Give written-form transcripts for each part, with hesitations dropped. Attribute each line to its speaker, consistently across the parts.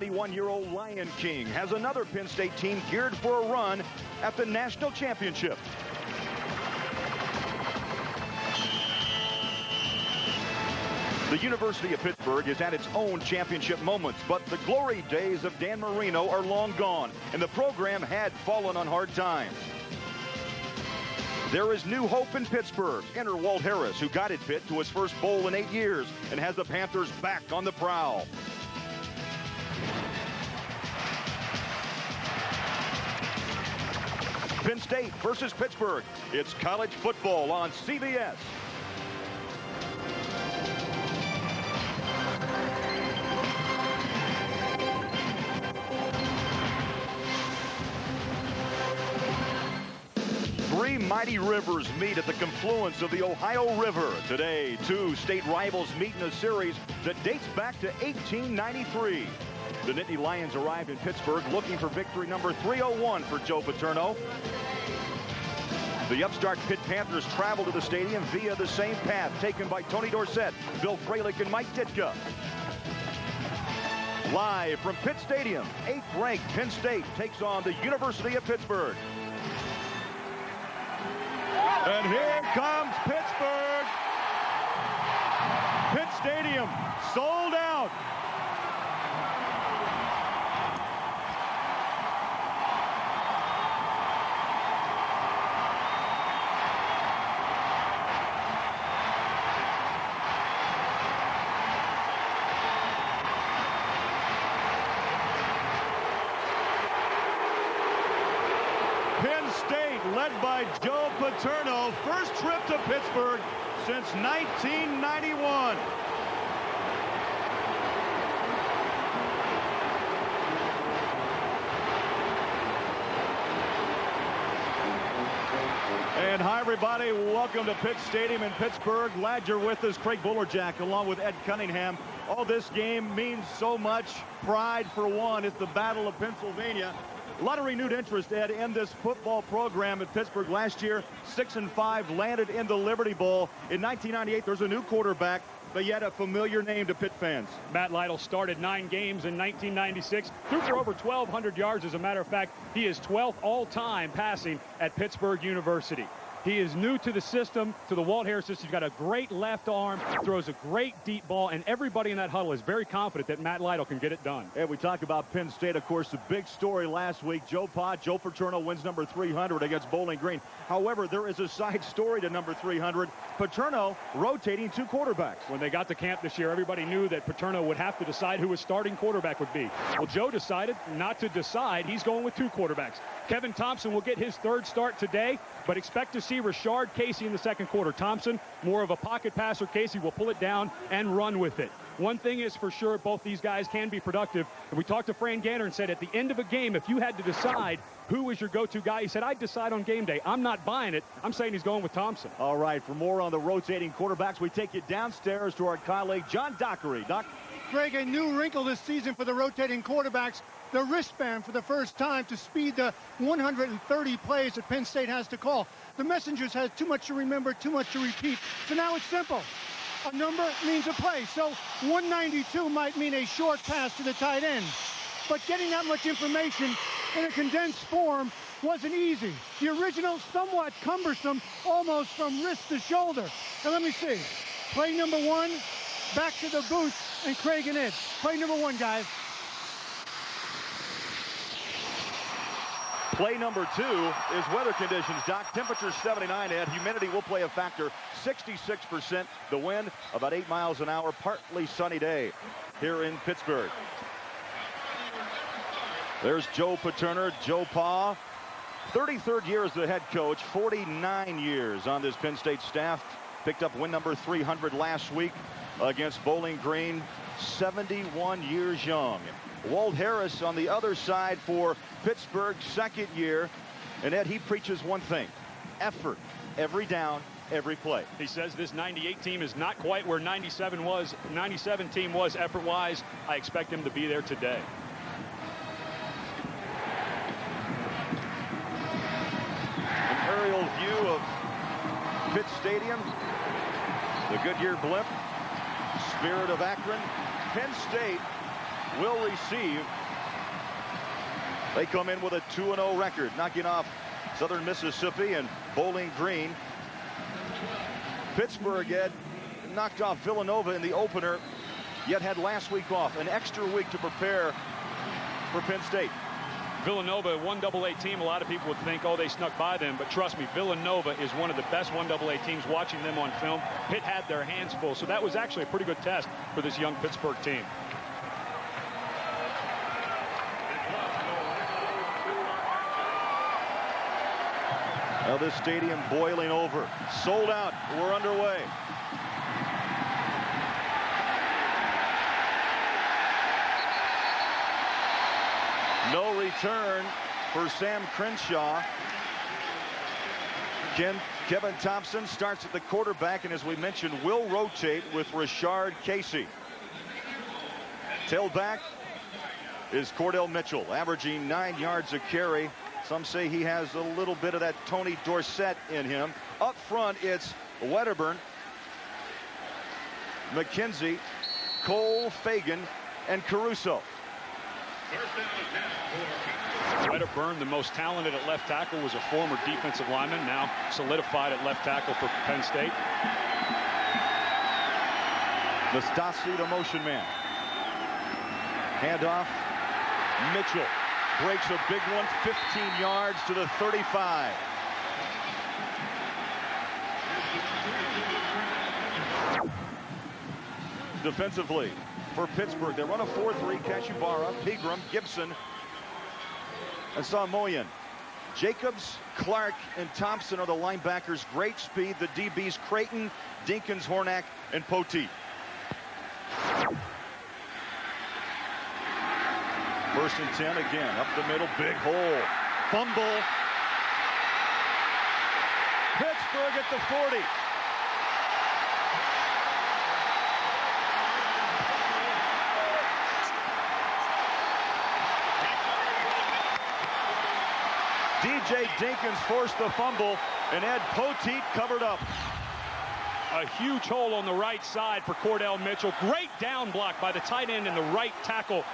Speaker 1: 21-year-old Lion King has another Penn State team geared for a run at the national championship. The University of Pittsburgh is at its own championship moments, but the glory days of Dan Marino are long gone, and the program had fallen on hard times. There is new hope in Pittsburgh. Enter Walt Harris, who guided Pitt to his first bowl in 8 years and has the Panthers back on the prowl. Penn State versus Pittsburgh. It's college football on CBS. Three mighty rivers meet at the confluence of the Ohio River. Today, two state rivals meet in a series that dates back to 1893. The Nittany Lions arrived in Pittsburgh looking for victory number 301 for Joe Paterno. The upstart Pitt Panthers traveled to the stadium via the same path taken by Tony Dorsett, Bill Fralick, and Mike Ditka. Live from Pitt Stadium, 8th-ranked Penn State takes on the University of Pittsburgh. And here comes Pittsburgh. Pitt Stadium sold out. Penn State led by Joe Paterno, first trip to Pittsburgh since 1991. And hi everybody, welcome to Pitt Stadium in Pittsburgh. Glad you're with us. Craig Bullerjack along with Ed Cunningham. Oh, this game means so much. Pride for one. It's the Battle of Pennsylvania. A lot of renewed interest, Ed, in this football program at Pittsburgh. Last year, 6-5, landed in the Liberty Bowl. In 1998, there's a new quarterback, but yet a familiar name to Pitt fans.
Speaker 2: Matt Lytle started 9 games in 1996, threw for over 1,200 yards. As a matter of fact, he is 12th all-time passing at Pittsburgh University. He is new to the system, to the Walt Harris system. He's got a great left arm, throws a great deep ball, and everybody in that huddle is very confident that Matt Lytle can get it done.
Speaker 1: And we talk about Penn State, of course, the big story last week. Joe Paterno wins number 300 against Bowling Green. However, there is a side story to number 300. Paterno rotating 2 quarterbacks.
Speaker 2: When they got to camp this year, everybody knew that Paterno would have to decide who his starting quarterback would be. Well, Joe decided not to decide. He's going with 2 quarterbacks. Kevin Thompson will get his 3rd start today, but expect to see Rashard Casey in the 2nd quarter. Thompson, more of a pocket passer. Casey will pull it down and run with it. One thing is for sure, both these guys can be productive. And we talked to Fran Ganner and said at the end of a game, if you had to decide who was your go-to guy, he said, I'd decide on game day. I'm not buying it. I'm saying he's going with Thompson.
Speaker 1: All right, for more on the rotating quarterbacks, we take you downstairs to our colleague, John Dockery. Doc?
Speaker 3: Greg, a new wrinkle this season for the rotating quarterbacks. The wristband for the first time to speed the 130 plays that Penn State has to call. The Messengers had too much to remember, too much to repeat. So now it's simple. A number means a play. So 192 might mean a short pass to the tight end. But getting that much information in a condensed form wasn't easy. The original, somewhat cumbersome, almost from wrist to shoulder. Now let me see. Play number 1, back to the booth, and Craig and Ed. Play number 1, guys.
Speaker 1: Play number 2 is weather conditions, Doc. Temperature 79, Ed. Humidity will play a factor, 66%. The wind about 8 miles an hour. Partly sunny day here in Pittsburgh. There's Joe Paterno, Joe Pa. 33rd year as the head coach, 49 years on this Penn State staff. Picked up win number 300 last week against Bowling Green, 71 years young. Walt Harris on the other side for Pittsburgh's 2nd year. And Ed, he preaches one thing: effort, every down, every play.
Speaker 2: He says this 98 team is not quite where 97 team was effort-wise. I expect him to be there today.
Speaker 1: An aerial view of Pitt Stadium. The Goodyear blimp, Spirit of Akron. Penn State will receive. They come in with a 2-0 record, knocking off Southern Mississippi and Bowling Green. Pittsburgh had knocked off Villanova in the opener, yet had last week off, an extra week to prepare for Penn State.
Speaker 2: Villanova, 1AA team. A lot of people would think, oh, they snuck by them. But trust me, Villanova is one of the best 1AA teams. Watching them on film, Pitt had their hands full. So that was actually a pretty good test for this young Pittsburgh team.
Speaker 1: Now this stadium boiling over. Sold out. We're underway. No return for Sam Crenshaw. Kevin Thompson starts at the quarterback, and as we mentioned, will rotate with Rashard Casey. Tailback is Cordell Mitchell, averaging 9 yards a carry. Some say he has a little bit of that Tony Dorsett in him. Up front, it's Wedderburn, McKenzie, Cole, Fagan, and Caruso.
Speaker 2: Wedderburn, the most talented at left tackle, was a former defensive lineman, now solidified at left tackle for Penn State.
Speaker 1: Nastasi, the motion man. Handoff. Mitchell breaks a big one, 15 yards to the 35. Defensively for Pittsburgh, they run a 4-3. Kashibara, Pegram, Gibson, and Samoyan. Jacobs, Clark, and Thompson are the linebackers. Great speed. The DBs, Creighton, Dinkins, Hornack, and Poteet. First and 10 again. Up the middle, big hole. Fumble. Pittsburgh at the 40. DJ Dinkins forced the fumble, and Ed Poteet covered up.
Speaker 2: A huge hole on the right side for Cordell Mitchell. Great down block by the tight end and the right tackle.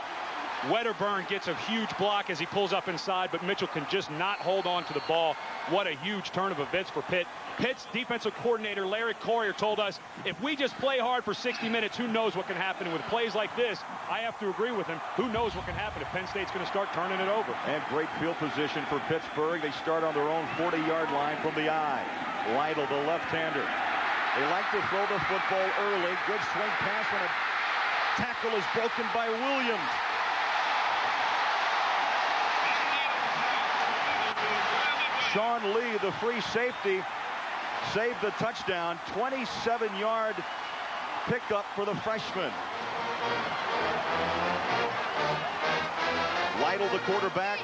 Speaker 2: Wedderburn gets a huge block as he pulls up inside, but Mitchell can just not hold on to the ball. What a huge turn of events for Pitt. Pitt's defensive coordinator, Larry Collier, told us, if we just play hard for 60 minutes, who knows what can happen. And with plays like this, I have to agree with him. Who knows what can happen if Penn State's going to start turning it over.
Speaker 1: And great field position for Pittsburgh. They start on their own 40-yard line from the eye. Lytle, the left-hander. They like to throw the football early. Good swing pass when a tackle is broken by Williams. Sean Lee, the free safety, saved the touchdown. 27-yard pickup for the freshman. Lytle, the quarterback,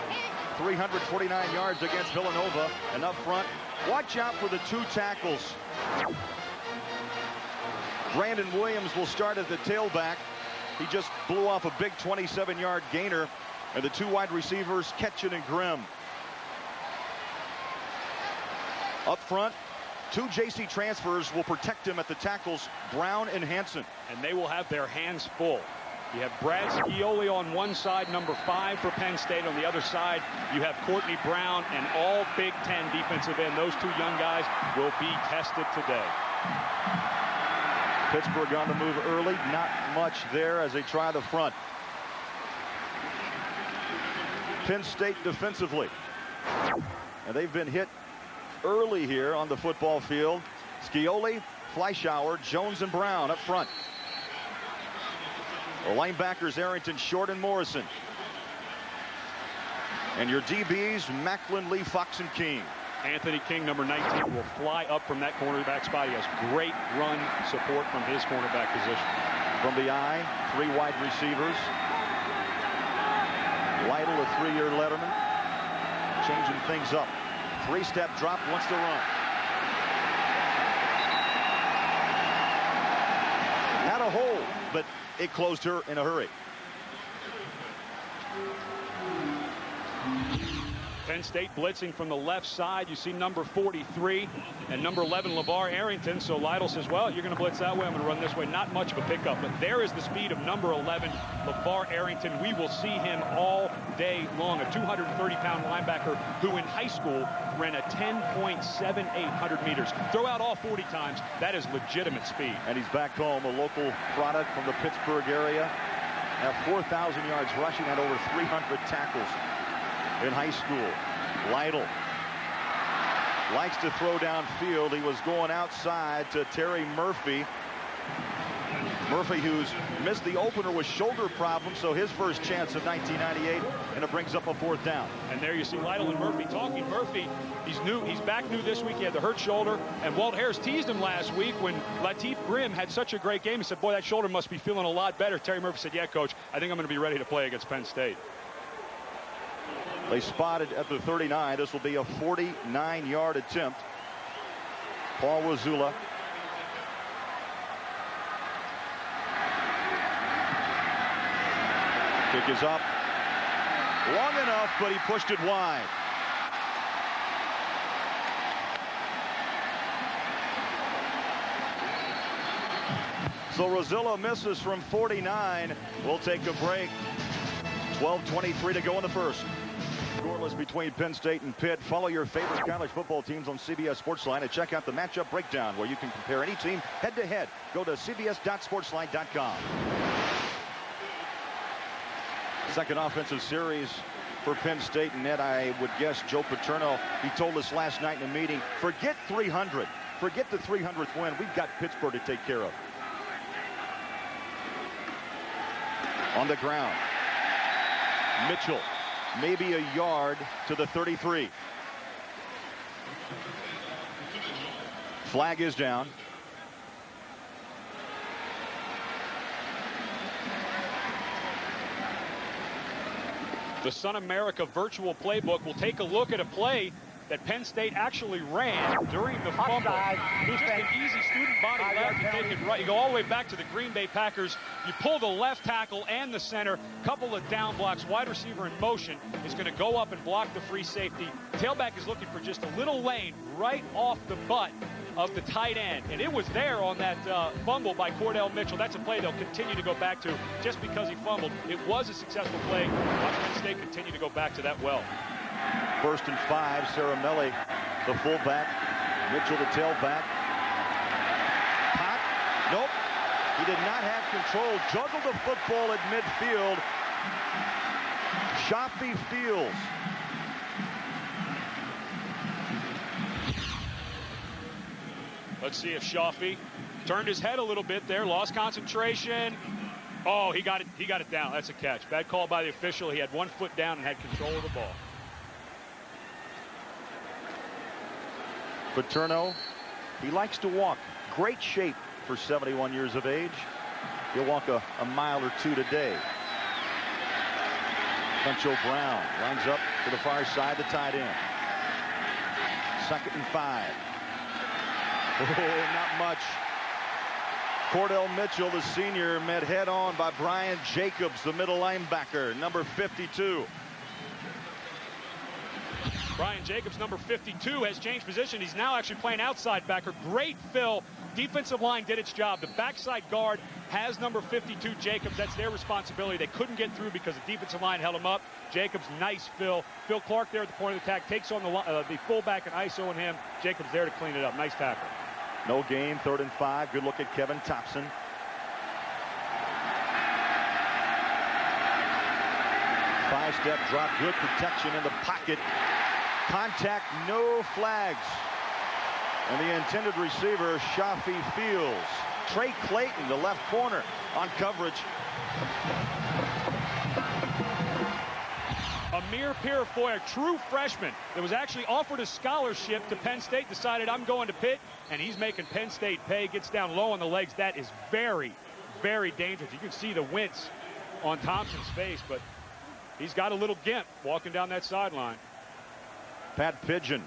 Speaker 1: 349 yards against Villanova. And up front, watch out for the two tackles. Brandon Williams will start at the tailback. He just blew off a big 27-yard gainer. And the two wide receivers, Ketchen and Grimm. Up front, two JC transfers will protect him at the tackles, Brown and Hansen.
Speaker 2: And they will have their hands full. You have Brad Scioli on one side, number 5 for Penn State. On the other side, you have Courtney Brown, and all Big Ten defensive end. Those two young guys will be tested today.
Speaker 1: Pittsburgh on the move early. Not much there as they try the front. Penn State defensively. And they've been hit early here on the football field. Scioli, Fleischauer, Jones, and Brown up front. The linebackers, Arrington, Short, and Morrison. And your DBs, Macklin, Lee, Fox, and King.
Speaker 2: Anthony King, number 19, will fly up from that cornerback spot. He has great run support from his cornerback position.
Speaker 1: From the eye, 3 wide receivers. Lytle, a 3-year letterman. Changing things up. 3-step drop, wants to run. Had a hole, but it closed her in a hurry.
Speaker 2: Penn Penn State blitzing from the left side. You see number 43 and number 11, LeVar Arrington. So Lytle says, well, you're going to blitz that way, I'm going to run this way. Not much of a pickup, but there is the speed of number 11, LeVar Arrington. We will see him all day long. A 230-pound linebacker who in high school ran a 10.78 100 meters. Throw out all 40 times. That is legitimate speed.
Speaker 1: And he's back home, a local product from the Pittsburgh area. At 4,000 yards rushing, at over 300 tackles in high school. Lytle likes to throw downfield. He was going outside to Terry Murphy. Murphy, who's missed the opener with shoulder problems, so his first chance of 1998, and it brings up a 4th down.
Speaker 2: And there you see Lytle and Murphy talking. Murphy, he's back new this week. He had the hurt shoulder, and Walt Harris teased him last week when Latif Grimm had such a great game. He said, boy, that shoulder must be feeling a lot better. Terry Murphy said, yeah, coach, I think I'm going to be ready to play against Penn State.
Speaker 1: They spotted at the 39. This will be a 49-yard attempt. Paul Wazula. Kick is up. Long enough, but he pushed it wide. So Wazula misses from 49. We'll take a break. 12:23 to go in the first. Scoreless between Penn State and Pitt. Follow your favorite college football teams on CBS Sportsline and check out the matchup breakdown where you can compare any team head-to-head. Go to cbs.sportsline.com. Second offensive series for Penn State, and Ned, I would guess Joe Paterno, he told us last night in a meeting, forget 300. Forget the 300th win. We've got Pittsburgh to take care of. On the ground. Mitchell, maybe a yard to the 33. Flag is down.
Speaker 2: The Sun America virtual playbook will take a look at a play that Penn State actually ran during the fumble. It was just an easy student body left. You take it right. You go all the way back to the Green Bay Packers. You pull the left tackle and the center. Couple of down blocks. Wide receiver in motion is going to go up and block the free safety. Tailback is looking for just a little lane right off the butt of the tight end. And it was there on that fumble by Cordell Mitchell. That's a play they'll continue to go back to just because he fumbled. It was a successful play. Watch Penn State continue to go back to that well.
Speaker 1: 1st and 5. Caramelli, the fullback. Mitchell, the tailback. Pop. Nope. He did not have control. Juggled the football at midfield. Shoffey Fields.
Speaker 2: Let's see if Shoffey turned his head a little bit there. Lost concentration. Oh, he got it down. That's a catch. Bad call by the official. He had 1 foot down and had control of the ball.
Speaker 1: Paterno, he likes to walk. Great shape for 71 years of age. He'll walk a mile or two today. Huncho Brown lines up to the far side, the tight end. 2nd and 5. Oh, not much. Cordell Mitchell, the senior, met head on by Brian Jacobs, the middle linebacker, number 52.
Speaker 2: Brian Jacobs, number 52, has changed position. He's now actually playing outside backer. Great fill. Defensive line did its job. The backside guard has number 52, Jacobs. That's their responsibility. They couldn't get through because the defensive line held him up. Jacobs, nice fill. Phil Clark there at the point of the attack, takes on the fullback and ISO on him. Jacobs there to clean it up. Nice tackle.
Speaker 1: No gain, 3rd and 5. Good look at Kevin Thompson. Five-step drop, good protection in the pocket. Contact, no flags. And the intended receiver, Shoffey Fields. Trey Clayton, the left corner, on coverage.
Speaker 2: Amir Purifoy, a true freshman that was actually offered a scholarship to Penn State, decided I'm going to Pitt, and he's making Penn State pay. Gets down low on the legs. That is very, very dangerous. You can see the wince on Thompson's face, but he's got a little gimp walking down that sideline.
Speaker 1: Pat Pigeon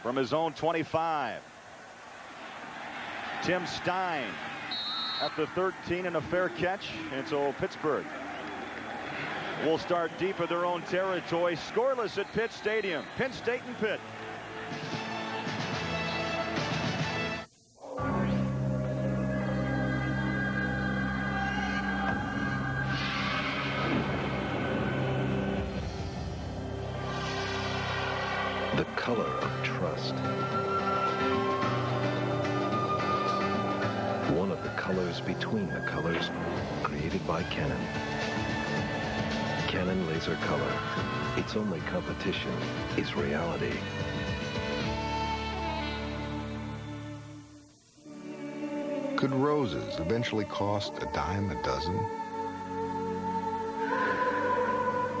Speaker 1: from his own 25. Tim Stein at the 13 and a fair catch. And so Pittsburgh will start deep in their own territory. Scoreless at Pitt Stadium. Penn State and Pitt.
Speaker 4: The color of trust. One of the colors between the colors, created by Canon. Canon Laser Color. Its only competition is reality.
Speaker 5: Could roses eventually cost a dime a dozen?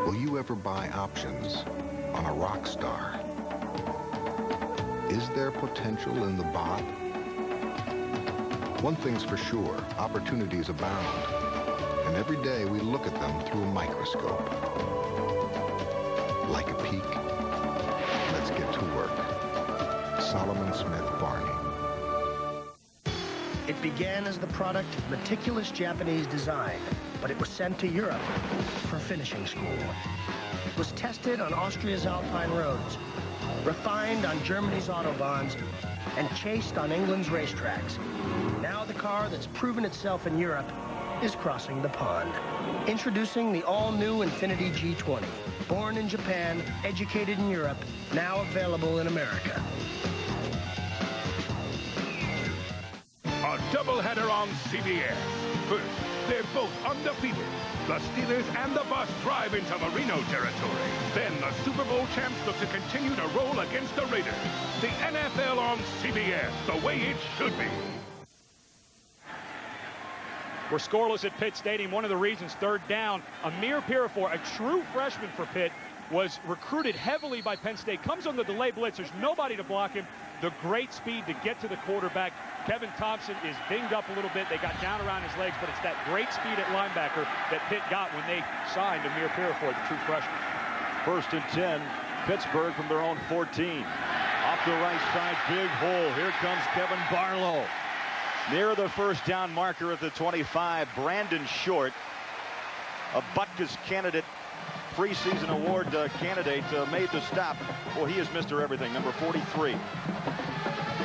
Speaker 5: Will you ever buy options on a rock star? Is there potential in the bob? One thing's for sure, opportunities abound. And every day we look at them through a microscope. Like a peak, let's get to work. Solomon Smith Barney.
Speaker 6: It began as the product of meticulous Japanese design, but it was sent to Europe for finishing school. It was tested on Austria's Alpine roads, refined on Germany's autobahns, and chased on England's racetracks. Now the car that's proven itself in Europe is crossing the pond. Introducing the all-new Infiniti G20. Born in Japan, educated in Europe, now available in America.
Speaker 7: A doubleheader on CBS. First, they're both undefeated. The Steelers and the Bucs drive into Marino territory. Then the Super Bowl champs look to continue to roll against the Raiders. The NFL on CBS, the way it should be.
Speaker 2: We're scoreless at Pitt Stadium. One of the reasons, third down, Amir Pirafor, a true freshman for Pitt, was recruited heavily by Penn State. Comes on the delay blitz. There's nobody to block him. The great speed to get to the quarterback. Kevin Thompson is dinged up a little bit. They got down around his legs, but it's that great speed at linebacker that Pitt got when they signed Amir Pirafor, the true freshman. 1st and 10, Pittsburgh from their own 14. Off the right side, big hole. Here comes Kevin Barlow. Near the first down marker at the 25, Brandon Short, a Butkus candidate, preseason award candidate, made the stop. Well, he is Mr. Everything, number 43.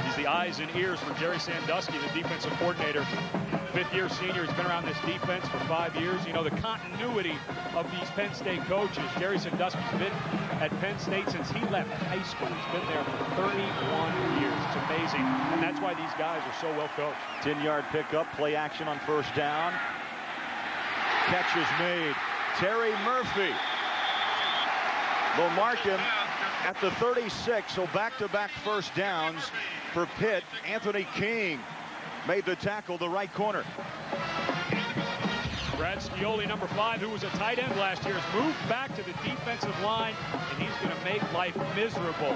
Speaker 2: He's the eyes and ears for Jerry Sandusky, the defensive coordinator. 5th-year senior. He's been around this defense for 5 years. You know, the continuity of these Penn State coaches. Jerry Sandusky's been at Penn State since he left high school. He's been there for 31 years. It's amazing. And that's why these guys are so well coached. 10-yard pickup, play action on first down. Catch is made. Terry Murphy will mark him at the 36. So back-to-back first downs for Pitt. Anthony King made the tackle, the right corner. Brad Scioli, number 5, who was a tight end last year, has moved back to the defensive line, and he's going to make life miserable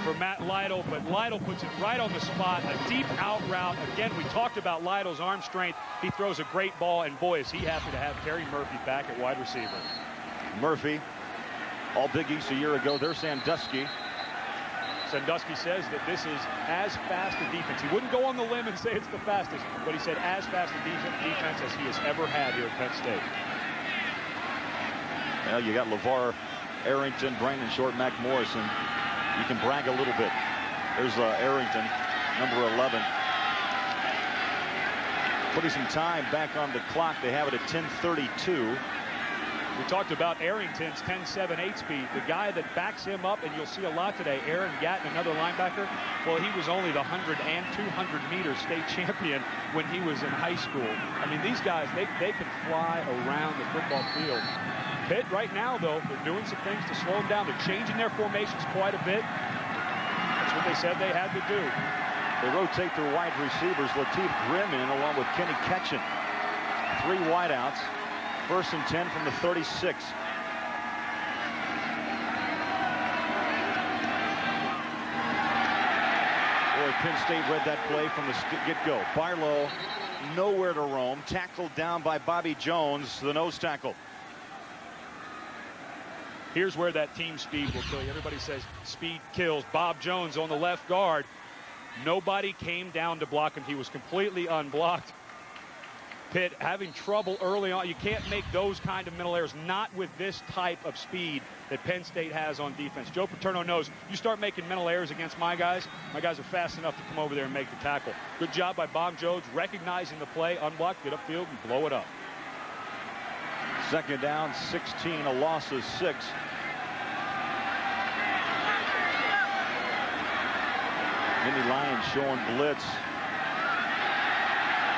Speaker 2: for Matt Lytle. But Lytle puts it right on the spot, a deep out route. Again, we talked about Lytle's arm strength. He throws a great ball, and boy, is he happy to have Terry Murphy back at wide receiver. Murphy, all Big East a year ago. There's Sandusky. Sandusky says that this is as fast a defense. He wouldn't go on the limb and say it's the fastest, but he said as fast a defense as he has ever had here at Penn State. Well, you got LeVar Arrington, Brandon Short, Mac Morrison. You can brag a little bit. There's Arrington, number 11. Putting some time back on the clock. They have it at 10:32. We talked about Arrington's 10.78 speed. The guy that backs him up, and you'll see a lot today, Aaron Gatton, another linebacker. Well, he was only the 100 and 200-meter state champion when he was in high school. I mean, these guys, they can fly around the football field. Pitt right now, though, they're doing some things to slow them down. They're changing their formations quite a bit. That's what they said they had to do. They rotate their wide receivers. Lateef Grimm in along with Kenny Ketchen. 3 wideouts. 1st and 10 from the 36. Boy, Penn State read that play from the get-go. Barlow nowhere to roam. Tackled down by Bobby Jones, the nose tackle. Here's where that team speed will kill you. Everybody says speed kills. Bob Jones on the left guard. Nobody came down to block him. He was completely unblocked. Pitt having trouble early on. You can't make those kind of mental errors, not with this type of speed that Penn State has on defense. Joe Paterno knows you start making mental errors against my guys are fast enough to come over there and make the tackle. Good job by Bob Jones recognizing the play, unblock, get upfield, and blow it up.
Speaker 1: Second down, 16, a loss of 6. Nittany Lions showing blitz.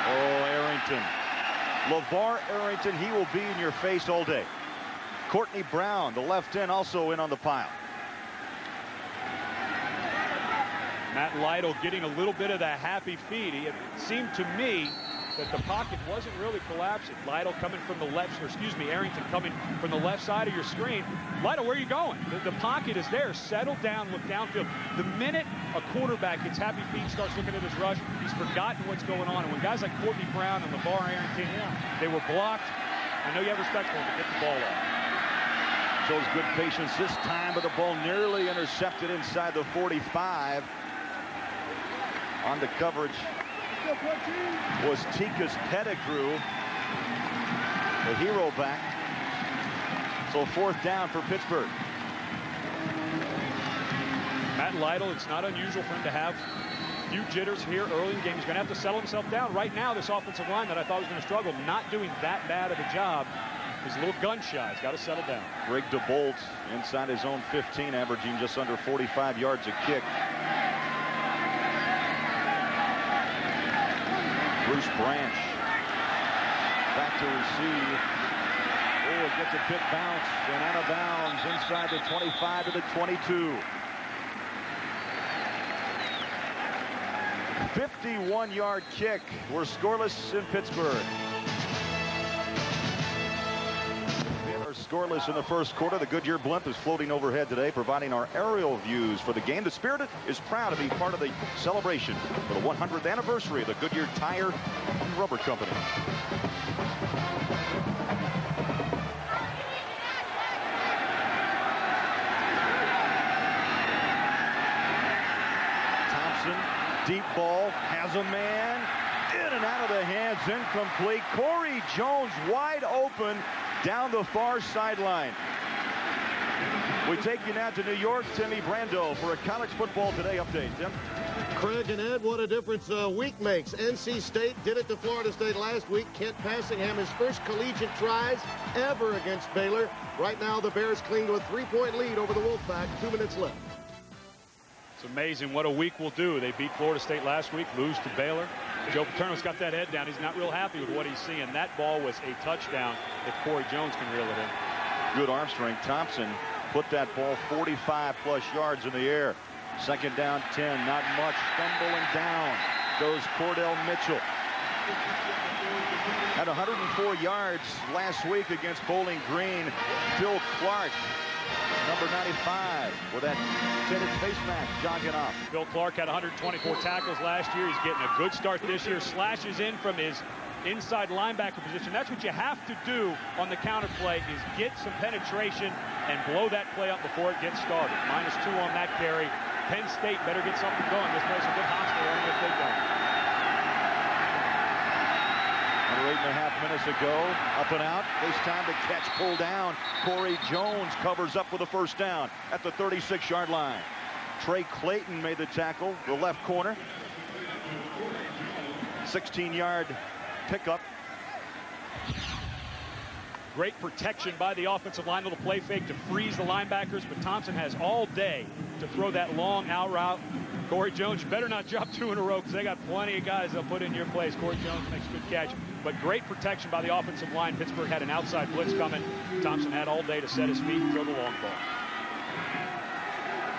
Speaker 1: Oh, Arrington. LeVar Arrington, he will be in your face all day. Courtney Brown, the left end, also in on the pile.
Speaker 2: Matt Lytle getting a little bit of the happy feet. It seemed to me that the pocket wasn't really collapsing. Lytle coming from the left, or excuse me, Arrington coming from the left side of your screen. Lytle, where are you going? The pocket is there. Settle down, look downfield. The minute a quarterback gets happy feet, starts looking at his rush, he's forgotten what's going on. And when guys like Courtney Brown and LeVar Arrington, they were blocked. I know you have respect for them, but get the ball off.
Speaker 1: Shows good patience this time, but the ball nearly intercepted inside the 45. On the coverage was Tika's Pettigrew, the hero back. So 4th down for Pittsburgh.
Speaker 2: Matt Lytle, it's not unusual for him to have a few jitters here early in the game. He's going to have to settle himself down. Right now, this offensive line that I thought was going to struggle, not doing that bad of a job. He's a little gun shy. He's got to settle down.
Speaker 1: Greg DeBolt inside his own 15, averaging just under 45 yards a kick. Bruce Branch back to receive. Oh, it gets a bit bounce and out of bounds inside the 25 to the 22. 51-yard kick. We're scoreless in Pittsburgh. Scoreless in the first quarter. The Goodyear blimp is floating overhead today, providing our aerial views for the game. The Spirit is proud to be part of the celebration for the 100th anniversary of the Goodyear Tire and Rubber Company. Thompson, deep ball, has a man, in and out of the hands, incomplete. Corey Jones wide open down the far sideline. We take you now to New York. Timmy Brando for a College Football Today update. Tim?
Speaker 8: Craig and Ed, what a difference a week makes. NC State did it to Florida State last week. Kent Passingham, his first collegiate tries ever against Baylor. Right now, the Bears cling to a 3-point lead over the Wolfpack. 2 minutes left.
Speaker 2: It's amazing what a week will do. They beat Florida State last week, lose to Baylor. Joe Paterno's got that head down. He's not real happy with what he's seeing. That ball was a touchdown if Corey Jones can reel it in.
Speaker 1: Good arm strength. Thompson put that ball 45-plus yards in the air. Second down, 10. Not much. Stumbling down goes Cordell Mitchell. Had 104 yards last week against Bowling Green. Phil Clark, number 95, with that tinted face mask jogging off.
Speaker 2: Phil Clark had 124 tackles last year. He's getting a good start this year. Slashes in from his inside linebacker position. That's what you have to do on the counter play, is get some penetration and blow that play up before it gets started. -2 on that carry. Penn State better get something going. This place is a good hospital if they don't.
Speaker 1: Under 8.5 minutes ago, up and out. This time the catch pulled down. Corey Jones covers up with a first down at the 36-yard line. Trey Clayton made the tackle, the left corner. 16-yard pickup.
Speaker 2: Great protection by the offensive line. Little play fake to freeze the linebackers, but Thompson has all day to throw that long out route. Corey Jones, you better not drop 2 in a row, because they got plenty of guys they'll put in your place. Corey Jones makes a good catch, but great protection by the offensive line. Pittsburgh had an outside blitz coming. Thompson had all day to set his feet and throw the long ball.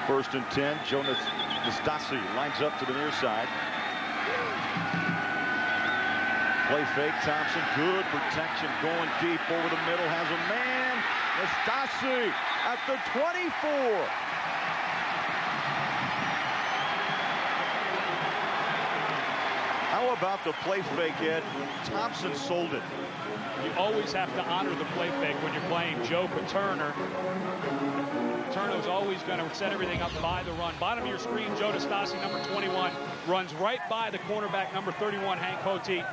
Speaker 1: 1st and 10. Jonas Nastasi lines up to the near side. Play fake. Thompson, good protection, going deep over the middle, has a man. Nastasi at the 24. How about the play fake, Ed? Thompson sold it.
Speaker 2: You always have to honor the play fake when you're playing Joe Paterno. Paterno is always going to set everything up by the run. Bottom of your screen, Joe DeStassi, number 21, runs right by the cornerback, number 31, Hank Poteet,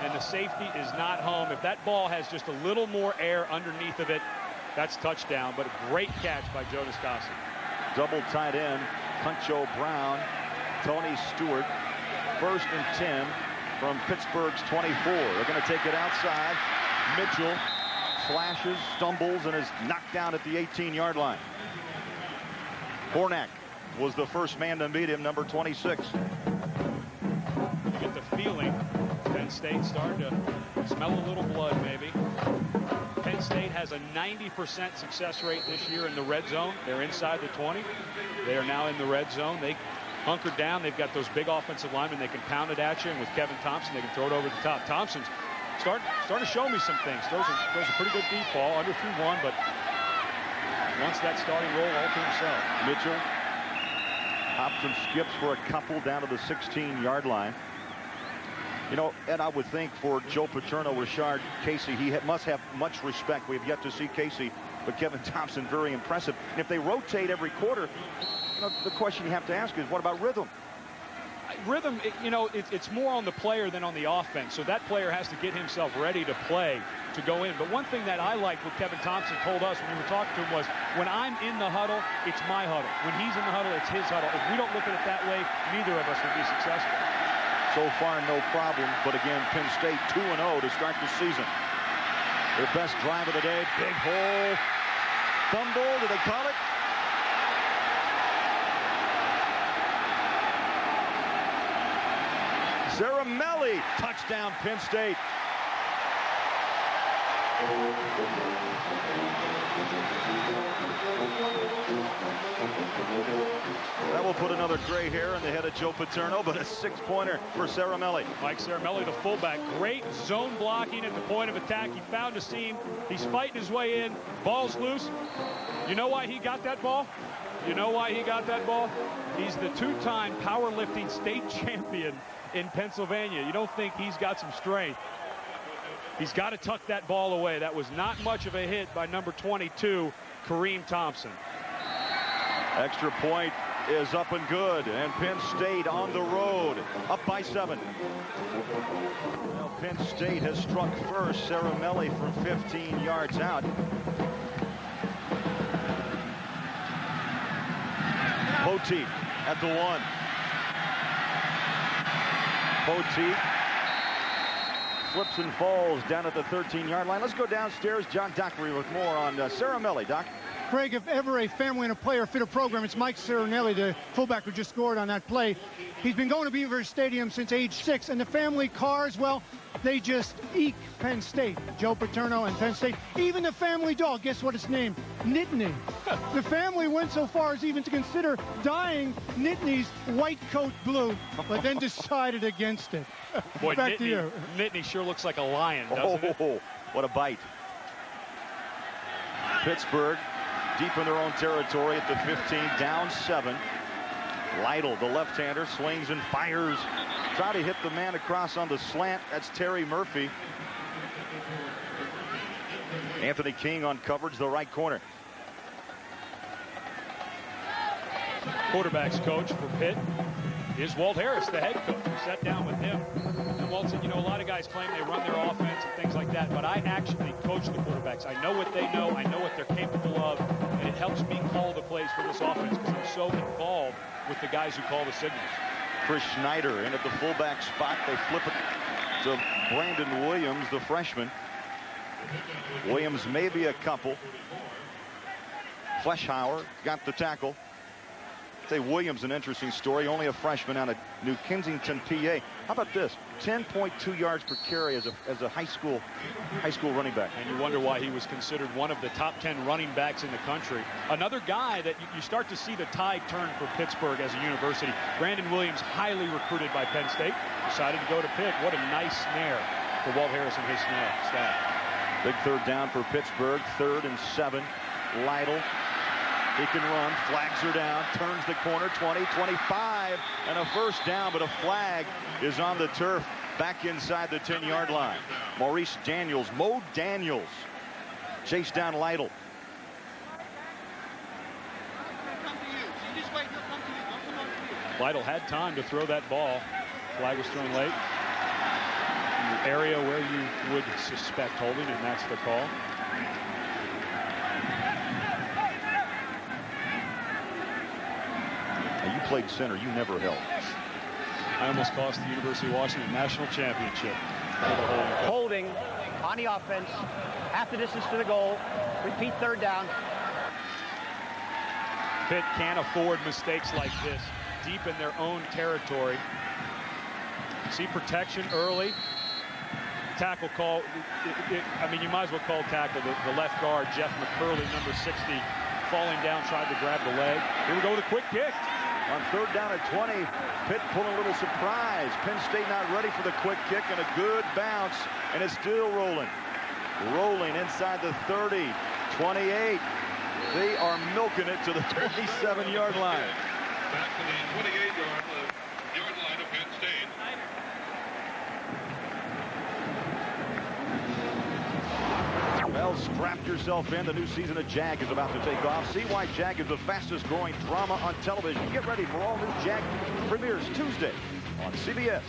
Speaker 2: and the safety is not home. If that ball has just a little more air underneath of it, that's touchdown, but a great catch by Joe DeStassi.
Speaker 1: Double tight end, Huncho Brown, Tony Stewart, 1st and 10 from Pittsburgh's 24. They're going to take it outside. Mitchell flashes, stumbles, and is knocked down at the 18-yard line. Hornak was the first man to meet him, number 26.
Speaker 2: You get the feeling Penn State starting to smell a little blood, maybe. Penn State has a 90% success rate this year in the red zone. They're inside the 20. They are now in the red zone. They hunkered down. They've got those big offensive linemen. They can pound it at you, and with Kevin Thompson, they can throw it over the top. Thompson's starting to show me some things. Throws a pretty good deep ball, under through one, but wants that starting role all to himself.
Speaker 1: Mitchell hops and skips for a couple down to the 16-yard line. You know, and I would think for Joe Paterno, Rashard Casey, he must have much respect. We have yet to see Casey, but Kevin Thompson, very impressive. And if they rotate every quarter, you know, the question you have to ask is, what about rhythm?
Speaker 2: Rhythm, it's more on the player than on the offense. So that player has to get himself ready to play, to go in. But one thing that I liked what Kevin Thompson told us when we were talking to him was, when I'm in the huddle, it's my huddle. When he's in the huddle, it's his huddle. If we don't look at it that way, neither of us will be successful.
Speaker 1: So far, no problem. But again, Penn State 2-0 to start the season. Their best drive of the day. Big hole. Fumble. Do they call it? Zaramelli. Touchdown, Penn State. That will put another gray hair in the head of Joe Paterno, but a 6-pointer for Zaramelli.
Speaker 2: Mike Zaramelli, the fullback, great zone blocking at the point of attack. He found a seam. He's fighting his way in. Ball's loose. You know why he got that ball? You know why he got that ball? He's the 2-time powerlifting state champion in Pennsylvania. You don't think he's got some strength. He's got to tuck that ball away. That was not much of a hit by number 22, Kareem Thompson.
Speaker 1: Extra point is up and good, and Penn State on the road, up by 7. Well, Penn State has struck first. Zaramelli from 15 yards out. Poteet at the 1. Poteet flips and falls down at the 13-yard line. Let's go downstairs. John Dockery with more on Zaramelli. Doc.
Speaker 3: Craig, if ever a family and a player fit a program, it's Mike Zaramelli, the fullback who just scored on that play. He's been going to Beaver Stadium since age 6, and the family cars, well, they just eke Penn State. Joe Paterno and Penn State. Even the family dog, guess what it's named? Nittany. The family went so far as even to consider dyeing Nittany's white coat blue, but then decided against it.
Speaker 2: Boy,
Speaker 3: back to you.
Speaker 2: Nittany sure looks like a lion, doesn't it?
Speaker 1: What a bite. Pittsburgh deep in their own territory at the 15, down 7. Lytle, the left-hander, swings and fires. Try to hit the man across on the slant. That's Terry Murphy. Anthony King on coverage, the right corner.
Speaker 2: Quarterbacks coach for Pitt is Walt Harris, the head coach. We sat down with him, and Walt said, you know, a lot of guys claim they run their offense and things like that, but I actually coach the quarterbacks. I know what they know. I know what they're capable of, and it helps me call the plays for this offense because I'm so involved with the guys who call the signals.
Speaker 1: Chris Schneider in at the fullback spot. They flip it to Brandon Williams, the freshman. Williams maybe a couple. Fleischhauer got the tackle. Say Williams, an interesting story, only a freshman out of New Kensington, PA. How about this? 10.2 yards per carry as a high school running back.
Speaker 2: And you wonder why he was considered one of the top 10 running backs in the country. Another guy that you start to see the tide turn for Pittsburgh as a university. Brandon Williams, highly recruited by Penn State, decided to go to Pitt. What a nice snare for Walt Harris and his staff.
Speaker 1: Big third down for Pittsburgh, 3rd and 7. Lytle. He can run, flags are down, turns the corner, 20, 25, and a first down, but a flag is on the turf back inside the 10-yard line. Maurice Daniels, Mo Daniels, chased down Lytle.
Speaker 2: Lytle had time to throw that ball. Flag was thrown late. In the area where you would suspect holding, and that's the call.
Speaker 1: Now, you played center. You never held.
Speaker 2: I almost cost the University of Washington national championship.
Speaker 9: Holding on the offense. Half the distance to the goal. Repeat third down.
Speaker 2: Pitt can't afford mistakes like this deep in their own territory. See protection early. Tackle call. I mean, you might as well call tackle. The left guard, Jeff McCurley, number 60, falling down, tried to grab the leg. Here we go with a quick kick.
Speaker 1: On third down at 20, Pitt pulling a little surprise. Penn State not ready for the quick kick, and a good bounce, and it's still rolling. Rolling inside the 30, 28. They are milking it to the 27-yard line.
Speaker 10: Back to the 28-yard line of Penn State.
Speaker 1: Well, strap yourself in. The new season of Jag is about to take off. See why Jag is the fastest growing drama on television. Get ready for all new Jag premieres Tuesday on CBS.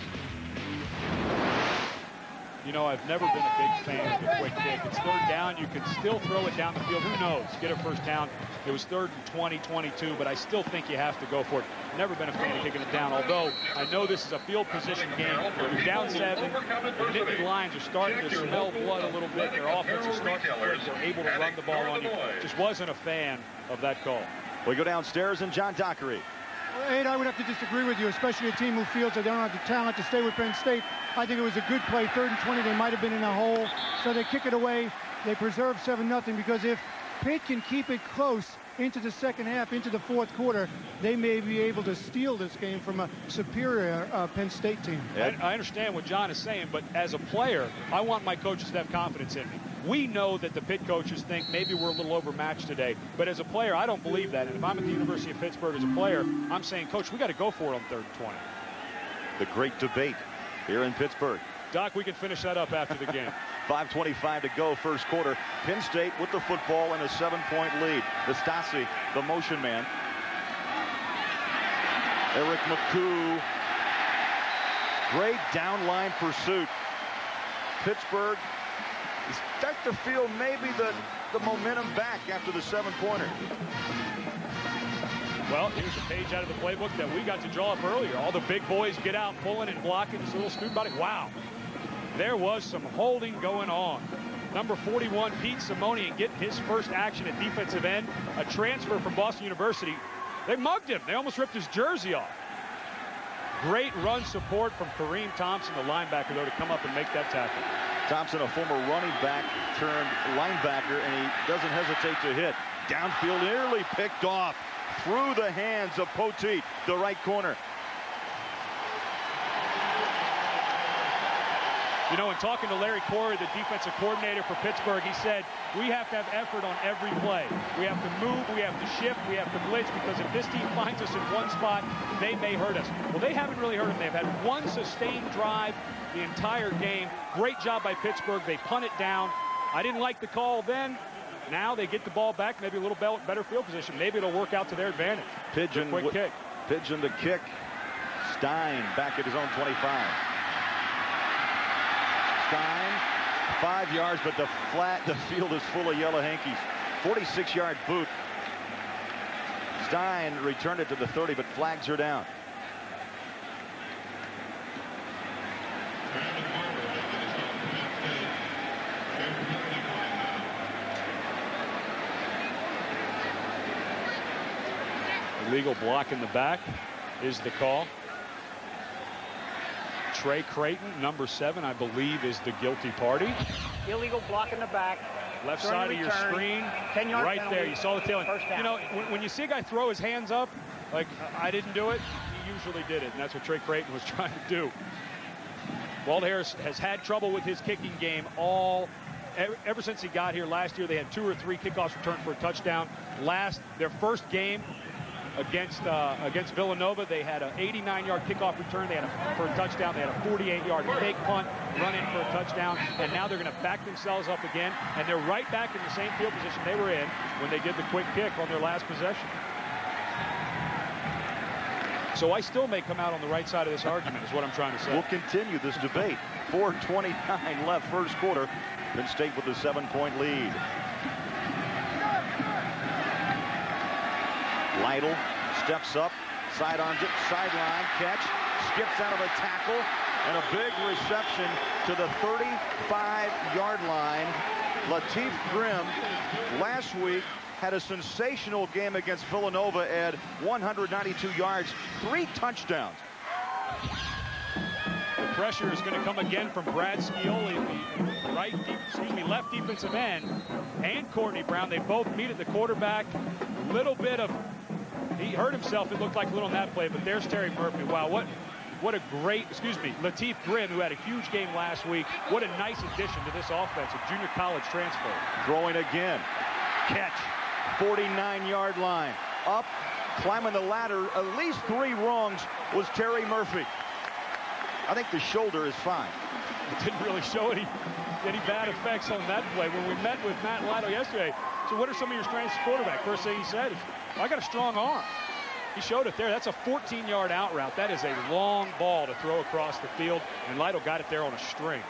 Speaker 2: You know, I've never been a big fan of the quick kick. It's third down. You can still throw it down the field. Who knows? Get a first down. It was 3rd and 20, 22, but I still think you have to go for it. Never been a fan of kicking it down, although I know this is a field position game. You're down 7. The Nittany Lions are starting to smell blood a little bit. Their offense is starting to click. They're able to run the ball on you. Just wasn't a fan of that call.
Speaker 1: We go downstairs, and John Dockery.
Speaker 3: Well, Ed, I would have to disagree with you, especially a team who feels that they don't have the talent to stay with Penn State. I think it was a good play. 3rd and 20, they might have been in a hole, so they kick it away. They preserve 7-0, because if Pitt can keep it close into the second half, into the 4th quarter, they may be able to steal this game from a superior Penn State team.
Speaker 2: I understand what John is saying, but as a player, I want my coaches to have confidence in me. We know that the Pitt coaches think maybe we're a little overmatched today, but as a player, I don't believe that. And if I'm at the University of Pittsburgh as a player, I'm saying, Coach, we got to go for it on 3rd and 20.
Speaker 1: The great debate here in Pittsburgh.
Speaker 2: Doc, we can finish that up after the game.
Speaker 1: 5:25 to go, first quarter. Penn State with the football and a 7-point lead. Nastasi, the motion man. Eric McCoo. Great downline pursuit. Pittsburgh start to feel maybe the momentum back after the 7-pointer.
Speaker 2: Well, here's a page out of the playbook that we got to draw up earlier. All the big boys get out, pulling and blocking. This little student body. Wow. There was some holding going on. Number 41, Pete Simonian, getting his first action at defensive end. A transfer from Boston University. They mugged him. They almost ripped his jersey off. Great run support from Kareem Thompson, the linebacker, though, to come up and make that tackle.
Speaker 1: Thompson, a former running back turned linebacker, and he doesn't hesitate to hit. Downfield, nearly picked off through the hands of Poteet, the right corner.
Speaker 2: You know, in talking to Larry Corey, the defensive coordinator for Pittsburgh, he said, we have to have effort on every play. We have to move, we have to shift, we have to blitz, because if this team finds us in one spot, they may hurt us. Well, they haven't really hurt them. They've had one sustained drive the entire game. Great job by Pittsburgh. They punt it down. I didn't like the call then. Now they get the ball back, maybe a little better field position. Maybe it'll work out to their advantage.
Speaker 1: Pigeon,
Speaker 2: quick kick.
Speaker 1: Pigeon the kick. Stein back at his own 25. Stein, 5 yards, but the field is full of yellow hankies. 46-yard boot. Stein returned it to the 30, but flags are down.
Speaker 2: Illegal block in the back is the call. Trey Creighton, number 7, I believe, is the guilty party.
Speaker 9: Illegal block in the back.
Speaker 2: Left side of your screen,
Speaker 9: 10-yard
Speaker 2: right
Speaker 9: penalty.
Speaker 2: there. You saw the tail end. You know, when you see a guy throw his hands up, like, I didn't do it, he usually did it, and that's what Trey Creighton was trying to do. Walt Harris has had trouble with his kicking game ever since he got here last year. They had 2 or 3 kickoffs returned for a touchdown. Their first game against Villanova, they had an 89-yard kickoff return. They had for a touchdown. They had a 48-yard fake punt, run in for a touchdown, and now they're going to back themselves up again, and they're right back in the same field position they were in when they did the quick kick on their last possession. So I still may come out on the right side of this argument is what I'm trying to say.
Speaker 1: We'll continue this debate. 4:29 left first quarter. Penn State with a 7-point lead. Lytle steps up, sideline catch, skips out of a tackle, and a big reception to the 35-yard line. Latif Grimm last week had a sensational game against Villanova at 192 yards, 3 touchdowns.
Speaker 2: The pressure is going to come again from Brad Scioli, the left defensive end, and Courtney Brown. They both meet at the quarterback. Little bit of, he hurt himself, it looked like a little on that play, but there's Terry Murphy. Wow, what a great, Latif Grimm, who had a huge game last week. What a nice addition to this offense, a junior college transfer.
Speaker 1: Throwing again. Catch. 49-yard line. Up, climbing the ladder. At least 3 rungs was Terry Murphy. I think the shoulder is fine.
Speaker 2: It didn't really show any bad effects on that play. When we met with Matt Lytle yesterday, so what are some of your strengths as quarterback? First thing he said is, I got a strong arm. He showed it there. That's a 14-yard out route. That is a long ball to throw across the field, and Lytle got it there on a string.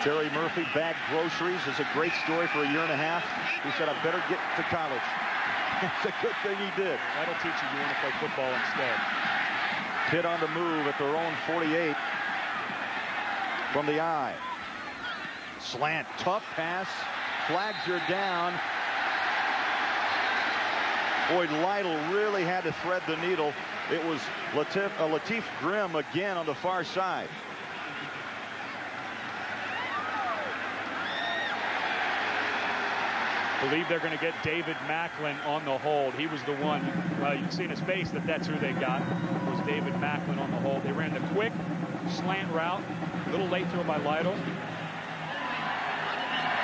Speaker 1: Terry Murphy bagged groceries. It's a great story for a year and a half. He said, I better get to college. It's a good thing he did.
Speaker 2: That'll teach you want to play football instead.
Speaker 1: Pitt on the move at their own 48 from the eye. Slant, tough pass. Flags are down. Boy, Lytle really had to thread the needle. It was Latif Grimm again on the far side.
Speaker 2: Believe they're going to get David Macklin on the hold. He was the one, you can see in his face that that's who they got, was David Macklin on the hold. They ran the quick slant route, a little late throw by Lytle.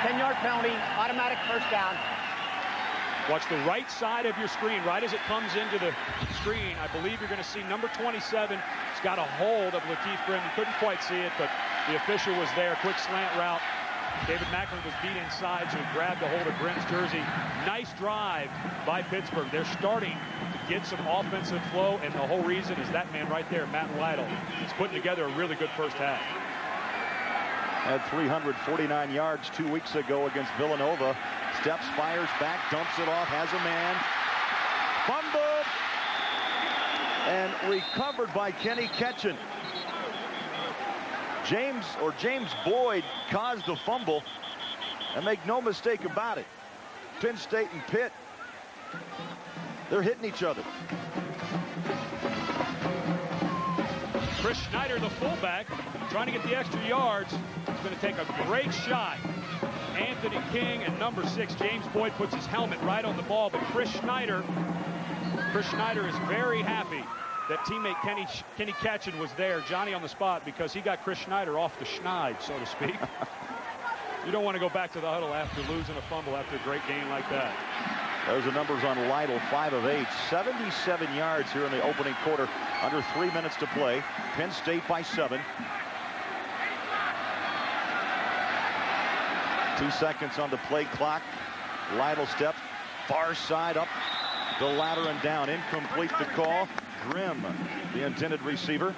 Speaker 9: 10-yard penalty, automatic first down.
Speaker 2: Watch the right side of your screen, right as it comes into the screen. I believe you're going to see number 27. He's got a hold of Latif Grimm. You couldn't quite see it, but the official was there. Quick slant route. David Macklin was beat inside, so he grabbed a hold of Grimm's jersey. Nice drive by Pittsburgh. They're starting to get some offensive flow, and the whole reason is that man right there, Matt Lytle. He's putting together a really good first half.
Speaker 1: Had 349 yards 2 weeks ago against Villanova. Steps, fires back, dumps it off, has a man. Fumbled and recovered by Kenny Ketchen. James Boyd caused the fumble, and make no mistake about it, Penn State and Pitt, they're hitting each other.
Speaker 2: Chris Schneider, the fullback, trying to get the extra yards. He's going to take a great shot. Anthony King and number 6, James Boyd, puts his helmet right on the ball, but Chris Schneider is very happy that teammate Kenny Ketchen was there, Johnny on the spot, because he got Chris Schneider off the schneid, so to speak. You don't want to go back to the huddle after losing a fumble after a great game like that.
Speaker 1: Those are numbers on Lytle, 5 of 8, 77 yards here in the opening quarter, under 3 minutes to play. Penn State by 7. 2 seconds on the play clock. Lytle steps, far side up the ladder and down. Incomplete the call. Grimm, the intended receiver.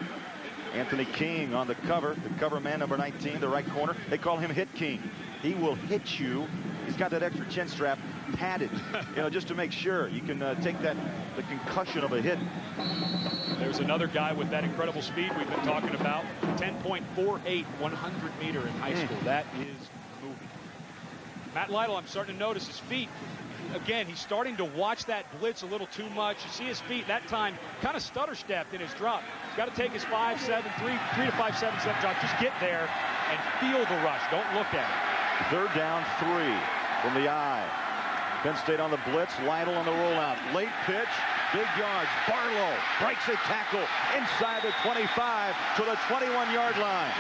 Speaker 1: Anthony King on the cover man, number 19, the right corner. They call him Hit King. He will hit you. He's got that extra chin strap padded, just to make sure you can take the concussion of a hit.
Speaker 2: There's another guy with that incredible speed we've been talking about. 10.48, 100 meter in high school. That is moving. Matt Lytle, I'm starting to notice his feet. Again, he's starting to watch that blitz a little too much. You see his feet that time kind of stutter-stepped in his drop. He's got to take his 5-7, 3 to 5-7 drop. Just get there and feel the rush. Don't look at it.
Speaker 1: Third down, 3 from the eye. Penn State on the blitz. Lytle on the rollout. Late pitch. Big yards. Barlow breaks a tackle inside the 25 to the 21-yard line.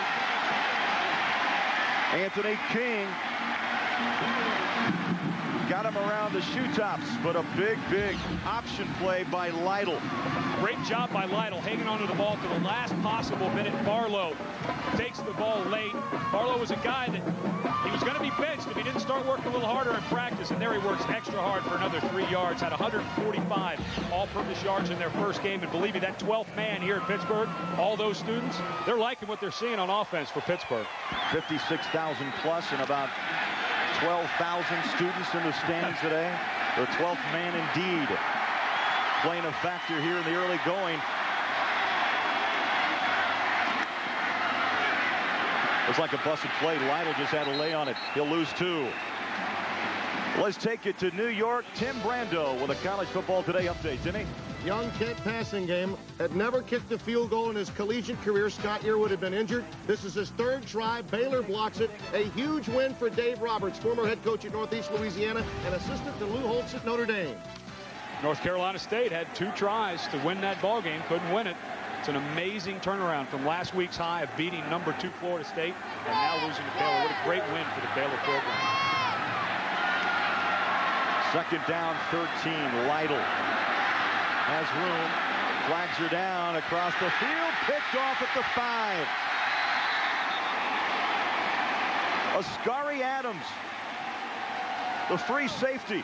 Speaker 1: Anthony King got him around the shoe tops, but a big option play by Lytle.
Speaker 2: Great job by Lytle, hanging onto the ball to the last possible minute. Barlow takes the ball late. Barlow was a guy that he was going to be benched if he didn't start working a little harder in practice, and there he works extra hard for another 3 yards. Had 145 all-purpose yards in their first game, and believe me, that 12th man here at Pittsburgh, all those students, they're liking what they're seeing on offense for Pittsburgh.
Speaker 1: 56,000 plus and about 12,000 students in the stands today. The 12th man indeed playing a factor here in the early going. It's like a busted play. Lytle just had a lay on it. He'll lose 2. Let's take it to New York. Tim Brando with a College Football Today update. Timmy?
Speaker 8: Young Kent passing game. Had never kicked a field goal in his collegiate career. Scott Yearwood had been injured. This is his 3rd try. Baylor blocks it. A huge win for Dave Roberts, former head coach at Northeast Louisiana and assistant to Lou Holtz at Notre Dame.
Speaker 2: North Carolina State had 2 tries to win that ball game. Couldn't win it. It's an amazing turnaround from last week's high of beating number 2 Florida State and now losing to Baylor. What a great win for the Baylor program.
Speaker 1: 2nd down, 13. Lytle has room. Flags are down across the field. Picked off at the 5. Ascari Adams, the free safety.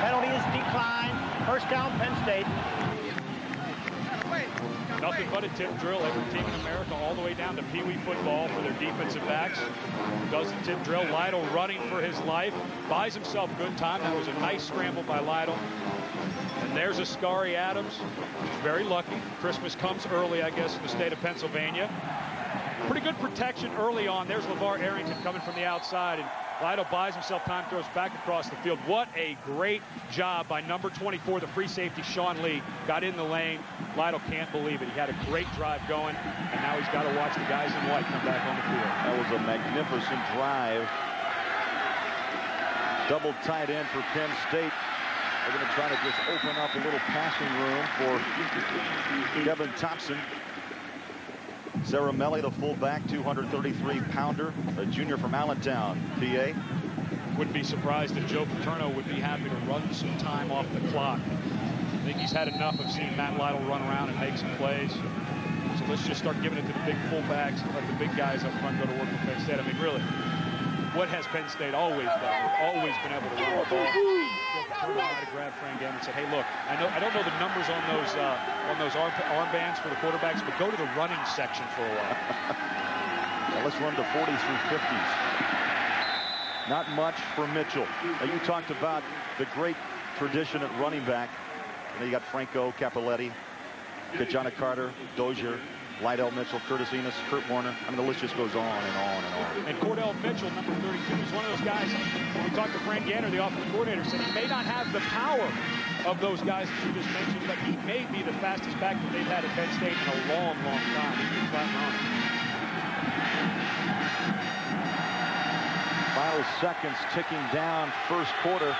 Speaker 9: Penalty is declined. 1st down, Penn State.
Speaker 2: Nothing but a tip drill. Every team in America, all the way down to Pee Wee football for their defensive backs, does the tip drill. Lytle running for his life. Buys himself good time. That was a nice scramble by Lytle. And there's Ascari Adams. He's very lucky. Christmas comes early, I guess, in the state of Pennsylvania. Pretty good protection early on. There's LeVar Arrington coming from the outside. And Lytle buys himself time, throws back across the field. What a great job by number 24, the free safety, Sean Lee. Got in the lane. Lytle can't believe it. He had a great drive going, and now he's got to watch the guys in white come back on the field.
Speaker 1: That was a magnificent drive. Double tight end for Penn State. They're going to try to just open up a little passing room for Kevin Thompson. Zaramelli, the fullback, 233-pounder, a junior from Allentown, PA.
Speaker 2: Wouldn't be surprised if Joe Paterno would be happy to run some time off the clock. I think he's had enough of seeing Matt Lytle run around and make some plays. So let's just start giving it to the big fullbacks and let the big guys up front go to work with Penn State. I mean, really, what has Penn State always done? They've always been able to run the ball. Joe Paterno might have grabbed Frank Gamm and said, hey, look, I don't know the numbers on those armbands for the quarterbacks, but go to the running section for a while.
Speaker 1: Well, let's run the 40s through 50s. Not much for Mitchell. Now, you talked about the great tradition at running back. And then you got Franco, Cappelletti, Kajana Carter, Dozier, Lydell Mitchell, Curtis Enos, Kurt Warner. I mean, the list just goes on and on and on.
Speaker 2: And Cordell Mitchell, number 32, is one of those guys. When we talked to Frank Ganner, the offensive coordinator, said he may not have the power of those guys that you just mentioned, but he may be the fastest back that they've had at Penn State in a long, long time. He's flat running.
Speaker 1: Final seconds ticking down, 1st quarter.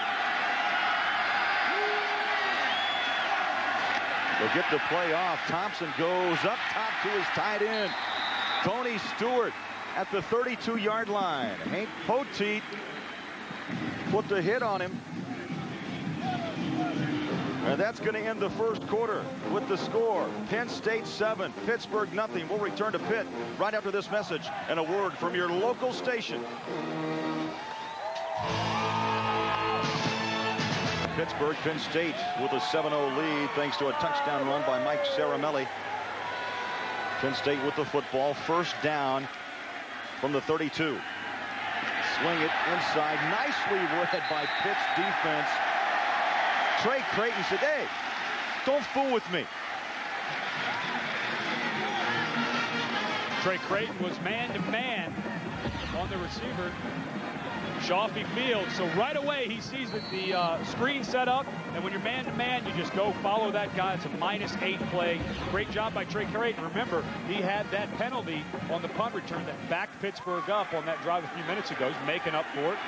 Speaker 1: They'll get the play off. Thompson goes up top to his tight end, Tony Stewart, at the 32-yard line. Hank Poteet put the hit on him. And that's going to end the 1st quarter with the score. Penn State 7, Pittsburgh nothing. We'll return to Pitt right after this message and a word from your local station. Pittsburgh, Penn State with a 7-0 lead thanks to a touchdown run by Mike Zaramelli. Penn State with the football, 1st down from the 32. Swing it inside, nicely read by Pitt's defense. Trey Creighton said, hey, don't fool with me.
Speaker 2: Trey Creighton was man-to-man on the receiver. Shawnee Field. So right away he sees that the screen set up, and when you're man-to-man, you just go follow that guy. It's a -8 play. Great job by Trey Creighton. Remember, he had that penalty on the punt return that backed Pittsburgh up on that drive a few minutes ago. He's making up for it.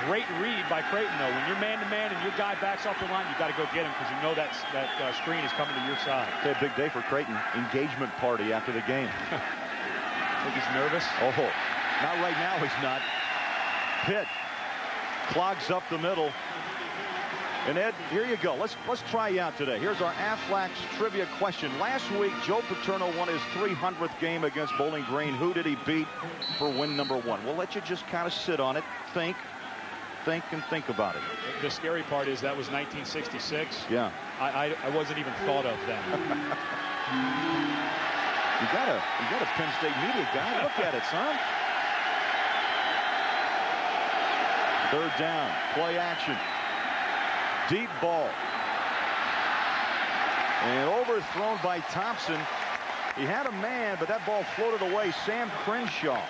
Speaker 2: Great read by Creighton, though. When you're man-to-man and your guy backs off the line, you got to go get him because you know that screen is coming to your side.
Speaker 1: Okay, big day for Creighton. Engagement party after the game.
Speaker 2: Think he's nervous?
Speaker 1: Oh, not right now. He's not. Pitt clogs up the middle. And Ed, here you go. Let's try you out today. Here's our Aflax trivia question. Last week, Joe Paterno won his 300th game against Bowling Green. Who did he beat for win number 1? We'll let you just kind of sit on it, think about it.
Speaker 2: The scary part is that was 1966.
Speaker 1: Yeah.
Speaker 2: I wasn't even thought of then.
Speaker 1: You got a Penn State media guy. Look at it, son. Third down, play action. Deep ball. And overthrown by Thompson. He had a man, but that ball floated away. Sam Crenshaw.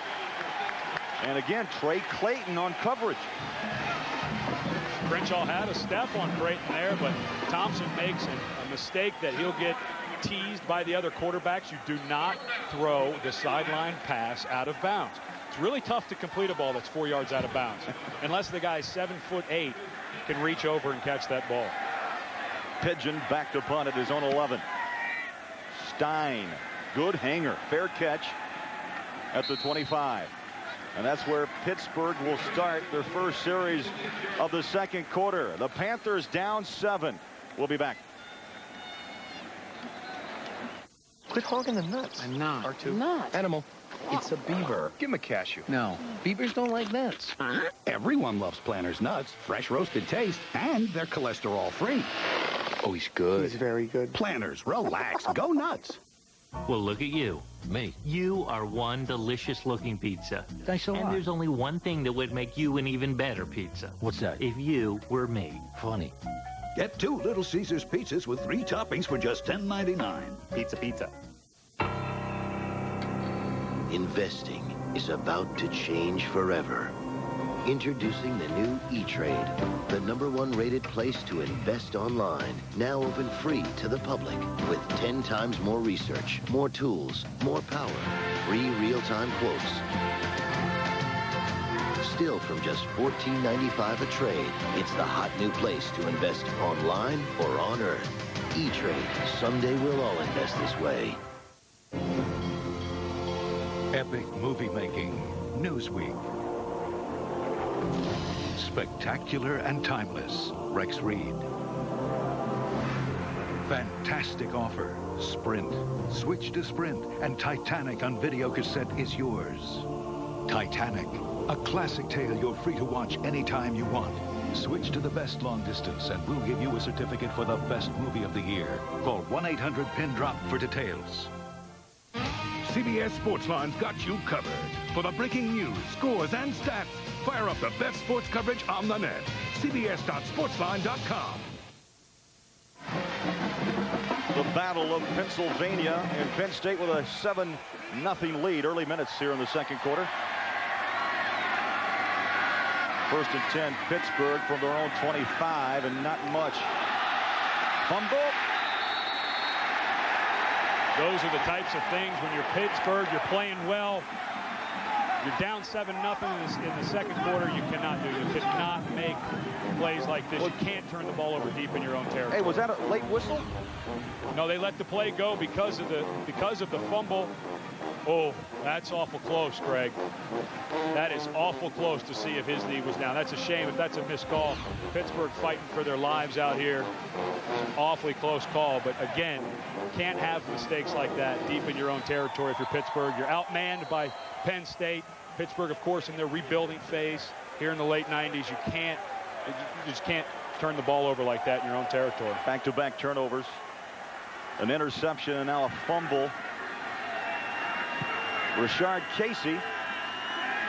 Speaker 1: And again, Trey Clayton on coverage.
Speaker 2: Crenshaw had a step on Creighton there, but Thompson makes a mistake that he'll get teased by the other quarterbacks. You do not throw the sideline pass out of bounds. It's really tough to complete a ball that's 4 yards out of bounds, unless the guy's 7'8" can reach over and catch that ball.
Speaker 1: Pigeon back to punt at his own 11. Stein, good hanger, fair catch at the 25. And that's where Pittsburgh will start their first series of the second quarter. The Panthers down 7. We'll be back.
Speaker 4: Quit hogging the nuts.
Speaker 11: I'm not.
Speaker 4: R2.
Speaker 11: Not.
Speaker 4: Animal. It's a beaver. Give him a cashew.
Speaker 11: No.
Speaker 4: Beavers don't like nuts.
Speaker 12: Everyone loves Planters nuts. Fresh roasted taste, and they're cholesterol free.
Speaker 4: Oh, he's good.
Speaker 11: He's very good.
Speaker 12: Planters, relax. Go nuts.
Speaker 13: Well, look at you.
Speaker 4: Me.
Speaker 13: You are one delicious-looking pizza.
Speaker 4: Thanks a lot.
Speaker 13: And there's only one thing that would make you an even better pizza.
Speaker 4: What's that?
Speaker 13: If you were me.
Speaker 4: Funny.
Speaker 12: Get 2 Little Caesars pizzas with 3 toppings for just $10.99.
Speaker 14: Pizza. Investing is about to change forever. Introducing the new E-Trade, the #1 rated place to invest online, now open free to the public with 10 times more research, more tools, more power, free real-time quotes. Still from just $14.95 a trade, it's the hot new place to invest online or on Earth. E-Trade, someday we'll all invest this way.
Speaker 12: Epic movie making. Newsweek. Spectacular and timeless. Rex Reed. Fantastic offer. Sprint. Switch to Sprint, and Titanic on video cassette is yours. Titanic. A classic tale you're free to watch anytime you want. Switch to the best long distance, and we'll give you a certificate for the best movie of the year. Call 1-800-PIN-DROP for details.
Speaker 7: CBS Sportsline's got you covered. For the breaking news, scores, and stats, fire up the best sports coverage on the net. CBS.sportsline.com.
Speaker 1: The Battle of Pennsylvania, and Penn State with a 7-0 lead. Early minutes here in the second quarter. 1st and 10, Pittsburgh from their own 25, and not much. Fumble.
Speaker 2: Those are the types of things when you're Pittsburgh, you're playing well. You're down 7-0 in the second quarter. You cannot do. You cannot make plays like this. You can't turn the ball over deep in your own territory.
Speaker 1: Hey, was that a late whistle?
Speaker 2: No, they let the play go because of the fumble. Oh, that's awful close, Greg. That is awful close to see if his knee was down. That's a shame if that's a missed call. Pittsburgh fighting for their lives out here. Awfully close call, but again, can't have mistakes like that deep in your own territory if you're Pittsburgh. You're outmanned by Penn State. Pittsburgh, of course, in their rebuilding phase here in the late 90s. You just can't turn the ball over like that in your own territory.
Speaker 1: Back-to-back turnovers. An interception and now a fumble. Rashard Casey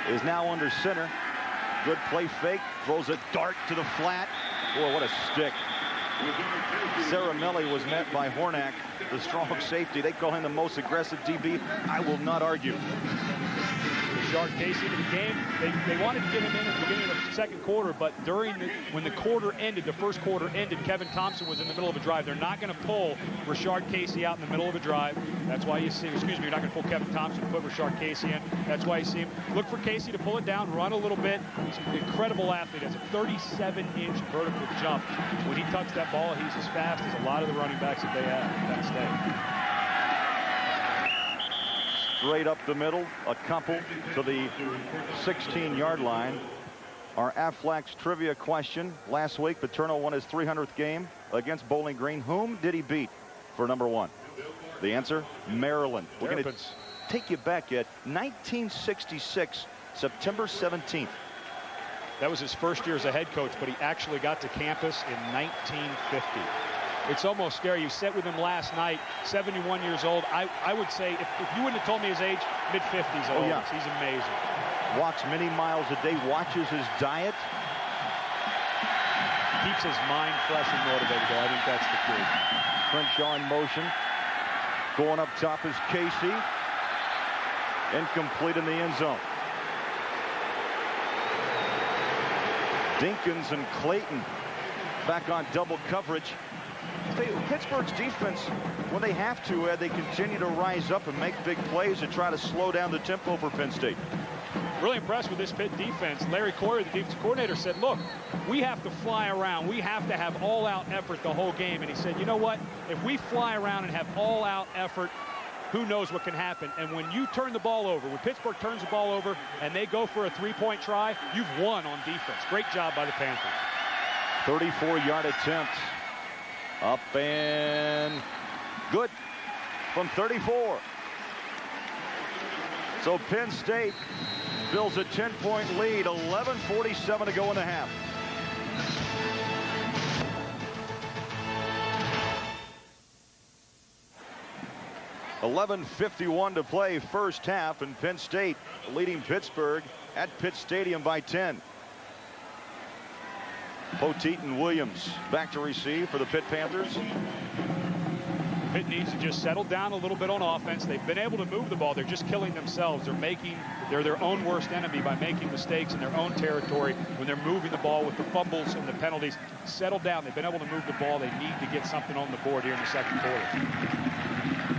Speaker 1: is now under center. Good play fake. Throws a dart to the flat. Boy, what a stick. Saramelli was met by Hornak, the strong safety. They call him the most aggressive DB. I will not argue.
Speaker 2: Rashard Casey to the game. They wanted to get him in at the beginning of the second quarter, but when the quarter ended, the first quarter ended, Kevin Thompson was in the middle of a drive. They're not going to pull Rashard Casey out in the middle of a drive. That's why you see, you're not going to pull Kevin Thompson, put Rashard Casey in. That's why you see him look for Casey to pull it down, run a little bit. He's an incredible athlete. Has a 37-inch vertical jump. When he tucks that ball, he's as fast as a lot of the running backs that they have in Penn State. Straight up the middle, a couple to the 16-yard line.
Speaker 1: Our Aflax trivia question. Last week, Paterno won his 300th game against Bowling Green. Whom did he beat for number 1? The answer, Maryland. We're going to take you back at 1966, September 17th.
Speaker 2: That was his first year as a head coach, but he actually got to campus in 1950. It's almost scary. You sat with him last night, 71 years old. I would say, if you wouldn't have told me his age, mid-50s. Oh, yeah. He's amazing. Walks many miles a day, watches his diet. Keeps his mind fresh and motivated, though. I think that's the key.
Speaker 1: Crenshaw in motion. Going up top is Casey. Incomplete in the end zone. Dinkins and Clayton back on double coverage. Pittsburgh's defense, when they have to, they continue to rise up and make big plays to try to slow down the tempo for Penn State.
Speaker 2: Really impressed with this Pitt defense. Larry Coyer, the defensive coordinator, said, look, we have to fly around. We have to have all-out effort the whole game. And he said, you know what? If we fly around and have all-out effort, who knows what can happen. And when you turn the ball over, when Pittsburgh turns the ball over and they go for a three-point try, you've won on defense. Great job by the Panthers.
Speaker 1: 34-yard attempt. Up and good from 34. So Penn State builds a 10-point lead, 11:47 to go in the half. $11:51 to play first half, and Penn State leading Pittsburgh at Pitt Stadium by 10. Poteet and Williams back to receive for the Pitt Panthers.
Speaker 2: Pitt needs to just settle down a little bit on offense. They've been able to move the ball. They're just killing themselves. They're their own worst enemy by making mistakes in their own territory when they're moving the ball with the fumbles and the penalties. Settle down. They've been able to move the ball. They need to get something on the board here in the second quarter.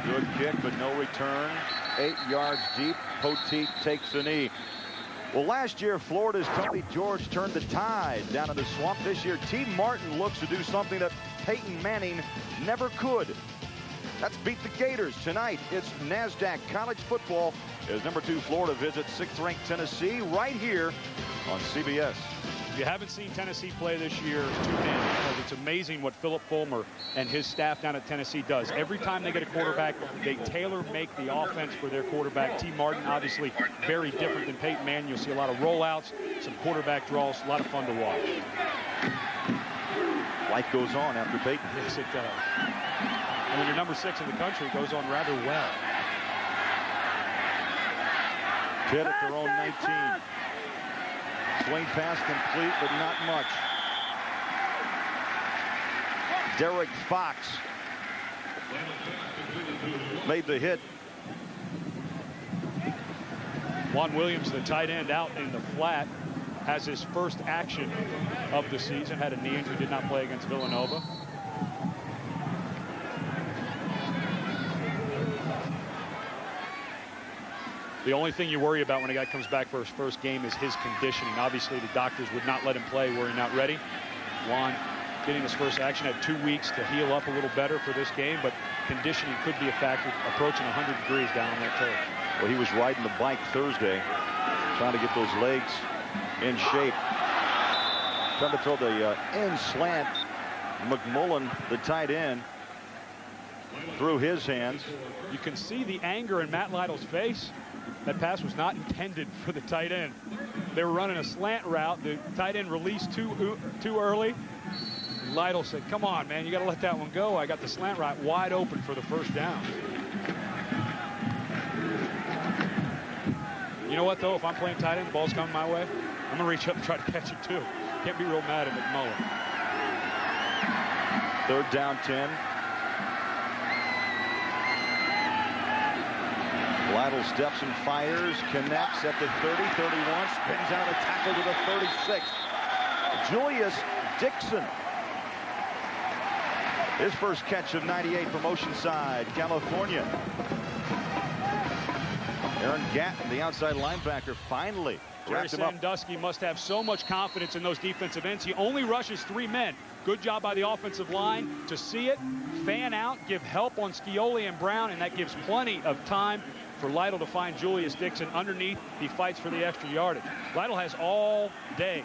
Speaker 1: Good kick, but no return. 8 yards deep. Poteet takes a knee. Well, last year, Florida's Tony George turned the tide down in the swamp. This year, T. Martin looks to do something that Peyton Manning never could. That's beat the Gators. Tonight, it's NASDAQ college football as number 2 Florida visits 6th-ranked Tennessee right here on CBS.
Speaker 2: If you haven't seen Tennessee play this year, tune in, because it's amazing what Philip Fulmer and his staff down at Tennessee does. Every time they get a quarterback, they tailor-make the offense for their quarterback. T. Martin, obviously, very different than Peyton Manning. You'll see a lot of rollouts, some quarterback draws, a lot of fun to watch.
Speaker 1: Life goes on after Peyton.
Speaker 2: Yes, it does. And when you're number 6 in the country, it goes on rather well.
Speaker 1: Pitt at their own 19. Swing pass complete, but not much. Derek Fox made the hit.
Speaker 2: Juan Williams, the tight end, out in the flat, has his first action of the season. Had a knee injury, did not play against Villanova. The only thing you worry about when a guy comes back for his first game is his conditioning. Obviously, the doctors would not let him play were he not ready. Juan getting his first action, had 2 weeks to heal up a little better for this game, but conditioning could be a factor, approaching 100 degrees down on that turf.
Speaker 1: Well, he was riding the bike Thursday, trying to get those legs in shape. Trying to throw the end slant. McMullen, the tight end, through his hands.
Speaker 2: You can see the anger in Matt Lytle's face. That pass was not intended for the tight end. They were running a slant route. The tight end released too early. Lytle said, come on, man, you got to let that one go. I got the slant route wide open for the first down. You know what, though? If I'm playing tight end, the ball's coming my way, I'm going to reach up and try to catch it, too. Can't be real mad at McMullen.
Speaker 1: 3rd down 10. Lytle steps and fires, connects at the 30, 31, spins out a tackle to the 36. Julius Dixon. His first catch of 98 from Oceanside, California. Aaron Gatton, the outside linebacker, finally
Speaker 2: Jerry
Speaker 1: wrapped him up.
Speaker 2: Sandusky must have so much confidence in those defensive ends. He only rushes 3 men. Good job by the offensive line to see it, fan out, give help on Scioli and Brown, and that gives plenty of time for Lytle to find Julius Dixon underneath. He fights for the extra yardage. Lytle has all day.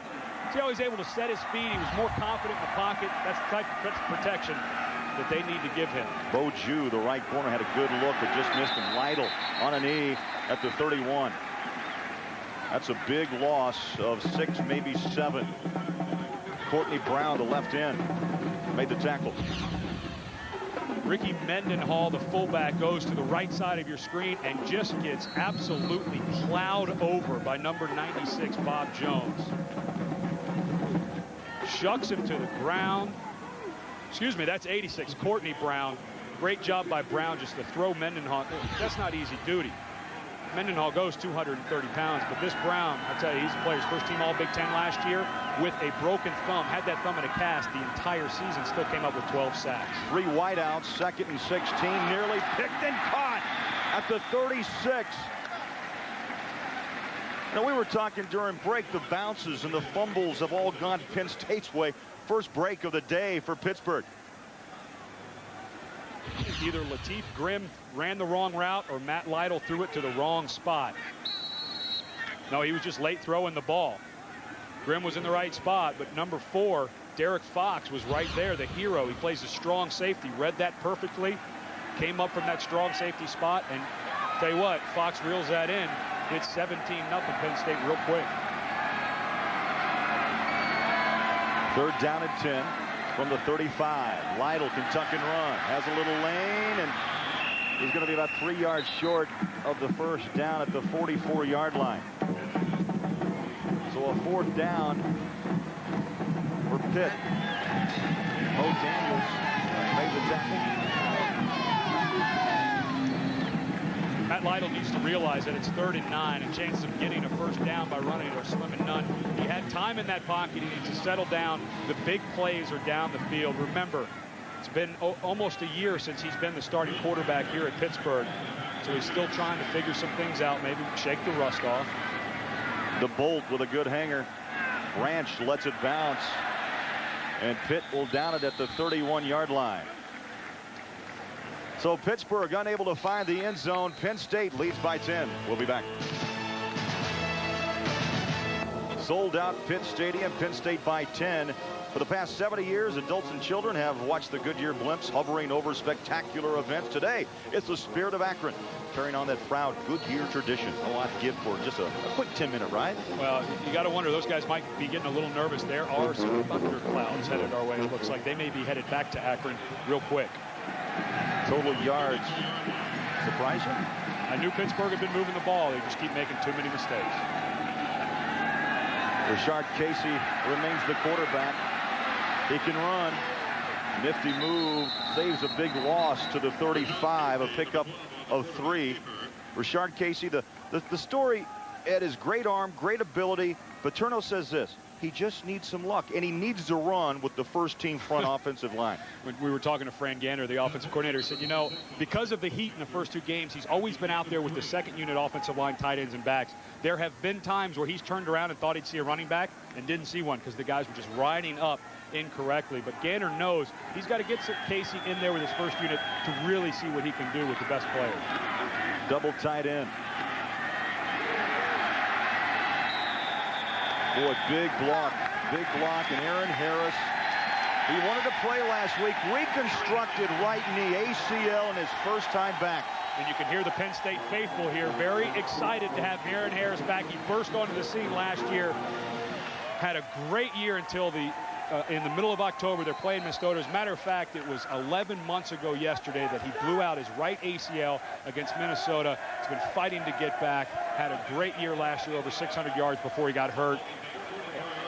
Speaker 2: See how he's able to set his speed. He was more confident in the pocket. That's the type of protection that they need to give him.
Speaker 1: Bo Jew, the right corner, had a good look, but just missed him. Lytle on a knee at the 31. That's a big loss of 6, maybe 7. Courtney Brown, the left end, made the tackle.
Speaker 2: Ricky Mendenhall, the fullback, goes to the right side of your screen and just gets absolutely plowed over by number 96, Bob Jones. Shucks him to the ground. Excuse me, that's 86, Courtney Brown. Great job by Brown just to throw Mendenhall. That's not easy duty. Mendenhall goes 230 pounds, but this Brown, I tell you, he's a player's first team All Big Ten last year with a broken thumb. Had that thumb in a cast the entire season, still came up with 12 sacks.
Speaker 1: 3 wideouts, 2nd and 16, nearly picked and caught at the 36. Now, we were talking during break, the bounces and the fumbles have all gone Penn State's way. First break of the day for Pittsburgh.
Speaker 2: Either Lateef Grimm ran the wrong route or Matt Lytle threw it to the wrong spot. No, he was just late throwing the ball. Grimm was in the right spot, but number 4, Derek Fox, was right there, the hero. He plays a strong safety, read that perfectly, came up from that strong safety spot, and tell you what, Fox reels that in. It's 17-0 Penn State real quick.
Speaker 1: 3rd down and 10 from the 35. Lytle can tuck and run. Has a little lane, and he's going to be about 3 yards short of the first down at the 44-yard line. So a 4th down for Pitt. Mo Daniels made the tackle.
Speaker 2: Matt Lytle needs to realize that it's 3rd and 9, and chances of getting a first down by running it are slim and none. He had time in that pocket. He needs to settle down. The big plays are down the field. Remember, it's been almost a year since he's been the starting quarterback here at Pittsburgh. So he's still trying to figure some things out, maybe shake the rust off.
Speaker 1: The Bolt with a good hanger. Branch lets it bounce, and Pitt will down it at the 31-yard line. So Pittsburgh unable to find the end zone. Penn State leads by 10. We'll be back. Sold out Pitt Stadium, Penn State by 10. For the past 70 years, adults and children have watched the Goodyear blimps hovering over spectacular events. Today, it's the Spirit of Akron, carrying on that proud Goodyear tradition. A lot to give for just a quick 10-minute ride.
Speaker 2: Well, you got to wonder, those guys might be getting a little nervous. There are some thunderclouds headed our way. It looks like they may be headed back to Akron real quick.
Speaker 1: Total yards. Surprising?
Speaker 2: I knew Pittsburgh had been moving the ball. They just keep making too many mistakes.
Speaker 1: Rashard Casey remains the quarterback. He can run. Nifty move. Saves a big loss to the 35. A pickup of 3. Rashard Casey, the story, Ed, is great arm, great ability. Paterno says this. He just needs some luck, and he needs to run with the first-team front offensive line.
Speaker 2: When we were talking to Fran Gander, the offensive coordinator, said, you know, because of the heat in the first 2 games, he's always been out there with the second-unit offensive line, tight ends, and backs. There have been times where he's turned around and thought he'd see a running back and didn't see one because the guys were just riding up incorrectly. But Gander knows he's got to get Casey in there with his first unit to really see what he can do with the best players.
Speaker 1: Double tight end. Boy, big block, and Aaron Harris, he wanted to play last week, reconstructed right knee, ACL, in his first time back.
Speaker 2: And you can hear the Penn State faithful here, very excited to have Aaron Harris back. He burst onto the scene last year, had a great year until in the middle of October. They're playing Minnesota. As a matter of fact, it was 11 months ago yesterday that he blew out his right ACL against Minnesota. He's been fighting to get back, had a great year last year, over 600 yards before he got hurt.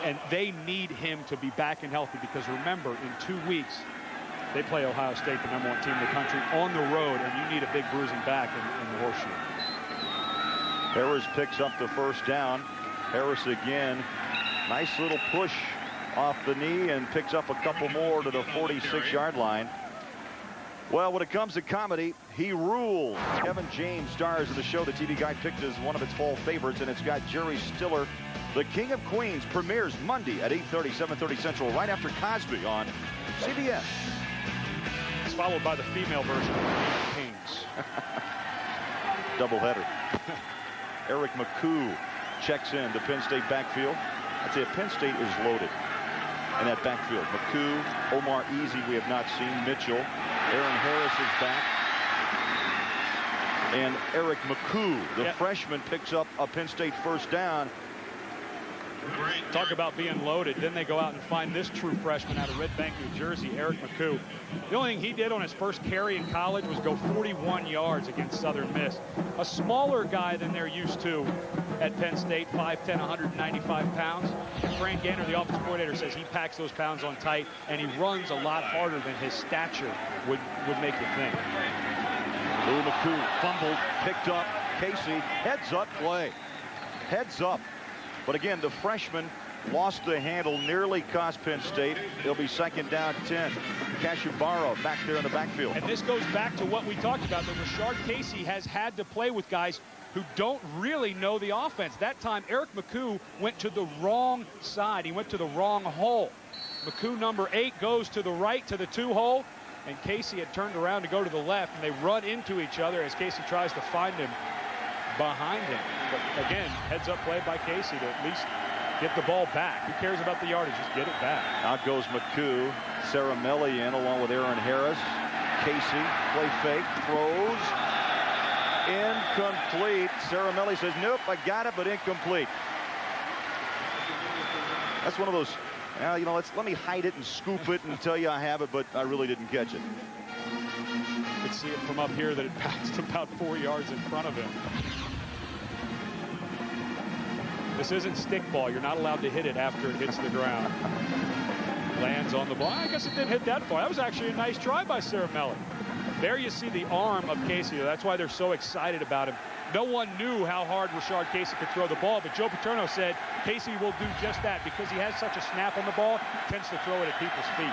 Speaker 2: And they need him to be back and healthy because, remember, in 2 weeks, they play Ohio State, the #1 team in the country, on the road, and you need a big bruising back in the horseshoe.
Speaker 1: Harris picks up the first down. Harris again. Nice little push off the knee and picks up a couple more to the 46-yard line. Well, when it comes to comedy, he rules. Kevin James stars in the show the TV Guide picked as one of its fall favorites, and it's got Jerry Stiller. The King of Queens premieres Monday at 8:30, 7:30 Central, right after Cosby on CBS.
Speaker 2: It's followed by the female version of the King of Kings.
Speaker 1: doubleheader. Eric McCoo checks in the Penn State backfield. I'd say Penn State is loaded in that backfield. McCoo, Omar Easy we have not seen. Mitchell. Aaron Harris is back. And Eric McCoo, the freshman, picks up a Penn State first down.
Speaker 2: Talk about being loaded. Then they go out and find this true freshman out of Red Bank, New Jersey, Eric McCoo. The only thing he did on his first carry in college was go 41 yards against Southern Miss. A smaller guy than they're used to at Penn State, 5'10", 195 pounds. And Fran Gander, the offensive coordinator, says he packs those pounds on tight, and he runs a lot harder than his stature would make you think.
Speaker 1: Lou McCoo fumbled, picked up. Casey, heads up play. Heads up. But again, the freshman lost the handle, nearly cost Penn State. It'll be second down 10. Cashubaro back there in the backfield.
Speaker 2: And this goes back to what we talked about, that Rashard Casey has had to play with guys who don't really know the offense. That time, Eric McCoo went to the wrong side. He went to the wrong hole. McCoo, number 8, goes to the right to the 2 hole. And Casey had turned around to go to the left, and they run into each other as Casey tries to find him behind him. But again, heads up play by Casey to at least get the ball back. Who cares about the yardage? Just get it back.
Speaker 1: Out goes McCoo. Saramelli in along with Aaron Harris. Casey, play fake, throws. Incomplete. Saramelli says, nope, I got it, but incomplete. That's one of those, you know, let me hide it and scoop it and tell you I have it, but I really didn't catch it.
Speaker 2: You could see it from up here that it bounced about 4 yards in front of him. This isn't stickball. You're not allowed to hit it after it hits the ground. Lands on the ball. I guess it didn't hit that far. That was actually a nice try by Saramelli. There you see the arm of Casey. That's why they're so excited about him. No one knew how hard Rashard Casey could throw the ball, but Joe Paterno said Casey will do just that because he has such a snap on the ball, tends to throw it at people's feet.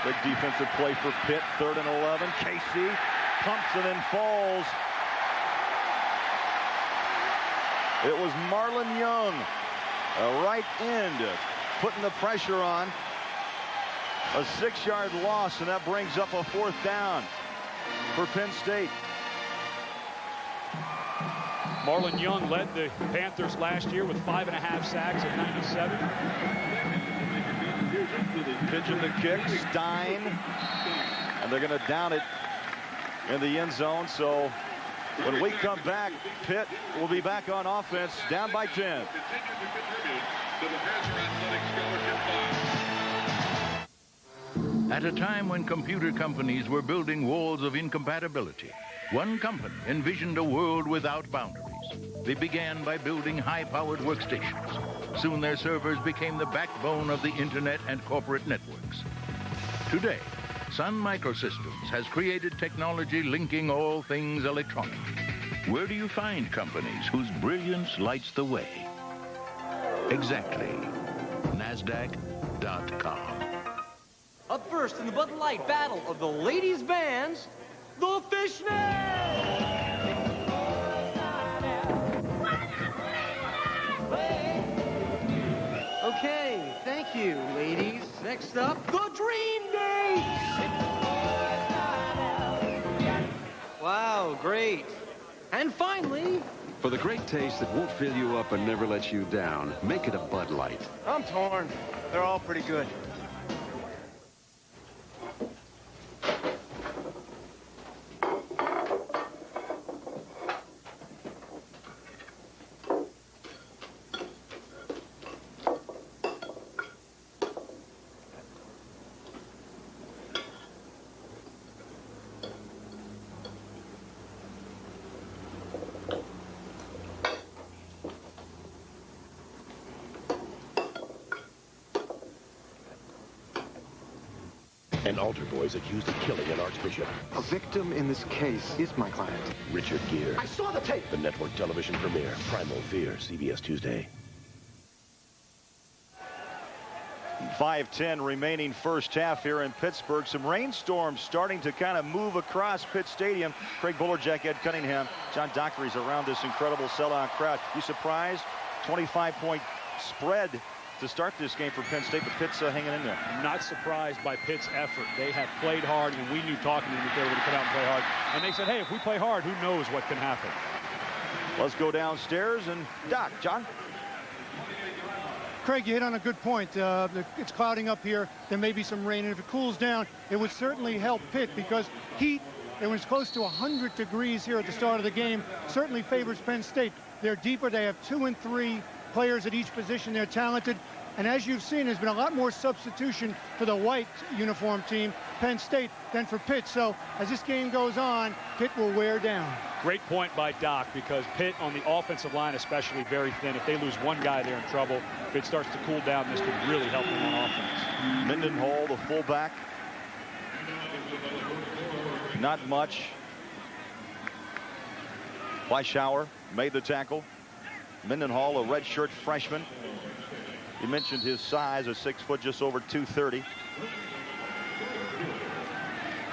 Speaker 1: Big defensive play for Pitt, 3rd and 11. Casey pumps and then falls. It was Marlon Young, a right end, putting the pressure on. A 6-yard loss, and that brings up a 4th down for Penn State.
Speaker 2: Marlon Young led the Panthers last year with 5.5 sacks at 97.
Speaker 1: Pitching the kick, Stein, and they're going to down it in the end zone. So when we come back, Pitt will be back on offense, down by 10.
Speaker 12: At a time when computer companies were building walls of incompatibility, one company envisioned a world without boundaries. They began by building high-powered workstations. Soon their servers became the backbone of the internet and corporate networks. Today, Sun Microsystems has created technology linking all things electronic. Where do you find companies whose brilliance lights the way? Exactly. NASDAQ.com.
Speaker 11: Up first in the Bud Light battle of the ladies' bands, the Fishmen! Okay, thank you, ladies. Next up, the Dream Dates! Wow, great. And finally...
Speaker 15: For the great taste that won't fill you up and never let you down, make it a Bud Light.
Speaker 11: I'm torn. They're all pretty good.
Speaker 16: An altar boy is accused of killing an archbishop.
Speaker 17: A victim in this case is my client.
Speaker 16: Richard Gere.
Speaker 17: I saw the tape!
Speaker 16: The network television premiere, Primal Fear, CBS Tuesday.
Speaker 1: 5:10 remaining first half here in Pittsburgh. Some rainstorms starting to kind of move across Pitt Stadium. Craig Bullerjack, Ed Cunningham, John Dockery's around this incredible sellout crowd. You surprised? 25-point spread to start this game for Penn State, but Pitt's hanging in there.
Speaker 2: I'm not surprised by Pitt's effort. They have played hard, and we knew talking to them that they were going to come out and play hard. And they said, hey, if we play hard, who knows what can happen.
Speaker 1: Let's go downstairs and Doc, John.
Speaker 3: Craig, you hit on a good point. It's clouding up here. There may be some rain, and if it cools down, it would certainly help Pitt, because heat, it was close to 100 degrees here at the start of the game, certainly favors Penn State. They're deeper. They have 2 and 3 players at each position. They're talented. And as you've seen, there's been a lot more substitution for the white uniform team, Penn State, than for Pitt. So as this game goes on, Pitt will wear down.
Speaker 2: Great point by Doc, because Pitt on the offensive line especially very thin. If they lose one guy, they're in trouble. If it starts to cool down, this could really help them on offense.
Speaker 1: Mendenhall, the fullback. Not much. Fleischauer made the tackle. Mendenhall, a redshirt freshman. He mentioned his size, a 6 foot, just over 230.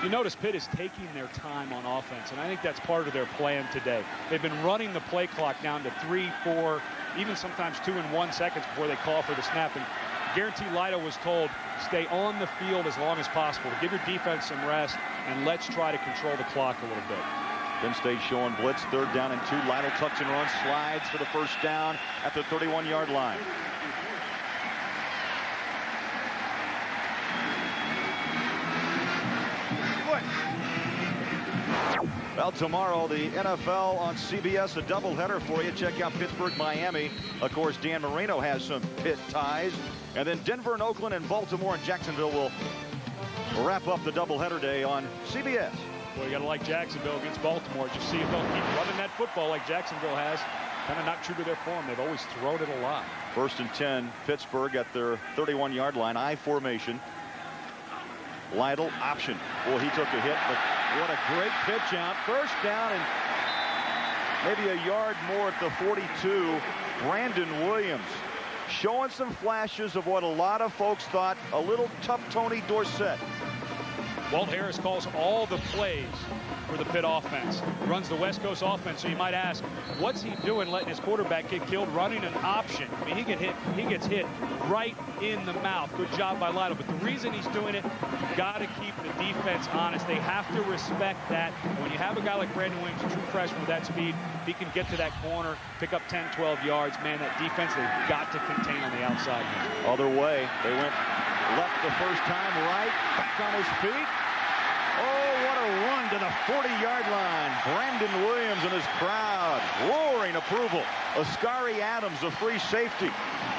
Speaker 2: You notice Pitt is taking their time on offense, and I think that's part of their plan today. They've been running the play clock down to 3, 4, even sometimes 2 and 1 seconds before they call for the snap. And Guarantee Lido was told, stay on the field as long as possible. Give your defense some rest, and let's try to control the clock a little bit.
Speaker 1: Penn State showing blitz, 3rd down and 2. Lytle tucks and runs, slides for the first down at the 31-yard line. Well, tomorrow, the NFL on CBS, a doubleheader for you. Check out Pittsburgh, Miami. Of course, Dan Marino has some Pitt ties. And then Denver and Oakland and Baltimore and Jacksonville will wrap up the doubleheader day on CBS.
Speaker 2: Well, you got to like Jacksonville against Baltimore. Just see if they'll keep running that football like Jacksonville has. Kind of not true to their form. They've always thrown it a lot.
Speaker 1: 1st and 10, Pittsburgh at their 31-yard line, I formation. Lytle option. Well, he took a hit, but what a great pitch out. 1st down and maybe a yard more at the 42. Brandon Williams showing some flashes of what a lot of folks thought a little tough Tony Dorsett.
Speaker 2: Walt Harris calls all the plays for the Pitt offense. Runs the West Coast offense, so you might ask, what's he doing letting his quarterback get killed running an option? I mean, he gets hit right in the mouth. Good job by Lytle. But the reason he's doing it, you've got to keep the defense honest. They have to respect that. When you have a guy like Brandon Williams, a true freshman with that speed, if he can get to that corner, pick up 10, 12 yards, man, that defense, they've got to contain on the outside.
Speaker 1: Other way, they went left the first time, right, back on his feet. Oh, what a run to the 40-yard line. Brandon Williams and his crowd roaring approval. Ascari Adams, a free safety,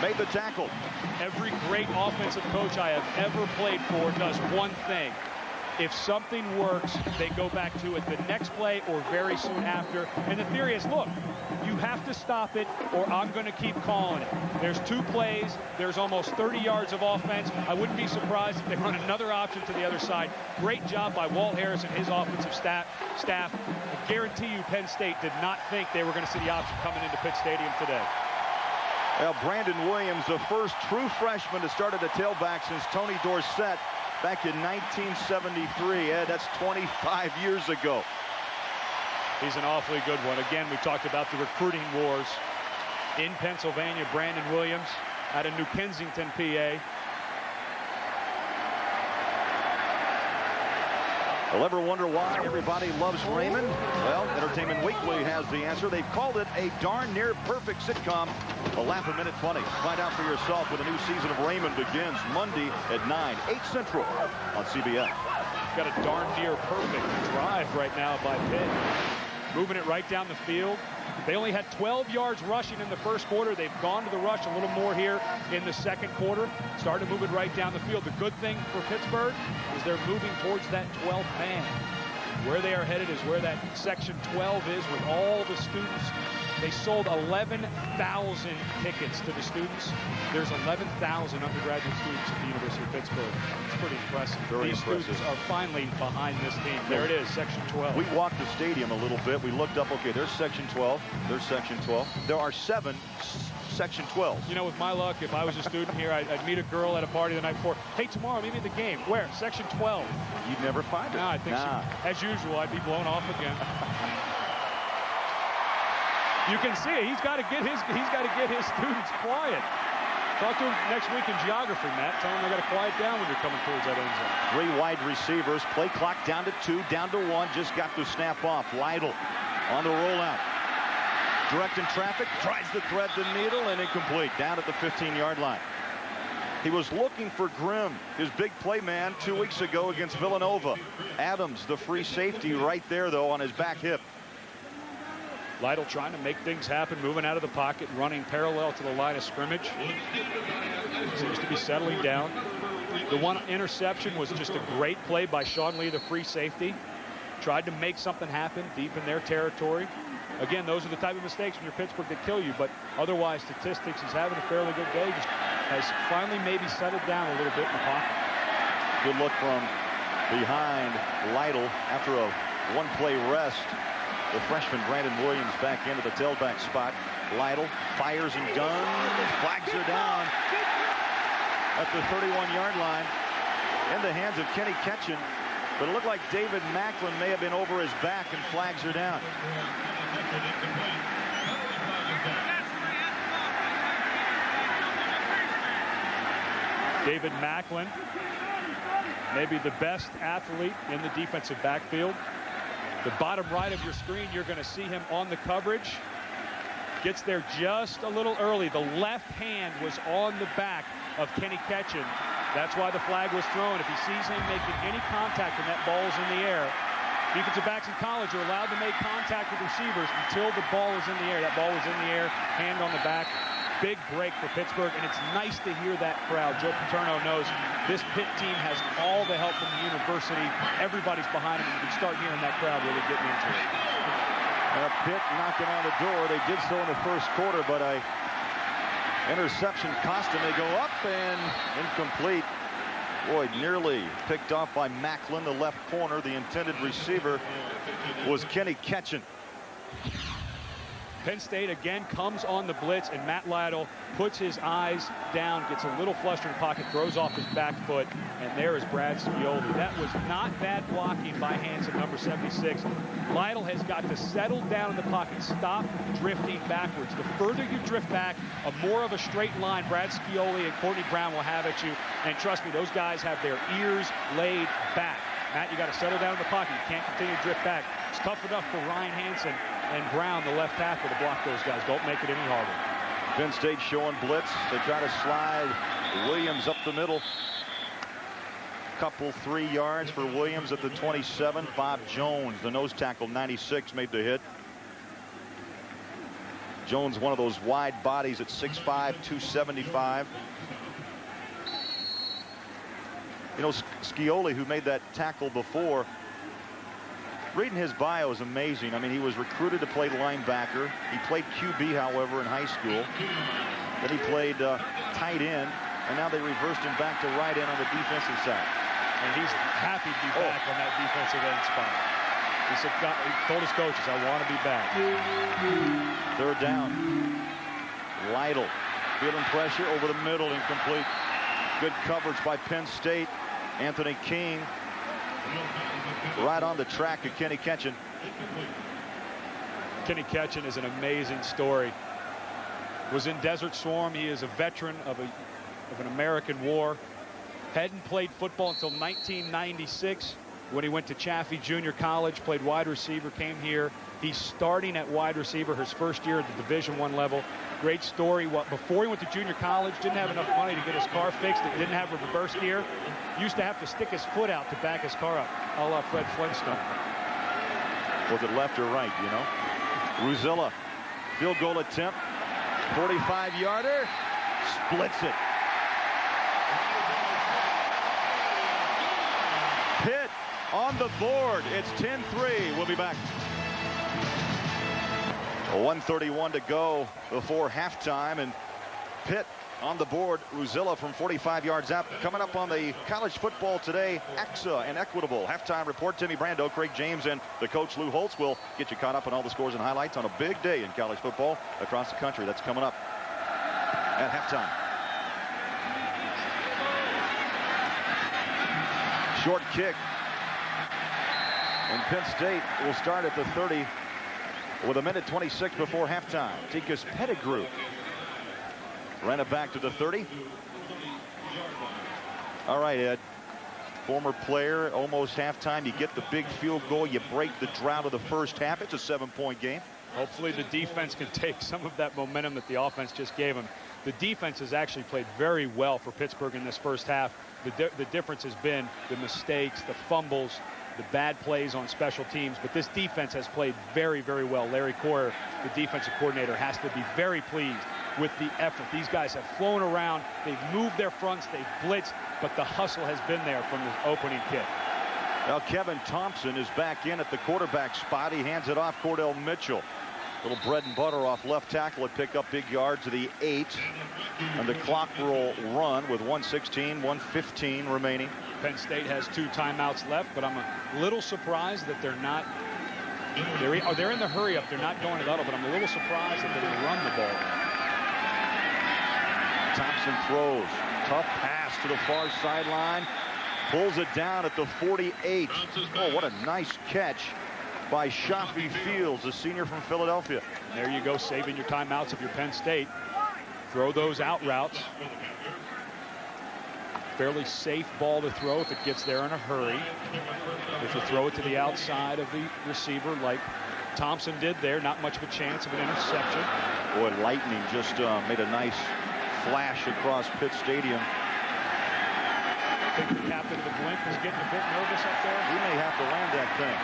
Speaker 1: made the tackle.
Speaker 2: Every great offensive coach I have ever played for does one thing. If something works, they go back to it the next play or very soon after. And the theory is, look, you have to stop it or I'm going to keep calling it. There's 2 plays. There's almost 30 yards of offense. I wouldn't be surprised if they run another option to the other side. Great job by Walt Harris and his offensive staff. I guarantee you Penn State did not think they were going to see the option coming into Pitt Stadium today.
Speaker 1: Well, Brandon Williams, the first true freshman to start at the tailback since Tony Dorsett back in 1973. Ed, that's 25 years ago.
Speaker 2: He's an awfully good one. Again, we talked about the recruiting wars in Pennsylvania. Brandon Williams out of New Kensington, PA.
Speaker 1: Well, ever wonder why everybody loves Raymond? Well, Entertainment Weekly has the answer. They've called it a darn near perfect sitcom. A laugh a minute funny. Find out for yourself when the new season of Raymond begins Monday at 9, 8 Central on CBS.
Speaker 2: Got a darn near perfect drive right now by Pitt. Moving it right down the field. They only had 12 yards rushing in the first quarter. They've gone to the rush a little more here in the second quarter. Started to move it right down the field. The good thing for Pittsburgh is they're moving towards that 12th man. Where they are headed is where that section 12 is with all the students. They sold 11,000 tickets to the students. There's 11,000 undergraduate students at the University of Pittsburgh. It's pretty impressive. These students are finally behind this team. There it is, section 12.
Speaker 1: We walked the stadium a little bit. We looked up, okay, there's section 12. There's section 12. There are 7 section 12.
Speaker 2: You know, with my luck, if I was a student here, I'd meet a girl at a party the night before. Hey, tomorrow, meet me at the game. Where? Section 12.
Speaker 1: You'd never find it.
Speaker 2: No, I think so. As usual, I'd be blown off again. You can see he's got to get his students quiet. Talk to him next week in geography, Matt. Tell him they got to quiet down when you're coming towards that end zone.
Speaker 1: 3 wide receivers. Play clock down to 2, down to 1. Just got the snap off. Lytle on the rollout. Directing traffic, tries to thread the needle, and incomplete. Down at the 15-yard line. He was looking for Grimm, his big play man, 2 weeks ago against Villanova. Adams, the free safety, right there, though, on his back hip.
Speaker 2: Lytle trying to make things happen, moving out of the pocket, running parallel to the line of scrimmage. Seems to be settling down. The one interception was just a great play by Sean Lee, the free safety. Tried to make something happen deep in their territory. Again, those are the type of mistakes when you're Pittsburgh that kill you, but otherwise statistics, he's having a fairly good day. Just has finally maybe settled down a little bit in the pocket.
Speaker 1: Good look from behind Lytle after a one-play rest. The freshman Brandon Williams back into the tailback spot. Lytle fires and guns. Flags are down at the 31-yard line in the hands of Kenny Ketchen. But it looked like David Macklin may have been over his back, and flags are down.
Speaker 2: David Macklin, maybe the best athlete in the defensive backfield. The bottom right of your screen, you're going to see him on the coverage. Gets there just a little early. The left hand was on the back of Kenny Ketchen. That's why the flag was thrown. If he sees him making any contact and that ball's in the air, defensive backs in college are allowed to make contact with receivers until the ball is in the air. That ball was in the air, hand on the back. Big break for Pittsburgh, and it's nice to hear that crowd. Joe Paterno knows this Pitt team has all the help from the university. Everybody's behind him, and you can start hearing that crowd really getting into it.
Speaker 1: Pitt knocking on the door. They did so in the first quarter, but a interception cost them. They go up and incomplete. Boy, nearly picked off by Macklin, the left corner. The intended receiver was Kenny Ketchen.
Speaker 2: Penn State again comes on the blitz, and Matt Lytle puts his eyes down, gets a little flustered in the pocket, throws off his back foot, and there is Brad Scioli. That was not bad blocking by Hansen, number 76. Lytle has got to settle down in the pocket, stop drifting backwards. The further you drift back, a more of a straight line Brad Scioli and Courtney Brown will have at you. And trust me, those guys have their ears laid back. Matt, you got to settle down in the pocket. You can't continue to drift back. It's tough enough for Ryan Hansen and Brown, the left tackle, to block those guys. Don't make it any harder.
Speaker 1: Penn State showing blitz. They try to slide Williams up the middle. Couple 3 yards for Williams at the 27. Bob Jones, the nose tackle, 96, made the hit. Jones, one of those wide bodies at 6'5", 275. You know, Scioli, who made that tackle before, reading his bio is amazing. I mean, he was recruited to play linebacker. He played QB, however, in high school. Then he played tight end, and now they reversed him back to right end on the defensive side.
Speaker 2: And he's happy to be back on that defensive end spot. He said, he told his coaches, I want to be back.
Speaker 1: Third down. Lytle feeling pressure over the middle, incomplete. Good coverage by Penn State. Anthony King right on the track of Kenny Ketchen.
Speaker 2: Kenny Ketchen is an amazing story. Was in Desert Storm. He is a veteran of an American war. Hadn't played football until 1996 when he went to Chaffee Junior College, played wide receiver, came here. He's starting at wide receiver his first year at the Division I level. Great story. Before he went to junior college, didn't have enough money to get his car fixed. It didn't have a reverse gear. Used to have to stick his foot out to back his car up, a la Fred Flintstone.
Speaker 1: Was it left or right, you know? Ruzilla, field goal attempt, 45-yarder, splits it. Pitt on the board. It's 10-3. We'll be back. 1:31 to go before halftime, and Pitt on the board. Ruzilla from 45 yards out. Coming up on the College Football Today, AXA and Equitable halftime report. Timmy Brando, Craig James, and the coach Lou Holtz will get you caught up on all the scores and highlights on a big day in college football across the country. That's coming up at halftime. Short kick, and Penn State will start at the 30 with 1:26 before halftime. Tikas Pettigrew ran it back to the 30. All right, Ed. former player, almost halftime. You get the big field goal. You break the drought of the first half. It's a 7-point game.
Speaker 2: Hopefully the defense can take some of that momentum that the offense just gave them. The defense has actually played very well for Pittsburgh in this first half. The difference has been the mistakes, the fumbles, the bad plays on special teams. But this defense has played very, very well. Larry Coyer, the defensive coordinator, has to be very pleased with the effort. These guys have flown around. They've moved their fronts. They've blitzed. But the hustle has been there from the opening kick.
Speaker 1: Now Kevin Thompson is back in at the quarterback spot. He hands it off Cordell Mitchell. Little bread and butter off left tackle. It pick up big yards of the 8. And the clock will run with 1:16, 1:15 remaining.
Speaker 2: Penn State has 2 timeouts left, but I'm a little surprised that they're not. They're in the hurry up. They're not going to huddle, but I'm a little surprised that they're going to run the ball.
Speaker 1: Thompson throws. Tough pass to the far sideline. Pulls it down at the 48. Oh, what a nice catch by Shafi Fields, a senior from Philadelphia.
Speaker 2: And there you go, saving your timeouts if you're Penn State. Throw those out routes. Fairly safe ball to throw if it gets there in a hurry. If you throw it to the outside of the receiver like Thompson did there, not much of a chance of an interception.
Speaker 1: Boy, lightning just made a nice flash across Pitt Stadium.
Speaker 2: I think the captain of the Blink is getting a bit nervous up there.
Speaker 1: He may have to land that thing.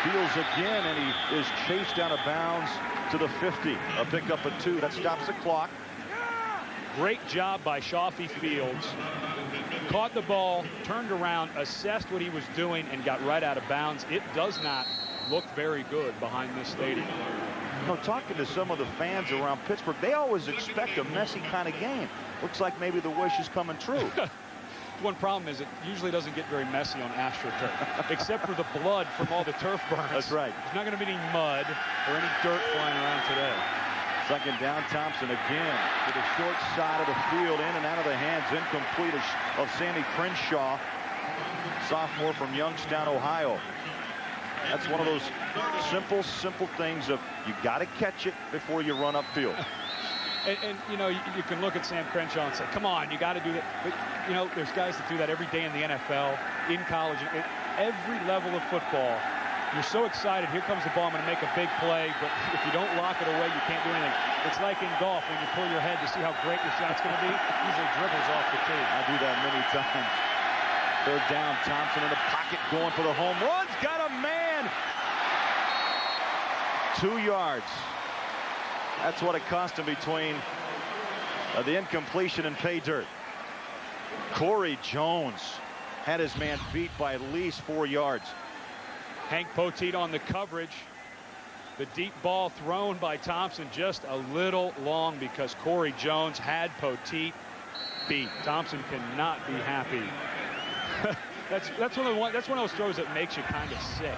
Speaker 1: Fields again, and he is chased out of bounds to the 50. A pickup of 2. That stops the clock.
Speaker 2: Great job by Shafi Fields. Caught the ball, turned around, assessed what he was doing, and got right out of bounds. It does not look very good behind this stadium.
Speaker 1: You know, talking to some of the fans around Pittsburgh, they always expect a messy kind of game. Looks like maybe the wish is coming true.
Speaker 2: One problem is it usually doesn't get very messy on AstroTurf, except for the blood from all the turf burns.
Speaker 1: That's right.
Speaker 2: There's not going to be any mud or any dirt flying around today.
Speaker 1: Second down, Thompson again to the short side of the field, in and out of the hands, incomplete of Sammy Crenshaw, sophomore from Youngstown, Ohio. That's one of those simple things of you got to catch it before you run upfield.
Speaker 2: And you know, you can look at Sam Crenshaw and say, come on, you got to do that. But, you know, there's guys that do that every day in the NFL, in college, at every level of football. You're so excited. Here comes the ball. I'm going to make a big play. But if you don't lock it away, you can't do anything. It's like in golf when you pull your head to see how great your shot's going to be. It usually dribbles off the tee.
Speaker 1: I do that many times. Third down, Thompson in the pocket going for the home runs. Got a man. 2 yards. That's what it cost him between the incompletion and pay dirt. Corey Jones had his man beat by at least 4 yards.
Speaker 2: Hank Poteet on the coverage. The deep ball thrown by Thompson just a little long because Corey Jones had Poteet beat. Thompson cannot be happy. that's one of those throws that makes you kind of sick.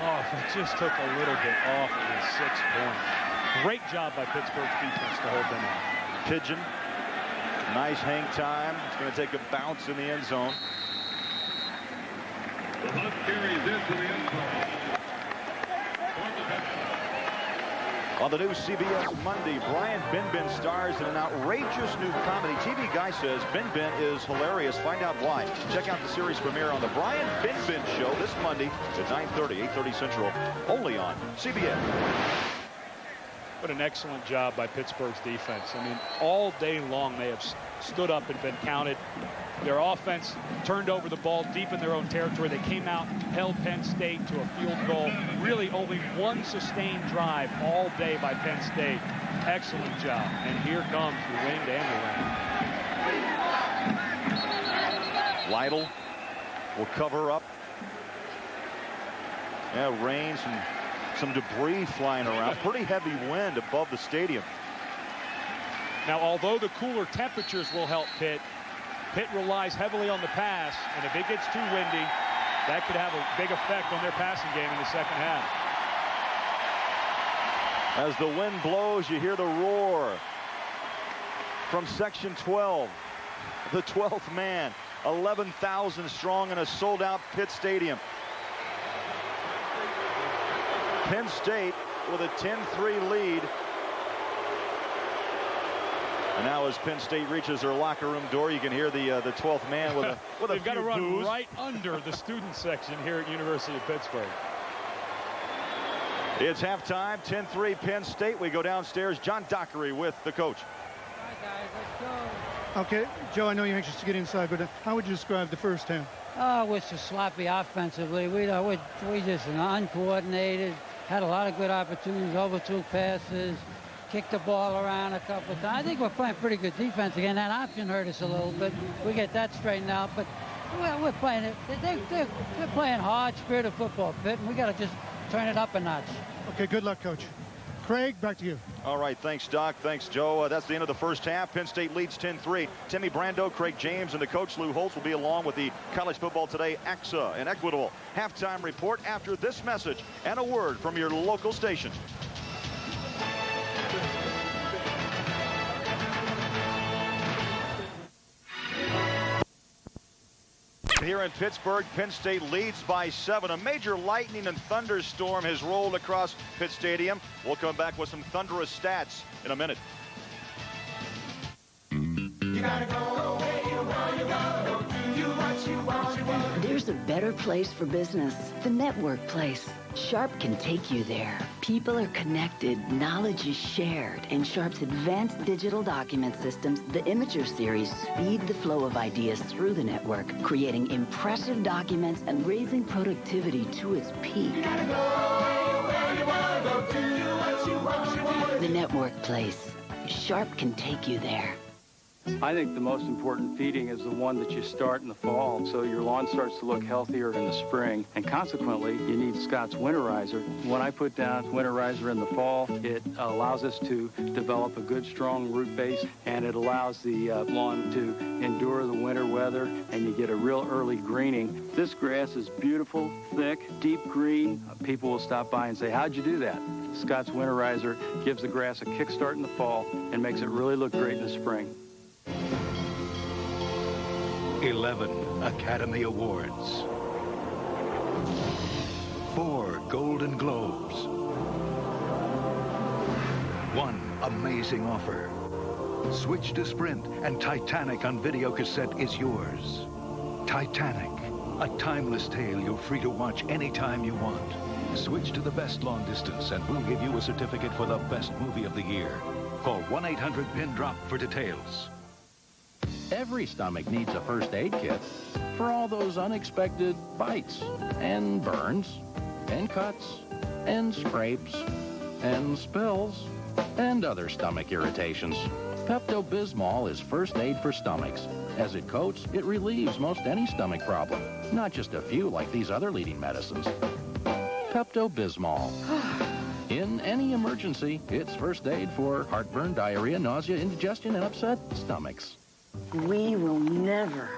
Speaker 2: Oh, if it just took a little bit off, it was 6 points. Great job by Pittsburgh's defense to hold them off.
Speaker 1: Pigeon, nice hang time. It's going to take a bounce in the end zone.
Speaker 10: The Hunt carries into the end zone.
Speaker 1: On the new CBS Monday, Brian Benben stars in an outrageous new comedy. TV Guy says Benben is hilarious. Find out why. Check out the series premiere on the Brian Benben Show this Monday at 9:30, 8:30 Central, only on CBS.
Speaker 2: What an excellent job by Pittsburgh's defense. I mean, all day long they have stood up and been counted. Their offense turned over the ball deep in their own territory. They came out, held Penn State to a field goal. Really only one sustained drive all day by Penn State. Excellent job. And here comes the wind and the rain.
Speaker 1: Lytle will cover up. Yeah, rain, some debris flying around. Pretty heavy wind above the stadium.
Speaker 2: Now, although the cooler temperatures will help Pitt, Pitt relies heavily on the pass, and if it gets too windy, that could have a big effect on their passing game in the second half.
Speaker 1: As the wind blows, you hear the roar from Section 12, the 12th man, 11,000 strong in a sold-out Pitt Stadium. Penn State with a 10-3 lead And now as Penn State reaches their locker room door, you can hear the 12th man with a
Speaker 2: They've got to run
Speaker 1: boos.
Speaker 2: right under the student section here at University of Pittsburgh.
Speaker 1: It's halftime, 10-3 Penn State. We go downstairs. John Dockery with the coach.
Speaker 18: All right, guys, let's go.
Speaker 3: Okay, Joe, I know you're anxious to get inside, but how would you describe the first half?
Speaker 18: Oh, we're so sloppy offensively. We just uncoordinated. Had a lot of good opportunities, overthrew passes, kicked the ball around a couple of times. I think we're playing pretty good defense again. That option hurt us a little bit. We get that straightened out, but we're playing it. They're playing hard, spirited football, Pitt, and we got to just turn it up a notch.
Speaker 3: Okay, good luck, Coach. Craig, back to you.
Speaker 1: All right, thanks, Doc. Thanks, Joe. That's the end of the first half. Penn State leads 10-3. Timmy Brando, Craig James, and the coach, Lou Holtz, will be along with the College Football Today AXA and Equitable halftime report after this message and a word from your local station. Here in Pittsburgh, Penn State leads by 7. A major lightning and thunderstorm has rolled across Pitt Stadium. We'll come back with some thunderous stats in a minute.
Speaker 19: You gotta go where you want to go. Do what you want to want.
Speaker 20: There's a better place for business, the network place. Sharp can take you there. People are connected, knowledge is shared, and Sharp's advanced digital document systems, the Imager series, speed the flow of ideas through the network, creating impressive documents and raising productivity to its peak.
Speaker 19: You gotta go where you want to go. Do what you want to want.
Speaker 20: The network place. Sharp can take you there.
Speaker 21: I think the most important feeding is the one that you start in the fall, so your lawn starts to look healthier in the spring, and consequently, you need Scott's Winterizer. When I put down Winterizer in the fall, it allows us to develop a good, strong root base, and it allows the lawn to endure the winter weather, and you get a real early greening. This grass is beautiful, thick, deep green. People will stop by and say, "How'd you do that?" Scott's Winterizer gives the grass a kickstart in the fall and makes it really look great in the spring.
Speaker 12: 11 Academy Awards, 4 Golden Globes, 1 amazing offer. Switch to Sprint and Titanic on video cassette is yours. Titanic, a timeless tale you're free to watch anytime you want. Switch to the best long distance and we'll give you a certificate for the best movie of the year. Call 1-800-PIN-DROP for details.
Speaker 22: Every stomach needs a first aid kit for all those unexpected bites and burns and cuts and scrapes and spills and other stomach irritations. Pepto-Bismol is first aid for stomachs. As it coats, it relieves most any stomach problem, not just a few like these other leading medicines. Pepto-Bismol. In any emergency, it's first aid for heartburn, diarrhea, nausea, indigestion, and upset stomachs.
Speaker 20: We will never,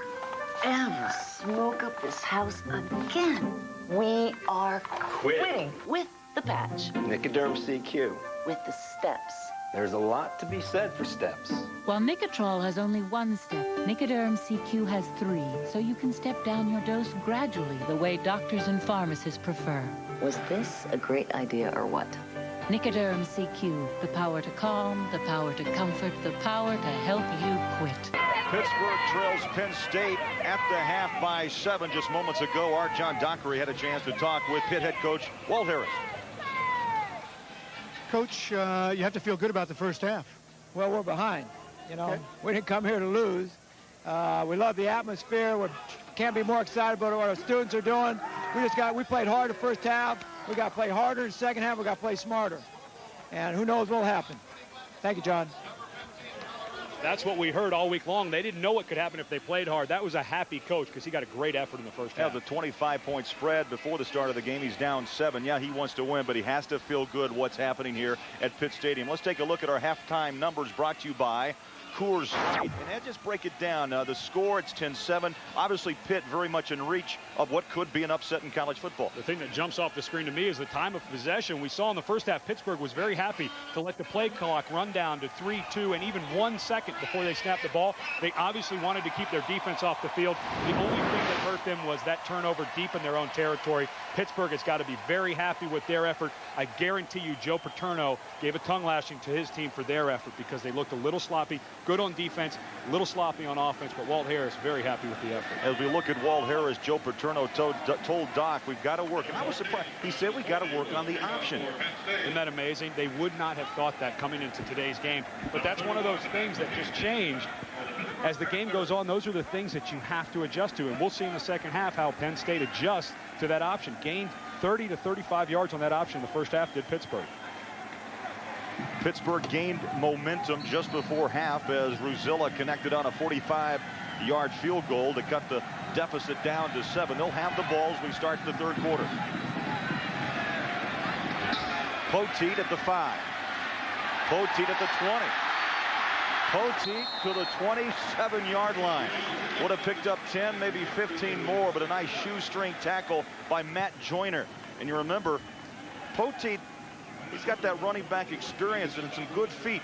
Speaker 20: ever smoke up this house again. We are quitting with the patch.
Speaker 23: Nicoderm CQ.
Speaker 20: With the steps.
Speaker 23: There's a lot to be said for steps.
Speaker 24: While Nicotrol has only 1 step, Nicoderm CQ has 3, so you can step down your dose gradually the way doctors and pharmacists prefer.
Speaker 20: Was this a great idea or what?
Speaker 24: Nicoderm CQ, the power to calm, the power to comfort, the power to help you quit.
Speaker 1: Pittsburgh trails Penn State at the half by 7. Just moments ago, our John Dockery had a chance to talk with Pitt head coach Walt Harris.
Speaker 3: Coach, you have to feel good about the first half.
Speaker 25: Well, we're behind. You know, we didn't come here to lose. We love the atmosphere. We can't be more excited about what our students are doing. We played hard the first half. We got to play harder in the second half. We got to play smarter. And who knows what will happen. Thank you, John.
Speaker 2: That's what we heard all week long. They didn't know what could happen if they played hard. That was a happy coach because he got a great effort in the first half.
Speaker 1: Yeah, the 25-point spread before the start of the game. He's down 7. Yeah, he wants to win, but he has to feel good what's happening here at Pitt Stadium. Let's take a look at our halftime numbers brought to you by Coors Light. And just break it down. The score, it's 10-7. Obviously, Pitt very much in reach of what could be an upset in college football.
Speaker 2: The thing that jumps off the screen to me is the time of possession. We saw in the first half, Pittsburgh was very happy to let the play clock run down to 3, 2, and even 1 second before they snapped the ball. They obviously wanted to keep their defense off the field. The only thing that hurt them was that turnover deep in their own territory. Pittsburgh has got to be very happy with their effort. I guarantee you Joe Paterno gave a tongue lashing to his team for their effort because they looked a little sloppy, good on defense, a little sloppy on offense, but Walt Harris very happy with the effort.
Speaker 1: As we look at Walt Harris, Joe Paterno told Doc, we've got to work. And I was surprised. He said we got to work on the option.
Speaker 2: Isn't that amazing? They would not have thought that coming into today's game. But that's one of those things that just changed. As the game goes on, those are the things that you have to adjust to. And we'll see in the second half how Penn State adjusts to that option. Gained 30 to 35 yards on that option in the first half, did Pittsburgh.
Speaker 1: Pittsburgh gained momentum just before half as Ruzilla connected on a 45-yard field goal to cut the deficit down to 7. They'll have the ball as we start the third quarter. Poteet at the 5. Poteet at the 20. Poteet to the 27-yard line. Would have picked up 10, maybe 15 more, but a nice shoestring tackle by Matt Joyner. And you remember, Poteet, he's got that running back experience and some good feet.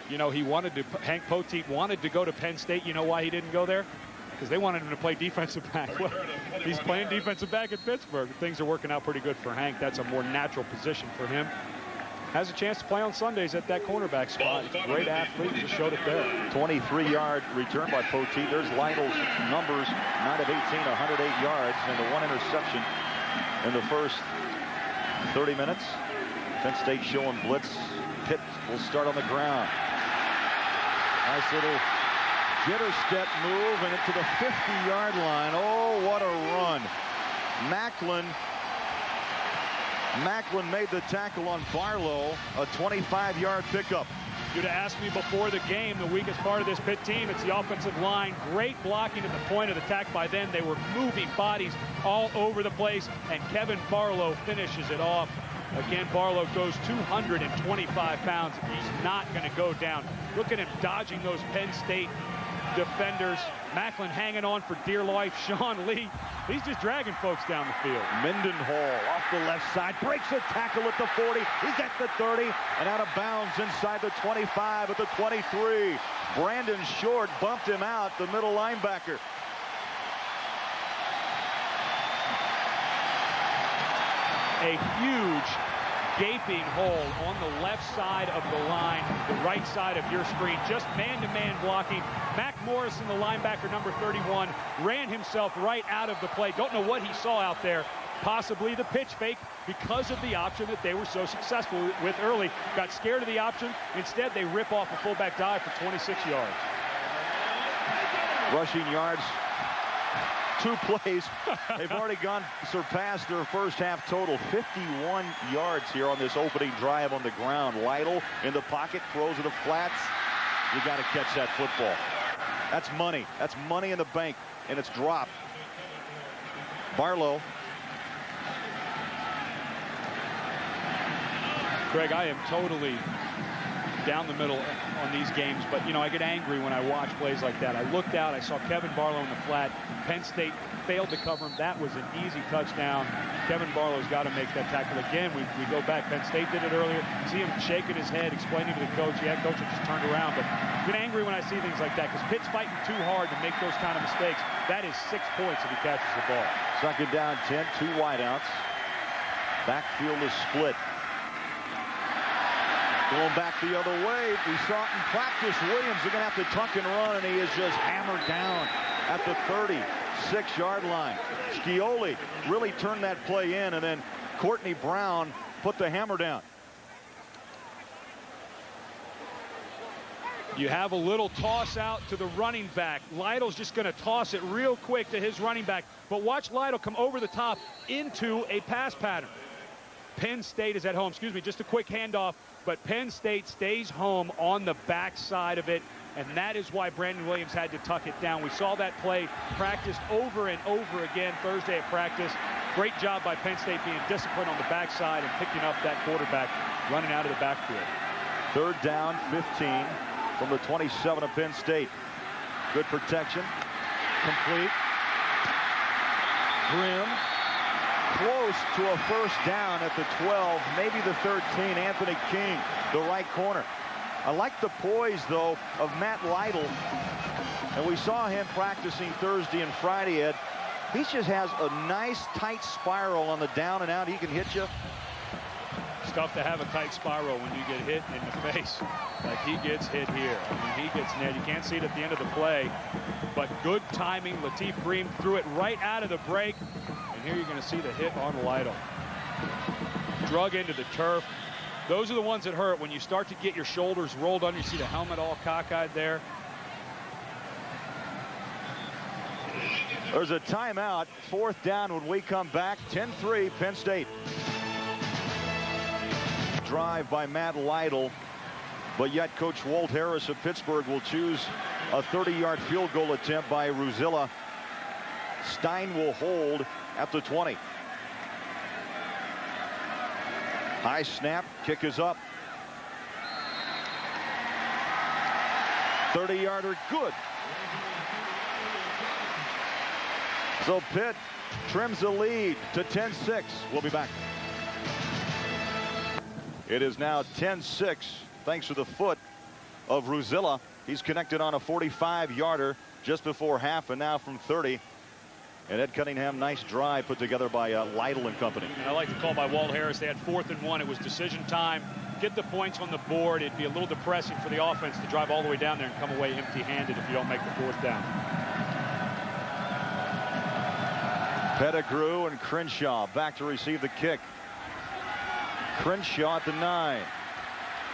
Speaker 2: You know, Hank Poteet wanted to go to Penn State. You know why he didn't go there? Because they wanted him to play defensive back. Well, he's playing defensive back at Pittsburgh. Things are working out pretty good for Hank. That's a more natural position for him. Has a chance to play on Sundays at that cornerback spot. He's a great athlete. Just showed it there.
Speaker 1: 23-yard return by Poteet. There's Lytle's numbers. 9 of 18, 108 yards, and the 1 interception in the first 30 minutes. Penn State showing blitz. Pitt will start on the ground. Nice little jitter step move and into the 50-yard line. Oh, what a run. Macklin made the tackle on Barlow, a 25-yard pickup.
Speaker 2: You'd have asked me before the game, the weakest part of this Pitt team, it's the offensive line. Great blocking at the point of attack by them. They were moving bodies all over the place, and Kevin Barlow finishes it off. Again, Barlow goes 225 pounds. He's not going to go down. Look at him dodging those Penn State defenders. Macklin hanging on for dear life. Sean Lee, he's just dragging folks down the field.
Speaker 1: Mendenhall off the left side, breaks a tackle at the 40. He's at the 30 and out of bounds inside the 25 at the 23. Brandon Short bumped him out, the middle linebacker.
Speaker 2: A huge gaping hole on the left side of the line, the right side of your screen, just man-to-man blocking. Mac Morrison, the linebacker, number 31, ran himself right out of the play. Don't know what he saw out there. Possibly the pitch fake because of the option that they were so successful with early. Got scared of the option. Instead, they rip off a fullback dive for 26 yards.
Speaker 1: Rushing yards. 2 plays. They've already surpassed their first half total. 51 yards here on this opening drive on the ground. Lytle in the pocket, throws to the flats. You got to catch that football. That's money. That's money in the bank, and it's dropped. Barlow.
Speaker 2: Greg, I am totally down the middle on these games, but you know, I get angry when I watch plays like that. I looked out, I saw Kevin Barlow in the flat. Penn State failed to cover him. That was an easy touchdown. Kevin Barlow's got to make that tackle again. We go back. Penn State did it earlier. See him shaking his head, explaining to the coach. Yeah, coach had just turned around. But I get angry when I see things like that because Pitt's fighting too hard to make those kind of mistakes. That is 6 points if he catches the ball.
Speaker 1: Second down, 10, 2 wideouts. Backfield is split. Going back the other way, we saw it in practice. Williams is going to have to tuck and run, and he is just hammered down at the 36-yard line. Scioli really turned that play in, and then Courtney Brown put the hammer down.
Speaker 2: You have a little toss out to the running back. Lytle's just going to toss it real quick to his running back. But watch Lytle come over the top into a pass pattern. Penn State is at home. Excuse me, just a quick handoff. But Penn State stays home on the backside of it, and that is why Brandon Williams had to tuck it down. We saw that play practiced over and over again Thursday at practice. Great job by Penn State being disciplined on the backside and picking up that quarterback running out of the backfield.
Speaker 1: Third down, 15 from the 27 of Penn State. Good protection. Complete. Grimm. Close to a first down at the 12, maybe the 13. Anthony King, the right corner. I like the poise, though, of Matt Lytle. And we saw him practicing Thursday and Friday, Ed. He just has a nice tight spiral on the down and out. He can hit you.
Speaker 2: It's tough to have a tight spiral when you get hit in the face like he gets hit here. I mean, he gets nailed. You can't see it at the end of the play, but good timing. Latif Bream threw it right out of the break, and here you're going to see the hit on Lytle. Drug into the turf. Those are the ones that hurt when you start to get your shoulders rolled under. You see the helmet all cockeyed there.
Speaker 1: There's a timeout. 4th down when we come back. 10-3 Penn State. Drive by Matt Lytle, but yet Coach Walt Harris of Pittsburgh will choose a 30-yard field goal attempt by Ruzilla. Stein will hold at the 20. High snap, kick is up. 30-yarder, good. So Pitt trims the lead to 10-6. We'll be back. It is now 10-6 thanks to the foot of Ruzilla. He's connected on a 45-yarder just before half, and now from 30. And Ed Cunningham, nice drive put together by Lytle and company.
Speaker 2: And I like the call by Walt Harris. They had 4th and 1. It was decision time. Get the points on the board. It'd be a little depressing for the offense to drive all the way down there and come away empty-handed if you don't make the 4th down.
Speaker 1: Pettigrew and Crenshaw back to receive the kick. Crenshaw at the 9.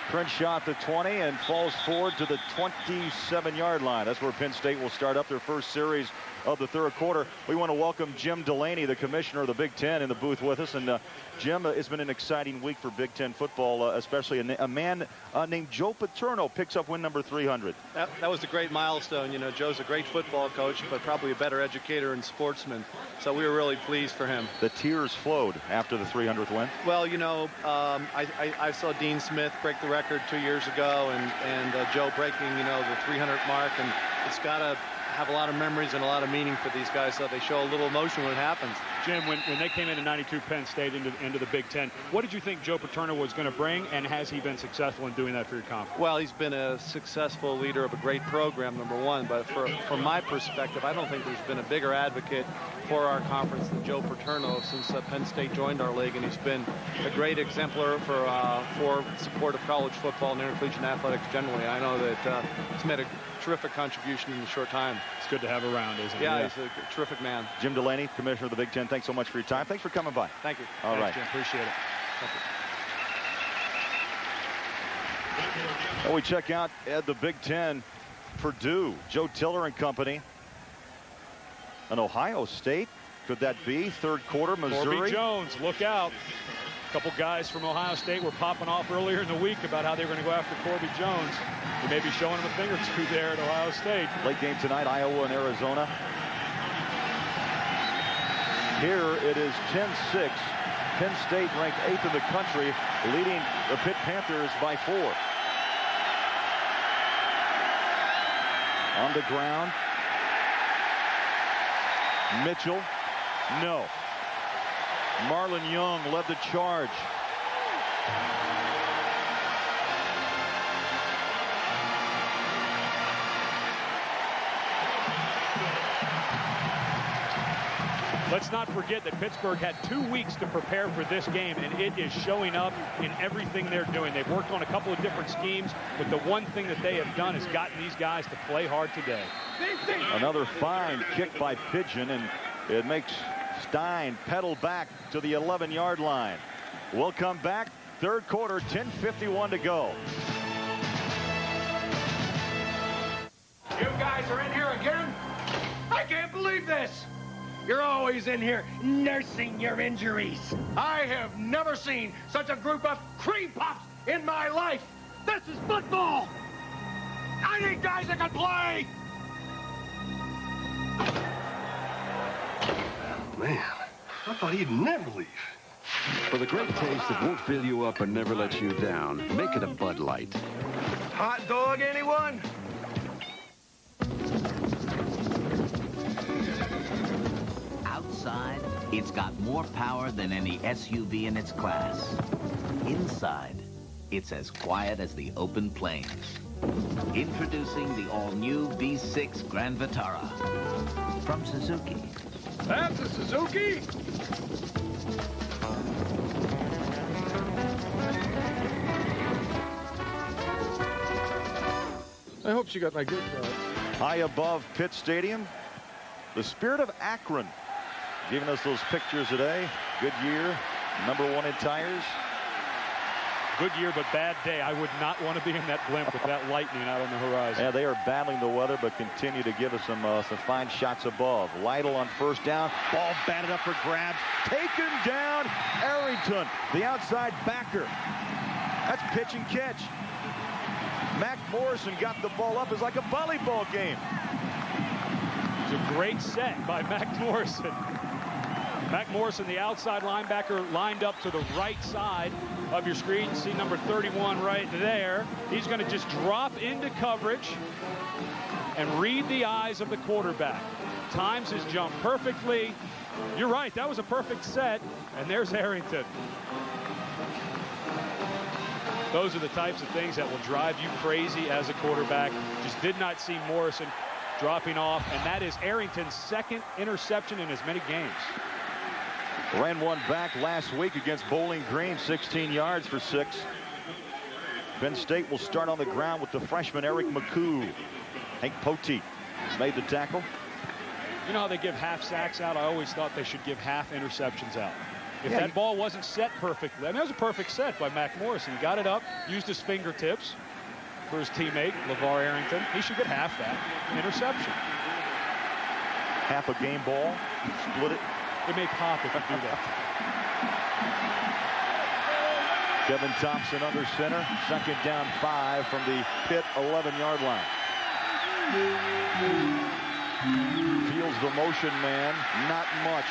Speaker 1: Crenshaw at the 20 and falls forward to the 27-yard line. That's where Penn State will start up their first series of the 3rd quarter. We want to welcome Jim Delaney, the commissioner of the Big Ten, in the booth with us. And Jim, it's been an exciting week for Big Ten football, especially a man named Joe Paterno picks up win number 300.
Speaker 5: That was a great milestone. You know, Joe's a great football coach, but probably a better educator and sportsman. So we were really pleased for him.
Speaker 1: The tears flowed after the 300th win.
Speaker 5: Well, you know, I saw Dean Smith break the record 2 years ago, and Joe breaking, you know, the 300 mark, and it's got to have a lot of memories and a lot of meaning for these guys, so they show a little emotion when it happens.
Speaker 2: Jim, when they came into 92 Penn State into the Big Ten, what did you think Joe Paterno was going to bring, and has he been successful in doing that for your conference?
Speaker 5: Well, he's been a successful leader of a great program, number one, but from my perspective, I don't think there's been a bigger advocate for our conference than Joe Paterno since Penn State joined our league, and he's been a great exemplar for support of college football and intercollegiate athletics generally. I know that he's made a terrific contribution in a short time.
Speaker 2: It's good to have around, isn't it?
Speaker 5: Yeah, he's a terrific man.
Speaker 1: Jim Delaney, commissioner of the Big Ten, thanks so much for your time. Thanks for coming by.
Speaker 5: Thank you.
Speaker 1: All right.
Speaker 5: Jim, appreciate it.
Speaker 1: Well, we check out at the Big Ten, Purdue, Joe Tiller and company. An Ohio State, could that be? 3rd quarter, Missouri.
Speaker 2: Corby Jones, look out. A couple guys from Ohio State were popping off earlier in the week about how they were going to go after Corby Jones. They may be showing him a thing or two there at Ohio State.
Speaker 1: Late game tonight, Iowa and Arizona. Here it is 10-6. Penn State ranked 8th in the country, leading the Pitt Panthers by 4. On the ground. Mitchell, no. Marlon Young led the charge.
Speaker 2: Let's not forget that Pittsburgh had 2 weeks to prepare for this game, and it is showing up in everything they're doing. They've worked on a couple of different schemes, but the one thing that they have done is gotten these guys to play hard today.
Speaker 1: Another fine kick by Pigeon, and it makes Stein pedal back to the 11-yard line. We'll come back. 3rd quarter, 10:51 to go.
Speaker 19: You guys are in here again? I can't believe this. You're always in here nursing your injuries. I have never seen such a group of cream puffs in my life. This is football. I need guys that can play.
Speaker 15: Man, I thought he'd never leave. For the great taste that won't fill you up and never let you down, make it a Bud Light.
Speaker 19: Hot dog, anyone?
Speaker 6: Outside, it's got more power than any SUV in its class. Inside, it's as quiet as the open plains. Introducing the all-new V6 Grand Vitara from Suzuki.
Speaker 19: That's a Suzuki. I hope she got my good shot.
Speaker 1: High above Pitt Stadium, the Spirit of Akron giving us those pictures today. Good year, #1 in tires.
Speaker 2: Good year, but bad day. I would not want to be in that blimp with that lightning out on the horizon.
Speaker 1: Yeah, they are battling the weather, but continue to give us some fine shots above. Lytle on first down. Ball batted up for grabs. Taken down. Arrington, the outside backer. That's pitch and catch. Mac Morrison got the ball up. It's like a volleyball game.
Speaker 2: It's a great set by Mac Morrison. Mac Morrison, the outside linebacker, lined up to the right side of your screen. You see number 31 right there. He's going to just drop into coverage and read the eyes of the quarterback. Times his jump perfectly. You're right, that was a perfect set. And there's Arrington. Those are the types of things that will drive you crazy as a quarterback. Just did not see Morrison dropping off, and that is Arrington's second interception in as many games.
Speaker 1: Ran one back last week against Bowling Green, 16 yards for 6. Penn State will start on the ground with the freshman Eric McCoo. Hank Poteet made the tackle.
Speaker 2: You know how they give half sacks out? I always thought they should give half interceptions out. If that ball wasn't set perfectly, I mean, that was a perfect set by Mac Morrison. He got it up, used his fingertips for his teammate, LeVar Arrington. He should get half that interception.
Speaker 1: Half a game ball, split it.
Speaker 2: It may pop if you do that.
Speaker 1: Kevin Thompson under center. Second down 5 from the Pitt 11-yard line. Feels the motion man. Not much.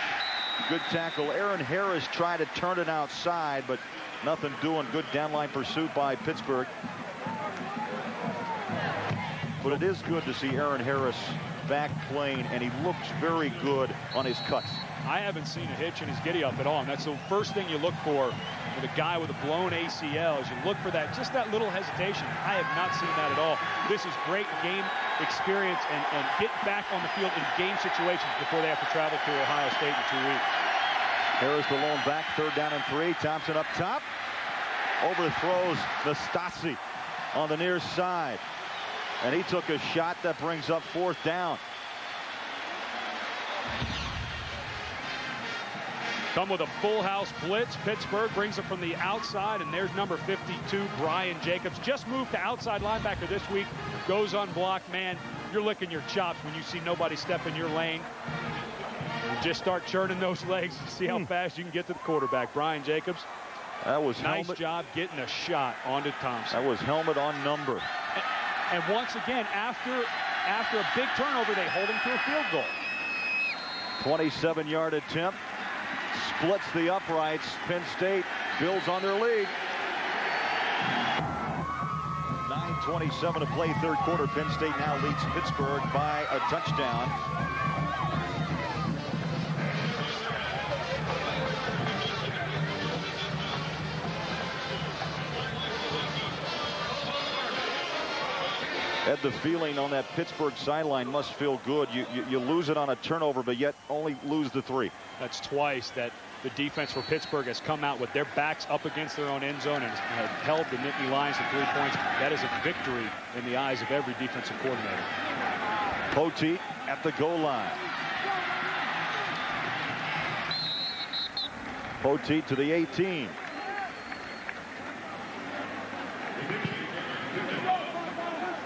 Speaker 1: Good tackle. Aaron Harris tried to turn it outside, but nothing doing. Good downline pursuit by Pittsburgh. But it is good to see Aaron Harris back playing, and he looks very good on his cuts.
Speaker 2: I haven't seen a hitch in his giddy-up at all, and that's the first thing you look for with a guy with a blown ACL is you look for that, just that little hesitation. I have not seen that at all. This is great game experience and get back on the field in game situations before they have to travel to Ohio State in 2 weeks.
Speaker 1: Harris the lone back, 3rd down and 3. Thompson up top. Overthrows Nastasi on the near side. And he took a shot that brings up 4th down.
Speaker 2: Come with a full house blitz. Pittsburgh brings it from the outside, and there's number 52, Brian Jacobs. Just moved to outside linebacker this week. Goes unblocked. Man, you're licking your chops when you see nobody step in your lane. You just start churning those legs to see how fast you can get to the quarterback. Brian Jacobs.
Speaker 1: That was
Speaker 2: nice
Speaker 1: helmet.
Speaker 2: Job getting a shot onto Thompson.
Speaker 1: That was helmet on number.
Speaker 2: And once again, after a big turnover, they hold him to a field goal.
Speaker 1: 27-yard attempt. Splits the uprights. Penn State builds on their lead. 9:27 to play, 3rd quarter. Penn State now leads Pittsburgh by a touchdown. Ed, the feeling on that Pittsburgh sideline must feel good. You lose it on a turnover, but yet only lose the 3.
Speaker 2: That's twice that the defense for Pittsburgh has come out with their backs up against their own end zone and has held the Nittany Lions to 3 points. That is a victory in the eyes of every defensive coordinator.
Speaker 1: Poteet at the goal line. Poteet to the 18.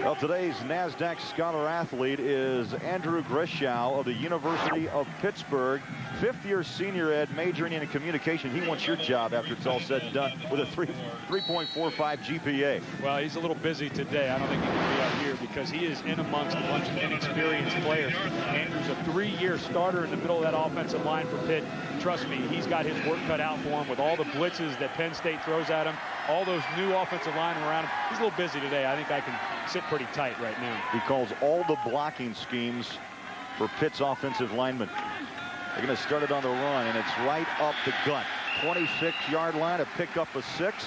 Speaker 1: Well, today's NASDAQ Scholar Athlete is Andrew Grishow of the University of Pittsburgh. 5th-year senior, Ed, majoring in communication. He wants your job after it's all said and done with a 3.45 GPA.
Speaker 2: Well, he's a little busy today. I don't think he can be out here because he is in amongst a bunch of inexperienced players. Andrew's a 3-year starter in the middle of that offensive line for Pitt. Trust me, he's got his work cut out for him with all the blitzes that Penn State throws at him, all those new offensive linemen around him. He's a little busy today. I think I can sit pretty tight right now.
Speaker 1: He calls all the blocking schemes for Pitt's offensive linemen. They're going to start it on the run, and it's right up the gut. 26-yard line to pick up a 6.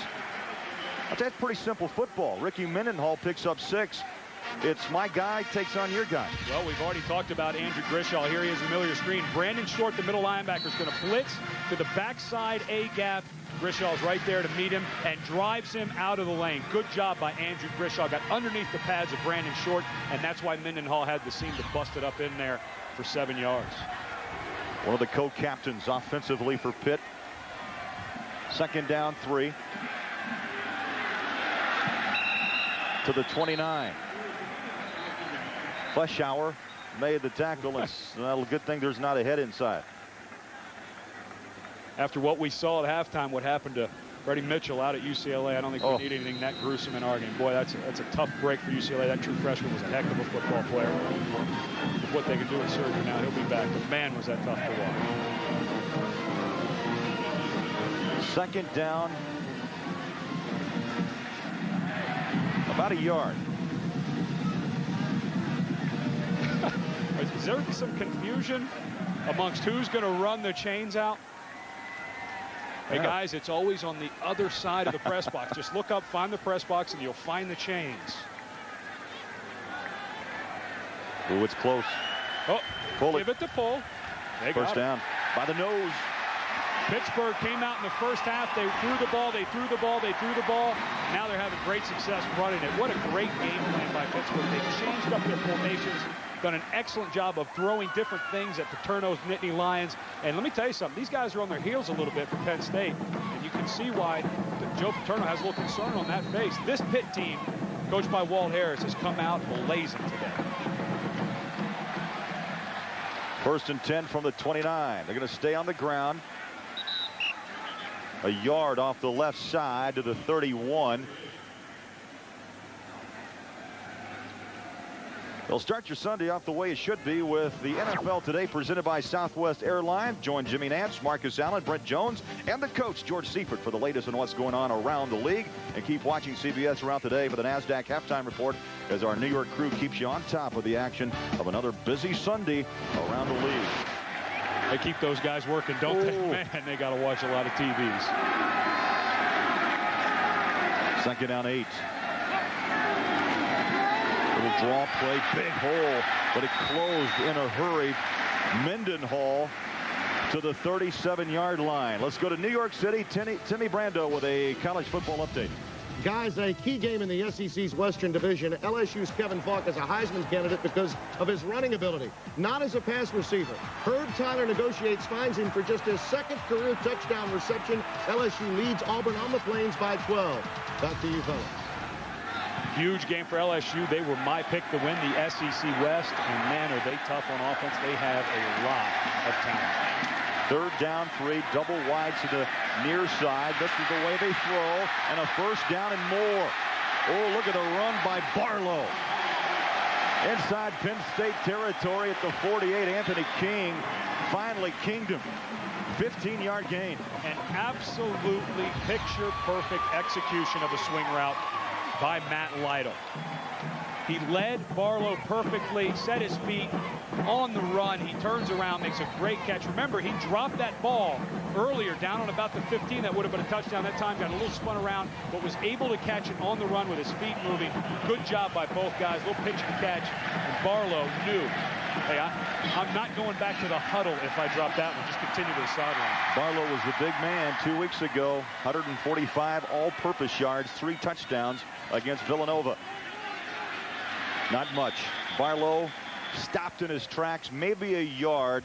Speaker 1: That's pretty simple football. Ricky Mendenhall picks up 6. It's my guy takes on your guy.
Speaker 2: Well, we've already talked about Andrew Grishaw. Here he is in the middle of your screen. Brandon Short, the middle linebacker, is going to blitz to the backside A gap. Grishaw's right there to meet him and drives him out of the lane. Good job by Andrew Grishaw. Got underneath the pads of Brandon Short, and that's why Mendenhall had the seam to bust it up in there for 7 yards.
Speaker 1: One of the co-captains offensively for Pitt. 2nd down, 3. To the 29. Fleischauer made the tackle. It's a good thing there's not a head inside.
Speaker 2: After what we saw at halftime, what happened to Freddie Mitchell out at UCLA, I don't think we need anything that gruesome in our game. Boy, that's a tough break for UCLA. That true freshman was a heck of a football player. With what they can do in surgery now, he'll be back. But man, was that tough to watch.
Speaker 1: 2nd down. About a yard.
Speaker 2: Is there some confusion amongst who's going to run the chains out? Hey, guys, it's always on the other side of the press box. Just look up, find the press box, and you'll find the chains.
Speaker 1: Oh, it's close.
Speaker 2: Oh, give it to Pull.
Speaker 1: First down by the nose.
Speaker 2: Pittsburgh came out in the first half. They threw the ball, they threw the ball, they threw the ball. Now they're having great success running it. What a great game plan by Pittsburgh. They've changed up their formations, done an excellent job of throwing different things at the Paterno's Nittany Lions. And let me tell you something, these guys are on their heels a little bit for Penn State. And you can see why Joe Paterno has a little concern on that face. This Pitt team, coached by Walt Harris, has come out blazing today.
Speaker 1: 1st and 10 from the 29. They're going to stay on the ground. A yard off the left side to the 31. They'll start your Sunday off the way it should be with the NFL Today presented by Southwest Airlines. Join Jimmy Nance, Marcus Allen, Brent Jones, and the coach, George Seifert, for the latest on what's going on around the league. And keep watching CBS throughout the day for the NASDAQ halftime report as our New York crew keeps you on top of the action of another busy Sunday around the league.
Speaker 2: They keep those guys working, don't they? Man, they got to watch a lot of TVs.
Speaker 1: 2nd down, 8. Little draw play, big hole, but it closed in a hurry. Mendenhall to the 37-yard line. Let's go to New York City. Timmy Brando with a college football update.
Speaker 4: Guys, a key game in the SEC's Western Division. LSU's Kevin Falk is a Heisman candidate because of his running ability, not as a pass receiver. Herb Tyler negotiates, finds him for just his 2nd career touchdown reception. LSU leads Auburn on the Plains by 12. Back to you, fellas.
Speaker 2: Huge game for LSU. They were my pick to win the SEC West, and man, are they tough on offense. They have a lot of talent.
Speaker 1: 3rd down, 3, double wide to the near side. This is the way they throw, and a 1st down and more. Oh, look at the run by Barlow. Inside Penn State territory at the 48, Anthony King finally kinged him. 15-yard gain.
Speaker 2: An absolutely picture-perfect execution of a swing route by Matt Lytle. He led Barlow perfectly, set his feet on the run. He turns around, makes a great catch. Remember, he dropped that ball earlier down on about the 15. That would have been a touchdown that time. Got a little spun around, but was able to catch it on the run with his feet moving. Good job by both guys. Little pitch and catch. And Barlow knew, hey, I'm not going back to the huddle if I drop that one. Just continue to the sideline.
Speaker 1: Barlow was the big man 2 weeks ago. 145 all-purpose yards, 3 touchdowns against Villanova. Not much. Barlow stopped in his tracks, maybe a yard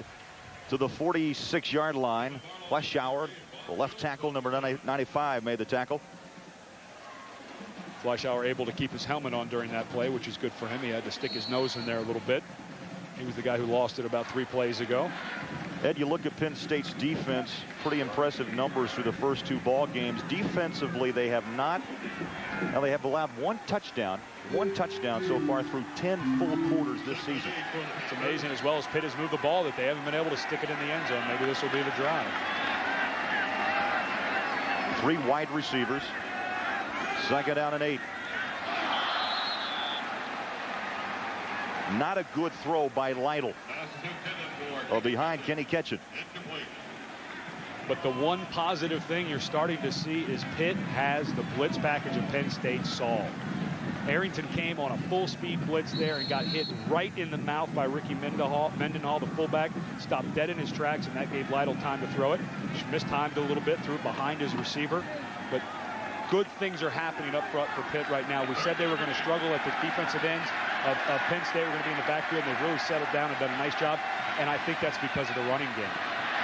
Speaker 1: to the 46-yard line. Fleischauer, the left tackle, number 95, made the tackle.
Speaker 2: Fleischauer able to keep his helmet on during that play, which is good for him. He had to stick his nose in there a little bit. He was the guy who lost it about 3 plays ago.
Speaker 1: Ed, you look at Penn State's defense, pretty impressive numbers through the first 2 ball games. Defensively, they have allowed 1 touchdown so far through 10 full quarters this season.
Speaker 2: It's amazing, as well as Pitt has moved the ball, that they haven't been able to stick it in the end zone. Maybe this will be the drive.
Speaker 1: 3 wide receivers. 2nd down and 8. Not a good throw by Lytle. Behind Kenny Ketchum.
Speaker 2: But the one positive thing you're starting to see is Pitt has the blitz package of Penn State solved. Arrington came on a full-speed blitz there and got hit right in the mouth by Ricky Mendenhall, the fullback. Stopped dead in his tracks, and that gave Lytle time to throw it. She mistimed a little bit, threw it behind his receiver. But good things are happening up front for Pitt right now. We said they were going to struggle at the defensive ends of Penn State. We're going to be in the backfield, and they've really settled down and done a nice job. And I think that's because of the running game.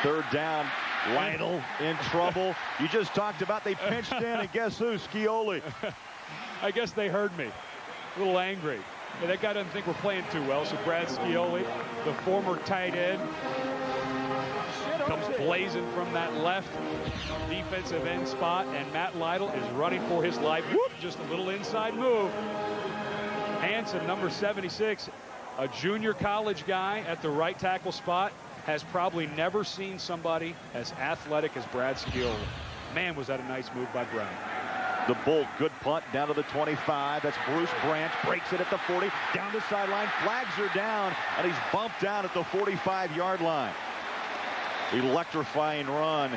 Speaker 1: Third down. Lytle in trouble. You just talked about they pinched in, and guess who? Scioli.
Speaker 2: I guess they heard me. A little angry. Yeah, that guy doesn't think we're playing too well, so Brad Scioli, the former tight end, comes blazing from that left defensive end spot, and Matt Lytle is running for his life. Whoop, just a little inside move. Hanson, number 76, a junior college guy at the right tackle spot, has probably never seen somebody as athletic as Brad Scioli. Man, was that a nice move by Brown.
Speaker 1: The Bolt, good punt down to the 25. That's Bruce Branch, breaks it at the 40, down the sideline, flags are down, and he's bumped down at the 45-yard line. Electrifying run.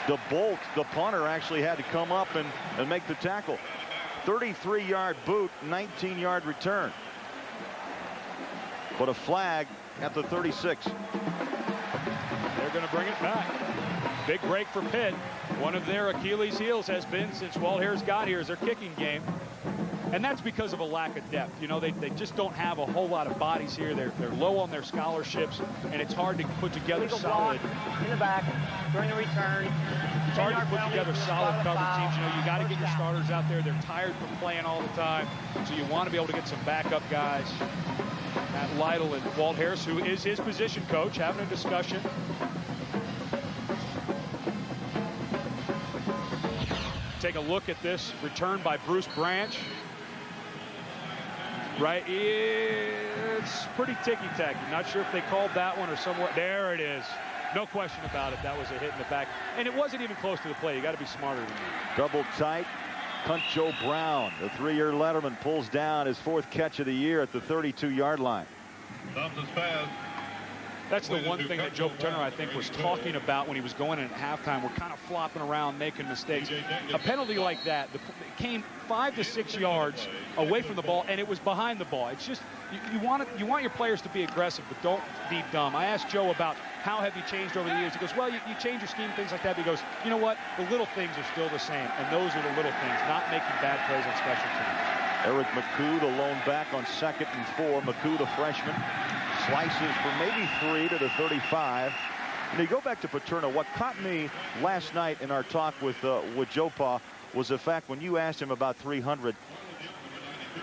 Speaker 1: The Bolt, the punter, actually had to come up and make the tackle. 33-yard boot, 19-yard return. But a flag at the 36.
Speaker 2: They're going to bring it back. Big break for Pitt. One of their Achilles heels has been, since Walt Harris got here, is their kicking game. And that's because of a lack of depth. You know, they just don't have a whole lot of bodies here. They're low on their scholarships, and it's hard to put together solid.
Speaker 7: In the back, during the return.
Speaker 2: It's hard to put together solid coverage teams. You know, you got to get your starters out there. They're tired from playing all the time, so you want to be able to get some backup guys. Matt Lytle and Walt Harris, who is his position coach, having a discussion. Take a look at this return by Bruce Branch. Right, it's pretty ticky-tacky. Not sure if they called that one or somewhere. There it is. No question about it. That was a hit in the back. And it wasn't even close to the play. You got to be smarter than that.
Speaker 1: Double tight. Punt Joe Brown. The 3-year Letterman pulls down his 4th catch of the year at the 32-yard line.
Speaker 2: That's the one thing that Joe Turner, I think, was talking about when he was going in at halftime. We're kind of flopping around, making mistakes. A penalty like that, it came 5 to 6 yards away from the ball, and it was behind the ball. It's just, you want your players to be aggressive, but don't be dumb. I asked Joe about how have you changed over the years. He goes, well, you change your scheme, things like that. But he goes, you know what? The little things are still the same, and those are the little things, not making bad plays on special teams.
Speaker 1: Eric McCoo, the lone back on 2nd and 4. McCoo, the freshman, slices for maybe 3 to the 35. And you go back to Paterno. What caught me last night in our talk with Joe Pa was the fact when you asked him about 300,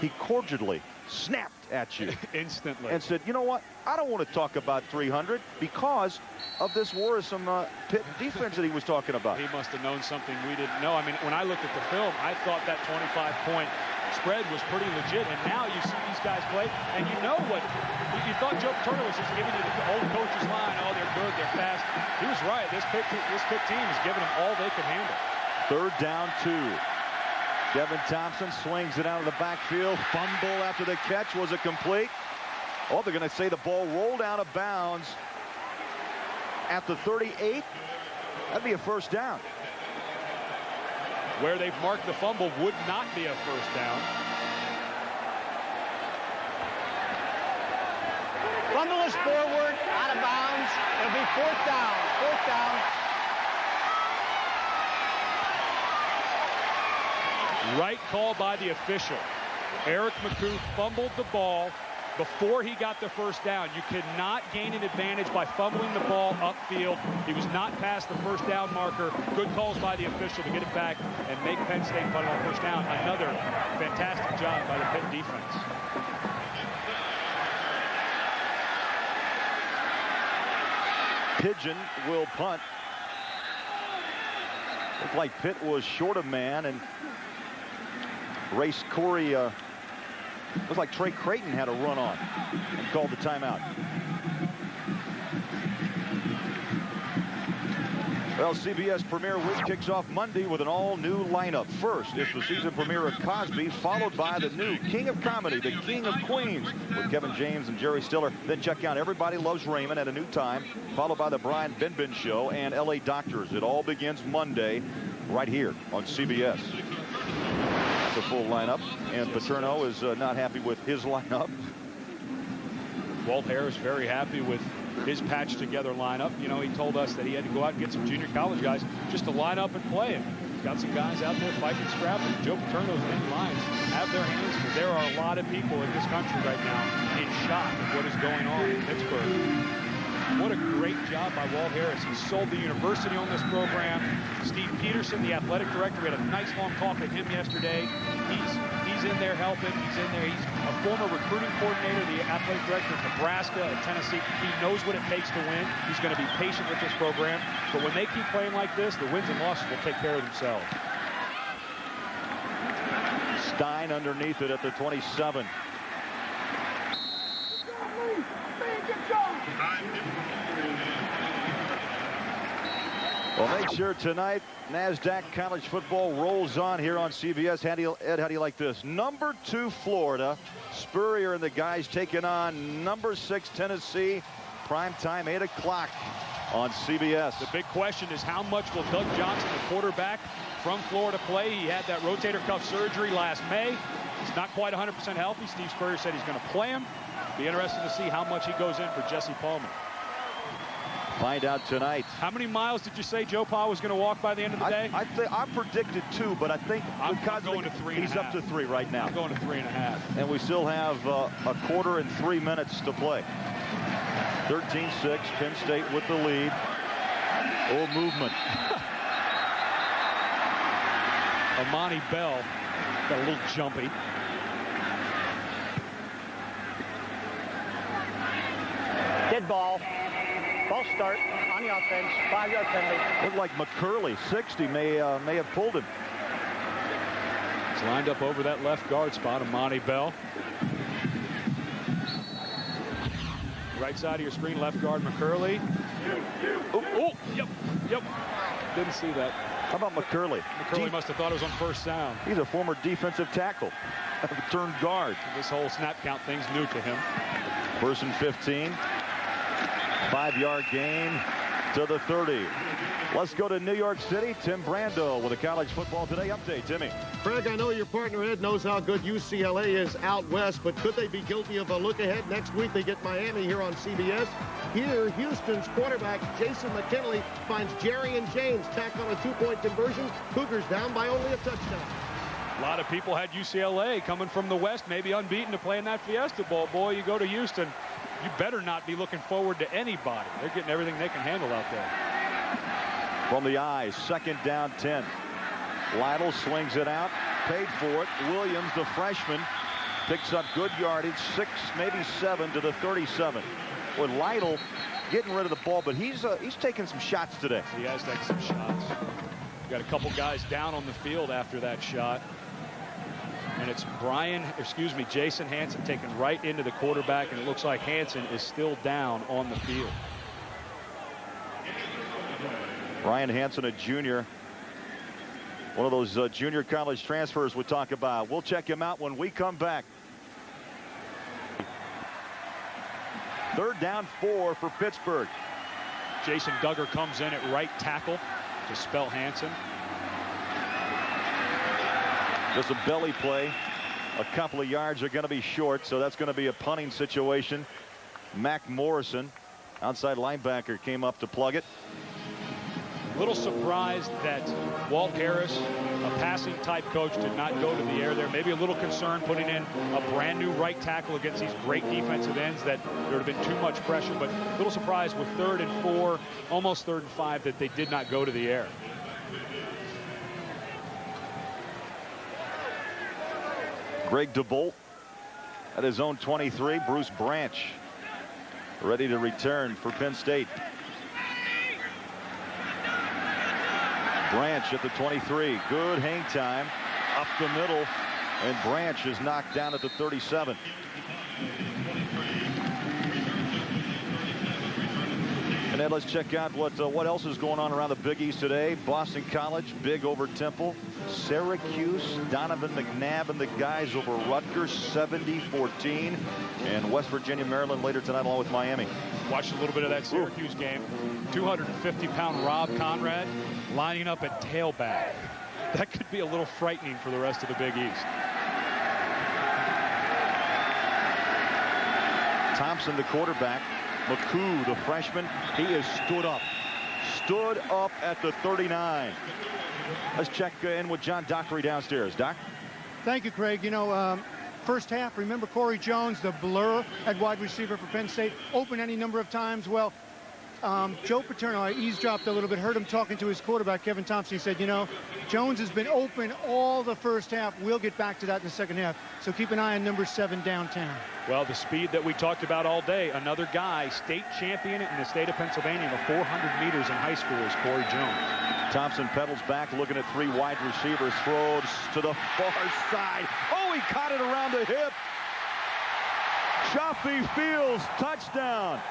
Speaker 1: he cordially snapped at you
Speaker 2: instantly
Speaker 1: and said, you know what, I don't want to talk about 300 because of this worrisome Pitt defense that he was talking about.
Speaker 2: He must have known something we didn't know. I mean, when I looked at the film, I thought that 25-point spread was pretty legit, and now you see these guys play, and you know what you thought Joe Paterno was just giving you the old coach's line. Oh, they're good, they're fast. He was right. This Pitt team is giving them all they can handle.
Speaker 1: 3rd down 2. Devin Thompson swings it out of the backfield. Fumble after the catch. Was it complete? Oh, they're going to say the ball rolled out of bounds at the 38. That'd be a 1st down.
Speaker 2: Where they've marked the fumble would not be a 1st down.
Speaker 7: Fumble is forward, out of bounds. It'll be 4th down. 4th down.
Speaker 2: Right call by the official. Eric McCoo fumbled the ball before he got the 1st down. You cannot gain an advantage by fumbling the ball upfield. He was not past the 1st down marker. Good calls by the official to get it back and make Penn State punt on 1st down. Another fantastic job by the Pitt defense.
Speaker 1: Pigeon will punt. Looked like Pitt was short of man, and Race Corey, looks like Trey Creighton had a run on and called the timeout. Well, CBS Premier Week kicks off Monday with an all-new lineup. First, it's the season premiere of Cosby, followed by the new King of Comedy, the King of Queens, with Kevin James and Jerry Stiller. Then check out Everybody Loves Raymond at a new time, followed by the Brian Benben Show and LA Doctors. It all begins Monday right here on CBS. the full lineup, and Paterno is not happy with his lineup.
Speaker 2: Walt Harris very happy with his patch together lineup. You know, he told us that he had to go out and get some junior college guys just to line up and play it. He's got some guys out there fighting and scrapping. Joe Paterno's main lines have their hands, because there are a lot of people in this country right now in shock at what is going on in Pittsburgh. What a great job by Walt Harris. He sold the university on this program. Steve Peterson, the athletic director, we had a nice long talk with him yesterday. He's in there helping. He's in there. He's a former recruiting coordinator, the athletic director of Nebraska and Tennessee. He knows what it takes to win. He's going to be patient with this program. But when they keep playing like this, the wins and losses will take care of themselves.
Speaker 1: Stein underneath it at the 27. Well, make sure tonight NASDAQ college football rolls on here on CBS. Ed, how do you like this? Number 2 Florida, Spurrier and the guys taking on number 6 Tennessee. Prime time 8 o'clock on CBS.
Speaker 2: The big question is, how much will Doug Johnson, the quarterback from Florida, play? He had that rotator cuff surgery last May. He's not quite 100% healthy. Steve Spurrier said he's going to play him. Be interesting to see how much he goes in for Jesse Palmer.
Speaker 1: Find out tonight.
Speaker 2: How many miles did you say Joe Pa was going to walk by the end of the day?
Speaker 1: I predicted 2, but I think
Speaker 2: I'm going to 3.5.
Speaker 1: He's up to 3 right now.
Speaker 2: I'm going to 3.5.
Speaker 1: And we still have a quarter and 3 minutes to play. 13-6, Penn State with the lead. Oh, movement.
Speaker 2: Amani Bell got a little jumpy.
Speaker 7: Dead ball. False start on the offense. 5-yard penalty.
Speaker 1: Looked like McCurley, 60, may have pulled him.
Speaker 2: He's lined up over that left guard spot, Amani Bell. Right side of your screen, left guard McCurley. Oh, yep. Didn't see that.
Speaker 1: How about McCurley?
Speaker 2: McCurley must have thought it was on first down.
Speaker 1: He's a former defensive tackle, turned guard.
Speaker 2: This whole snap count thing's new to him.
Speaker 1: 1st and 15. 5-yard gain to the 30. Let's go to New York City. Tim Brando with a College Football Today update. Timmy.
Speaker 4: Craig, I know your partner Ed knows how good UCLA is out west, but could they be guilty of a look ahead? Next week they get Miami here on CBS. Here, Houston's quarterback Jason McKinley finds Jerry and James tacked on a 2-point conversion. Cougars down by only a touchdown.
Speaker 2: A lot of people had UCLA coming from the west, maybe unbeaten, to play in that Fiesta Bowl. Boy, you go to Houston, you better not be looking forward to anybody. They're getting everything they can handle out there.
Speaker 1: From the eyes, 2nd down 10. Lytle swings it out, paid for it. Williams, the freshman, picks up good yardage, 6, maybe 7 to the 37. With Lytle getting rid of the ball, but he's taking some shots today.
Speaker 2: He has taken some shots. Got a couple guys down on the field after that shot. And it's Jason Hansen taken right into the quarterback, and it looks like Hansen is still down on the field.
Speaker 1: Ryan Hansen, a junior. One of those junior college transfers we talk about. We'll check him out when we come back. 3rd down 4 for Pittsburgh.
Speaker 2: Jason Duggar comes in at right tackle to spell Hansen.
Speaker 1: Just a belly play. A couple of yards are going to be short, so that's going to be a punting situation. Mac Morrison, outside linebacker, came up to plug it.
Speaker 2: A little surprised that Walt Harris, a passing type coach, did not go to the air there. Maybe a little concerned putting in a brand new right tackle against these great defensive ends, that there would have been too much pressure. But a little surprised with 3rd and 4, almost 3rd and 5, that they did not go to the air.
Speaker 1: Greg DeBolt at his own 23. Bruce Branch ready to return for Penn State. Branch at the 23. Good hang time up the middle, and Branch is knocked down at the 37. And then let's check out what else is going on around the Big East today. Boston College big over Temple. Syracuse, Donovan McNabb and the guys over Rutgers, 70-14. And West Virginia, Maryland later tonight along with Miami.
Speaker 2: Watched a little bit of that Syracuse game. 250-pound Rob Conrad lining up at tailback. that could be a little frightening for the rest of the Big East.
Speaker 1: Thompson, the quarterback. McCoo, the freshman, he is stood up at the 39. Let's check in with John Dockery downstairs. Doc?
Speaker 3: Thank you, Craig. You know, first half, remember Corey Jones, the blur at wide receiver for Penn State, open any number of times. Well, Joe Paterno, I eavesdropped a little bit, heard him talking to his quarterback, Kevin Thompson. He said, you know, Jones has been open all the first half. We'll get back to that in the second half. So keep an eye on number 7 downtown.
Speaker 2: Well, the speed that we talked about all day, another guy, state champion in the state of Pennsylvania, the 400 meters in high school is Corey Jones.
Speaker 1: Thompson pedals back, looking at 3 wide receivers, throws to the far side. Oh, he caught it around the hip. Shafi Fields, touchdown.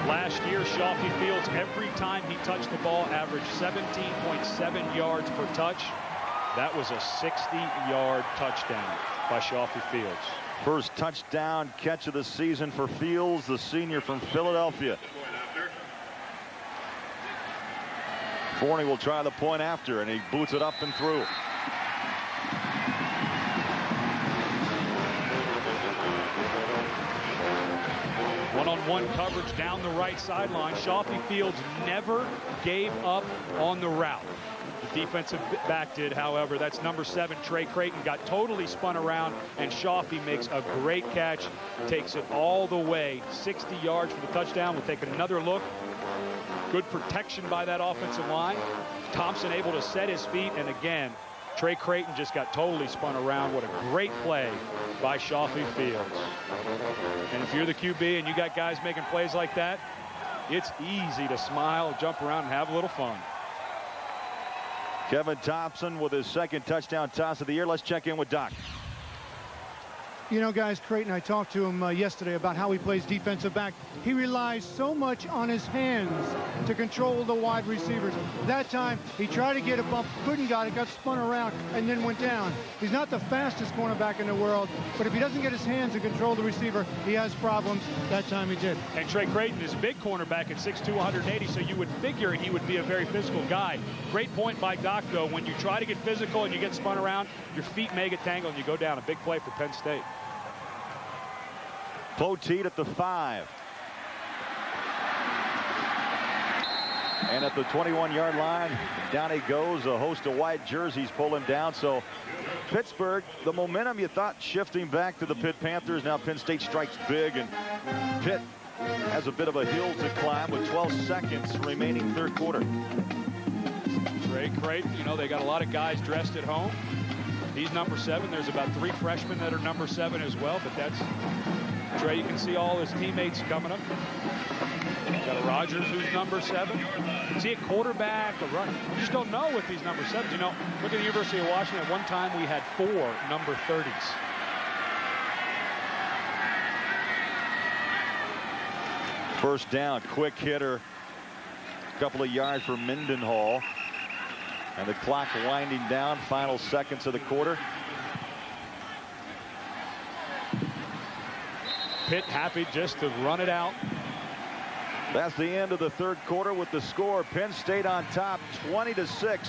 Speaker 2: Last year, Shafi Fields, every time he touched the ball, averaged 17.7 yards per touch. That was a 60-yard touchdown by Shafi Fields.
Speaker 1: First touchdown catch of the season for Fields, the senior from Philadelphia. Forney will try the point after, and he boots it up and through.
Speaker 2: One-on-one coverage down the right sideline. Shafi Fields never gave up on the route. The defensive back did, however. That's number 7, Trey Creighton, got totally spun around, and Shafi makes a great catch, takes it all the way, 60 yards for the touchdown. We'll take another look. Good protection by that offensive line. Thompson able to set his feet, and again, Trey Creighton just got totally spun around. What a great play by Shafi Fields. And if you're the QB and you got guys making plays like that, it's easy to smile, jump around, and have a little fun.
Speaker 1: Kevin Thompson with his second touchdown toss of the year. Let's check in with Doc.
Speaker 3: You know, guys, Creighton, I talked to him yesterday about how he plays defensive back. He relies so much on his hands to control the wide receivers. That time, he tried to get a bump, couldn't got it, got spun around, and then went down. He's not the fastest cornerback in the world, but if he doesn't get his hands to control the receiver, he has problems. That time he did.
Speaker 2: And Trey Creighton is a big cornerback at 6'2", 180, so you would figure he would be a very physical guy. Great point by Doc, though. When you try to get physical and you get spun around, your feet may get tangled and you go down. A big play for Penn State.
Speaker 1: Poteet at the 5. And at the 21-yard line, down he goes. A host of white jerseys pull him down. So Pittsburgh, the momentum you thought shifting back to the Pitt Panthers. Now Penn State strikes big, and Pitt has a bit of a hill to climb with 12 seconds remaining third quarter.
Speaker 2: Trey Creighton, you know, they got a lot of guys dressed at home. He's number 7. There's about 3 freshmen that are number 7 as well, but that's Trey. You can see all his teammates coming up. Got a Rogers who's number 7. See a quarterback, a runner. You just don't know with these number 7s. You know, look at the University of Washington. At one time, we had 4 number 30s.
Speaker 1: First down, quick hitter. A couple of yards for Mendenhall. And the clock winding down, final seconds of the quarter.
Speaker 2: Pitt happy just to run it out.
Speaker 1: That's the end of the third quarter with the score. Penn State on top, 20-6.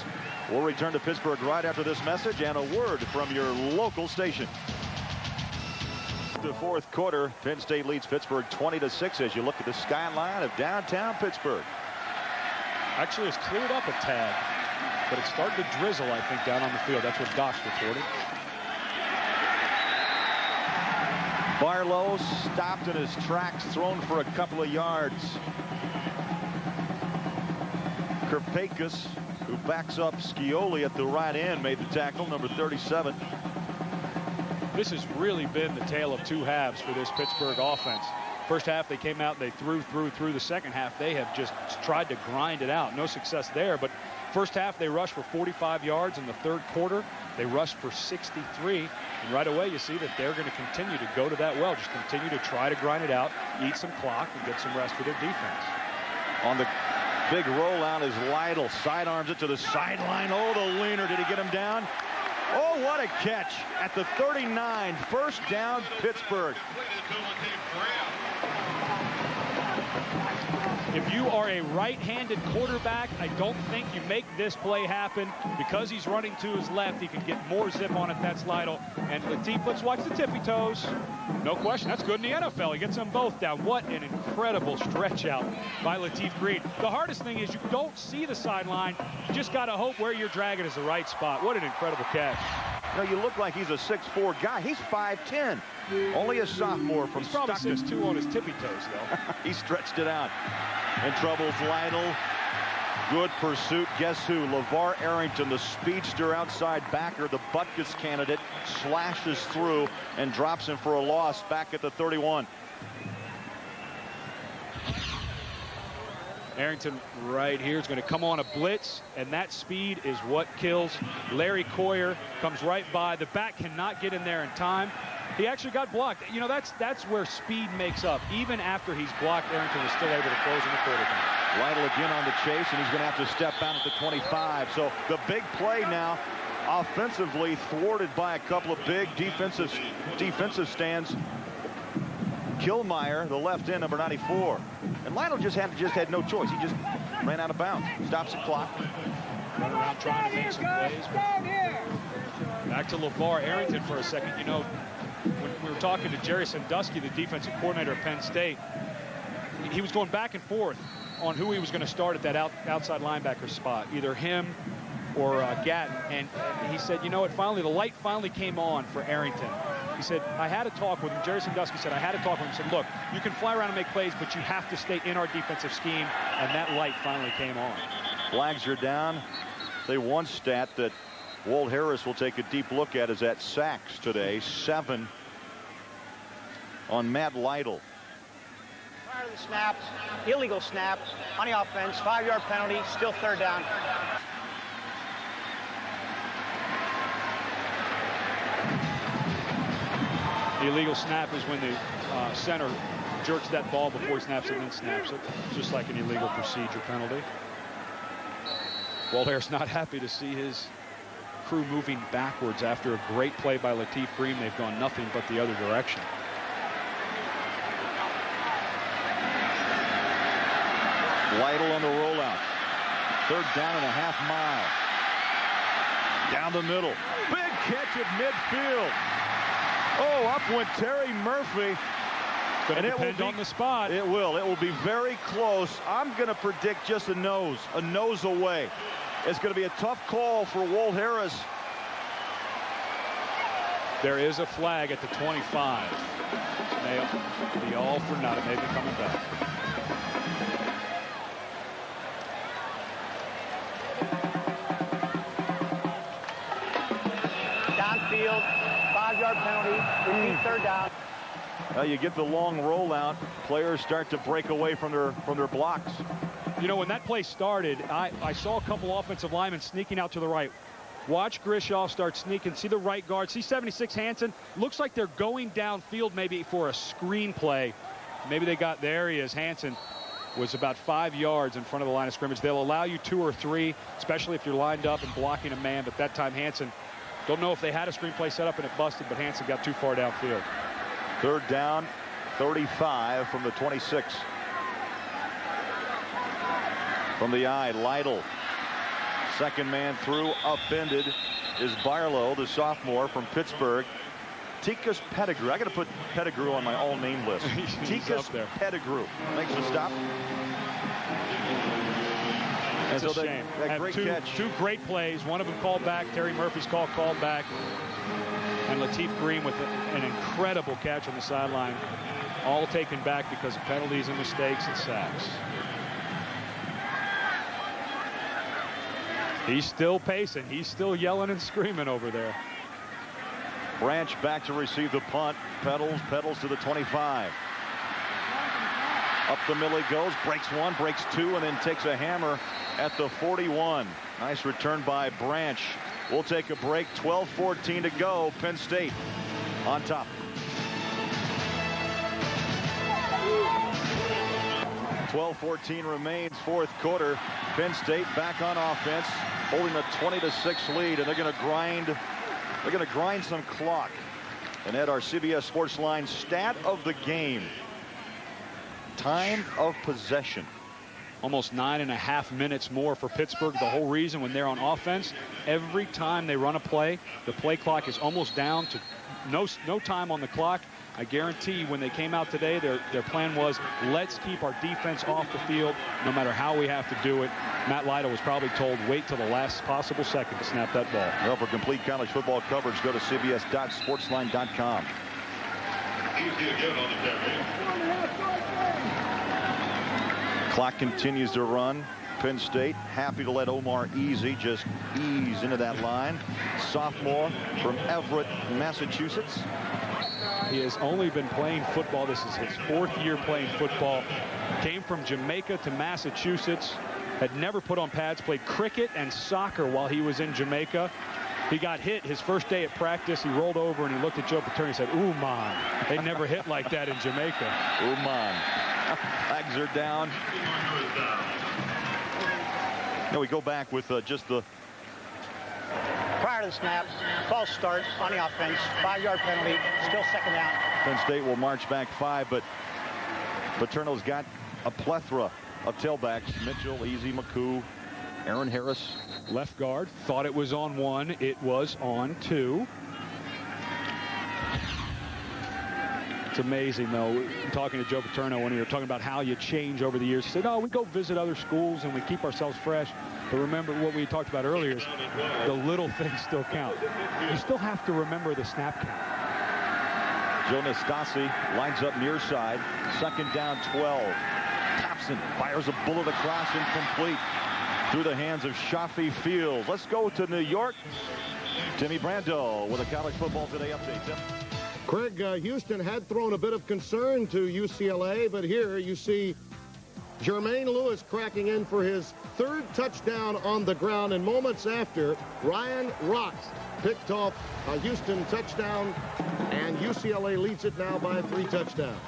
Speaker 1: We'll return to Pittsburgh right after this message and a word from your local station. The fourth quarter, Penn State leads Pittsburgh 20-6 as you look at the skyline of downtown Pittsburgh.
Speaker 2: Actually, it's cleared up a tad, but it's starting to drizzle, I think, down on the field. That's what Doc's reported.
Speaker 1: Barlow stopped in his tracks, thrown for a couple of yards. Kirpakis, who backs up Scioli at the right end, made the tackle, number 37.
Speaker 2: This has really been the tale of 2 halves for this Pittsburgh offense. First half, they came out, they threw. The second half, they have just tried to grind it out. No success there, but First half, they rushed for 45 yards. In the third quarter, they rushed for 63. And right away, you see that they're going to continue to go to that well. Just continue to try to grind it out, eat some clock, and get some rest for their defense.
Speaker 1: On the big rollout is Lytle. Sidearms it to the sideline. Oh, the leaner. Did he get him down? Oh, what a catch at the 39. First down, Pittsburgh.
Speaker 2: If you are a right-handed quarterback, I don't think you make this play happen. Because he's running to his left, he can get more zip on it. That's Lytle. And Latif, let's watch the tippy toes. No question. That's good in the NFL. He gets them both down. What an incredible stretch out by Latif Green. The hardest thing is you don't see the sideline. You just got to hope where you're dragging is the right spot. What an incredible catch.
Speaker 1: You know, you look like he's a 6'4" guy. He's 5'10". Only a sophomore from
Speaker 2: He's probably
Speaker 1: Stockton.
Speaker 2: 6'2" on his tippy toes, though.
Speaker 1: He stretched it out. And troubles Lytle. Good pursuit. Guess who? LeVar Arrington, the speedster outside backer, the Butkus candidate, slashes through and drops him for a loss back at the 31.
Speaker 2: Arrington right here is going to come on a blitz, and that speed is what kills. Larry Coyer comes right by. The back cannot get in there in time. He actually got blocked. You know, that's where speed makes up. Even after he's blocked, Arrington was still able to close in the quarterback.
Speaker 1: Lytle again on the chase, and he's going to have to step out at the 25. So the big play now, offensively thwarted by a couple of big defensive stands. Killmeyer, the left end, number 94. And Lytle just had no choice. He just ran out of bounds. Stops the clock.
Speaker 2: Run around trying to make some plays. Back to LeVar Arrington for a second. You know, when we were talking to Jerry Sandusky, the defensive coordinator at Penn State, he was going back and forth on who he was going to start at that outside linebacker spot, either him or Gatton. And he said, you know what, finally, the light finally came on for Arrington. He said, I had a talk with him. Jerry Sandusky said, I had a talk with him. He said, look, you can fly around and make plays, but you have to stay in our defensive scheme. And that light finally came on.
Speaker 1: Flags are down. Say one stat that Walt Harris will take a deep look at is at sacks today. 7 on Matt Lytle.
Speaker 7: Prior to the snaps, illegal snap on the offense, 5-yard penalty, still third down.
Speaker 2: The illegal snap is when the center jerks that ball before he snaps it and then snaps it. Just like an illegal procedure penalty. Walt Harris not happy to see his crew moving backwards after a great play by Latif Green. They've gone nothing but the other direction.
Speaker 1: Lytle on the rollout. Third down and a half mile. Down the middle. Big catch at midfield. Oh, up went Terry Murphy.
Speaker 2: And it will be on the spot.
Speaker 1: It will. It will be very close. I'm going to predict just a nose away. It's going to be a tough call for Walt Harris.
Speaker 2: There is a flag at the 25. May be all for naught. It may be coming back.
Speaker 7: Downfield, 5-yard penalty, repeat third down.
Speaker 1: You get the long rollout. Players start to break away from their blocks.
Speaker 2: You know, when that play started, I saw a couple offensive linemen sneaking out to the right. Watch Grishoff start sneaking. See the right guard. See 76 Hansen. Looks like they're going downfield maybe for a screen play. Maybe they got, there he is. Hansen was about 5 yards in front of the line of scrimmage. They'll allow you 2 or 3, especially if you're lined up and blocking a man. But that time Hansen, don't know if they had a screen play set up and it busted, but Hansen got too far downfield.
Speaker 1: Third down, 35 from the 26. From the eye, Lytle. Second man through, upended is Barlow, the sophomore from Pittsburgh. Tikas Pettigrew. I got to put Pettigrew on my all-name list. Tikas Pettigrew makes the stop.
Speaker 2: It's a shame.
Speaker 1: That great catch.
Speaker 2: Two great plays. One of them called back. Terry Murphy's called back. And Latif Green with an incredible catch on the sideline. All taken back because of penalties and mistakes and sacks. He's still pacing. He's still yelling and screaming over there.
Speaker 1: Branch back to receive the punt. Pedals to the 25. Up the middle he goes. Breaks one, breaks two, and then takes a hammer at the 41. Nice return by Branch. We'll take a break. 12:14 to go. Penn State on top. .12:14 remains, fourth quarter. Penn State back on offense, holding a 20-6 lead, and they're going to grind. They're going to grind some clock. And at our CBS Sports Line stat of the game, time of possession.
Speaker 2: Almost 9.5 minutes more for Pittsburgh. The whole reason when they're on offense, every time they run a play, the play clock is almost down to no time on the clock. I guarantee when they came out today, their plan was, let's keep our defense off the field no matter how we have to do it. Matt Lytle was probably told, wait till the last possible second to snap that ball.
Speaker 1: Well, for complete college football coverage, go to cbs.sportsline.com. Clock continues to run. Penn State happy to let Omar Easy just ease into that line. Sophomore from Everett, Massachusetts.
Speaker 2: He has only been playing football. This is his 4th year playing football. Came from Jamaica to Massachusetts. Had never put on pads. Played cricket and soccer while he was in Jamaica. He got hit his first day at practice. He rolled over and he looked at Joe Paterno and said, "Ooh, man, they never hit like that in Jamaica."
Speaker 1: Ooh, man. Legs are down. Now we go back with just the...
Speaker 7: Prior to the snap, false start on the offense, 5-yard penalty, still second down.
Speaker 1: Penn State will march back 5, but Paterno's got a plethora of tailbacks. Mitchell, Easy, McCoo, Aaron Harris.
Speaker 2: Left guard, thought it was on 1. It was on 2. It's amazing, though, talking to Joe Paterno when we were talking about how you change over the years. He said, "No, we go visit other schools and we keep ourselves fresh." But remember what we talked about earlier is the little things still count. You still have to remember the snap count.
Speaker 1: Joe Nastasi lines up near side. Second down, 12. Thompson fires a bullet across, incomplete, through the hands of Shafi Fields. Let's go to New York. Timmy Brando with a College Football Today update. Tim?
Speaker 4: Craig, Houston had thrown a bit of concern to UCLA, but here you see Jermaine Lewis cracking in for his 3rd touchdown on the ground, and moments after, Ryan Rock picked off a Houston touchdown, and UCLA leads it now by 3 touchdowns.